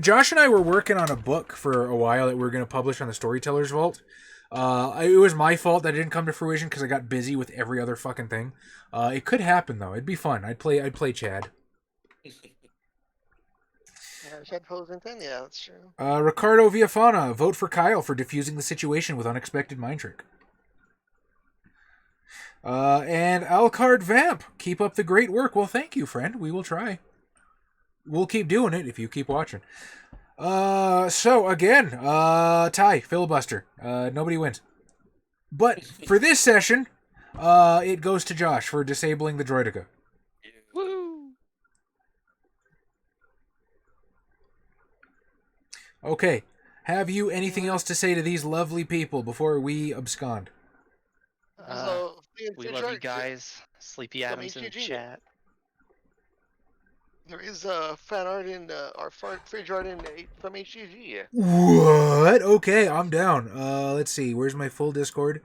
Josh and I were working on a book for a while that we were going to publish on the Storyteller's Vault. It was my fault that it didn't come to fruition because I got busy with every other fucking thing. It could happen though. It'd be fun. I'd play Chad. Chad Posington. Yeah, that's true. Ricardo Villafana, vote for Kyle for diffusing the situation with unexpected mind trick. And Alcard Vamp, keep up the great work. Well, thank you, friend. We will try. We'll keep doing it if you keep watching. So again, tie, filibuster. Nobody wins. But for this session, it goes to Josh for disabling the droidica. Woo! Okay. Have you anything else to say to these lovely people before we abscond? We love you guys. Sleepy Adams in the chat. There is fan art in our fridge art from HGG. What? Okay, I'm down. Let's see. Where's my full Discord?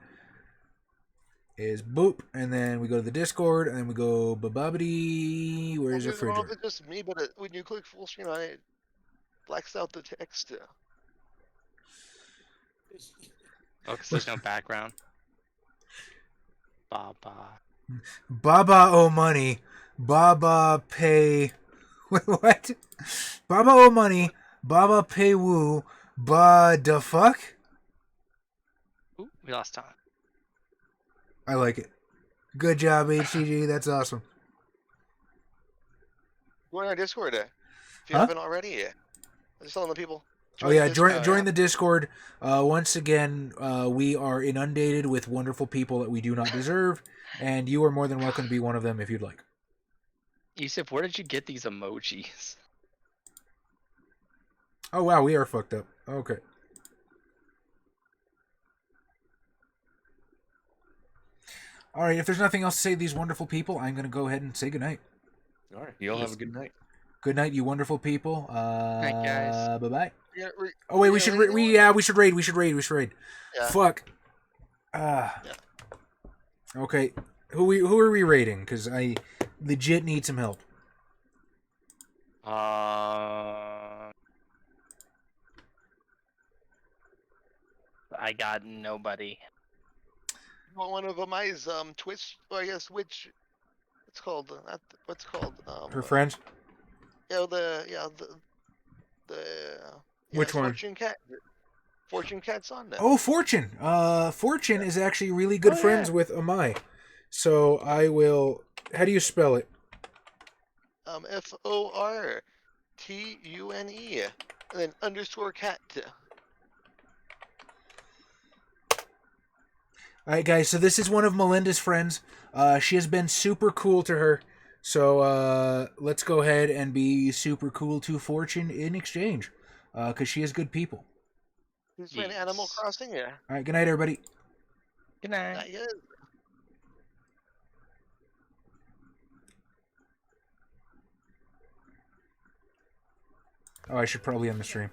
Is boop, and then we go to the Discord, and then we go bababity. Where's the fridge art? It's just me, but when you click full screen on it, blacks out the text. Oh, because there's no background. Baba owe money. Baba pay. What? Baba owe money. Baba pay woo. Ba the fuck? Ooh, we lost time. I like it. Good job, HCG. That's awesome. Join our Discord if you haven't already. I'm just telling the people. Join the Discord. Once again, we are inundated with wonderful people that we do not deserve, and you are more than welcome to be one of them if you'd like. Yusuf, where did you get these emojis? Oh wow, we are fucked up. Okay. All right, if there's nothing else to say to these wonderful people, I'm going to go ahead and say goodnight. All right, you all have a good night. Good night, you wonderful people. Night, guys. Bye-bye. Yeah, Oh, wait, we should raid. We should raid. Yeah. Fuck. Okay. Who are we raiding? Because I legit need some help. I got nobody. One of them is Twitch. Or I guess which. What's called? What's called? Her friends? The Which one? Fortune Cat. Fortune Cat's on there. Oh, Fortune. Fortune is actually really good friends with Amai. So I will. How do you spell it? FORTUNE, and then _cat. Alright, guys, so this is one of Melinda's friends. She has been super cool to her. So let's go ahead and be super cool to Fortune in exchange. Because she is good people. Who's playing Animal Crossing? Yeah. Alright, good night, everybody. Good night. Not yet. Oh, I should probably end the stream.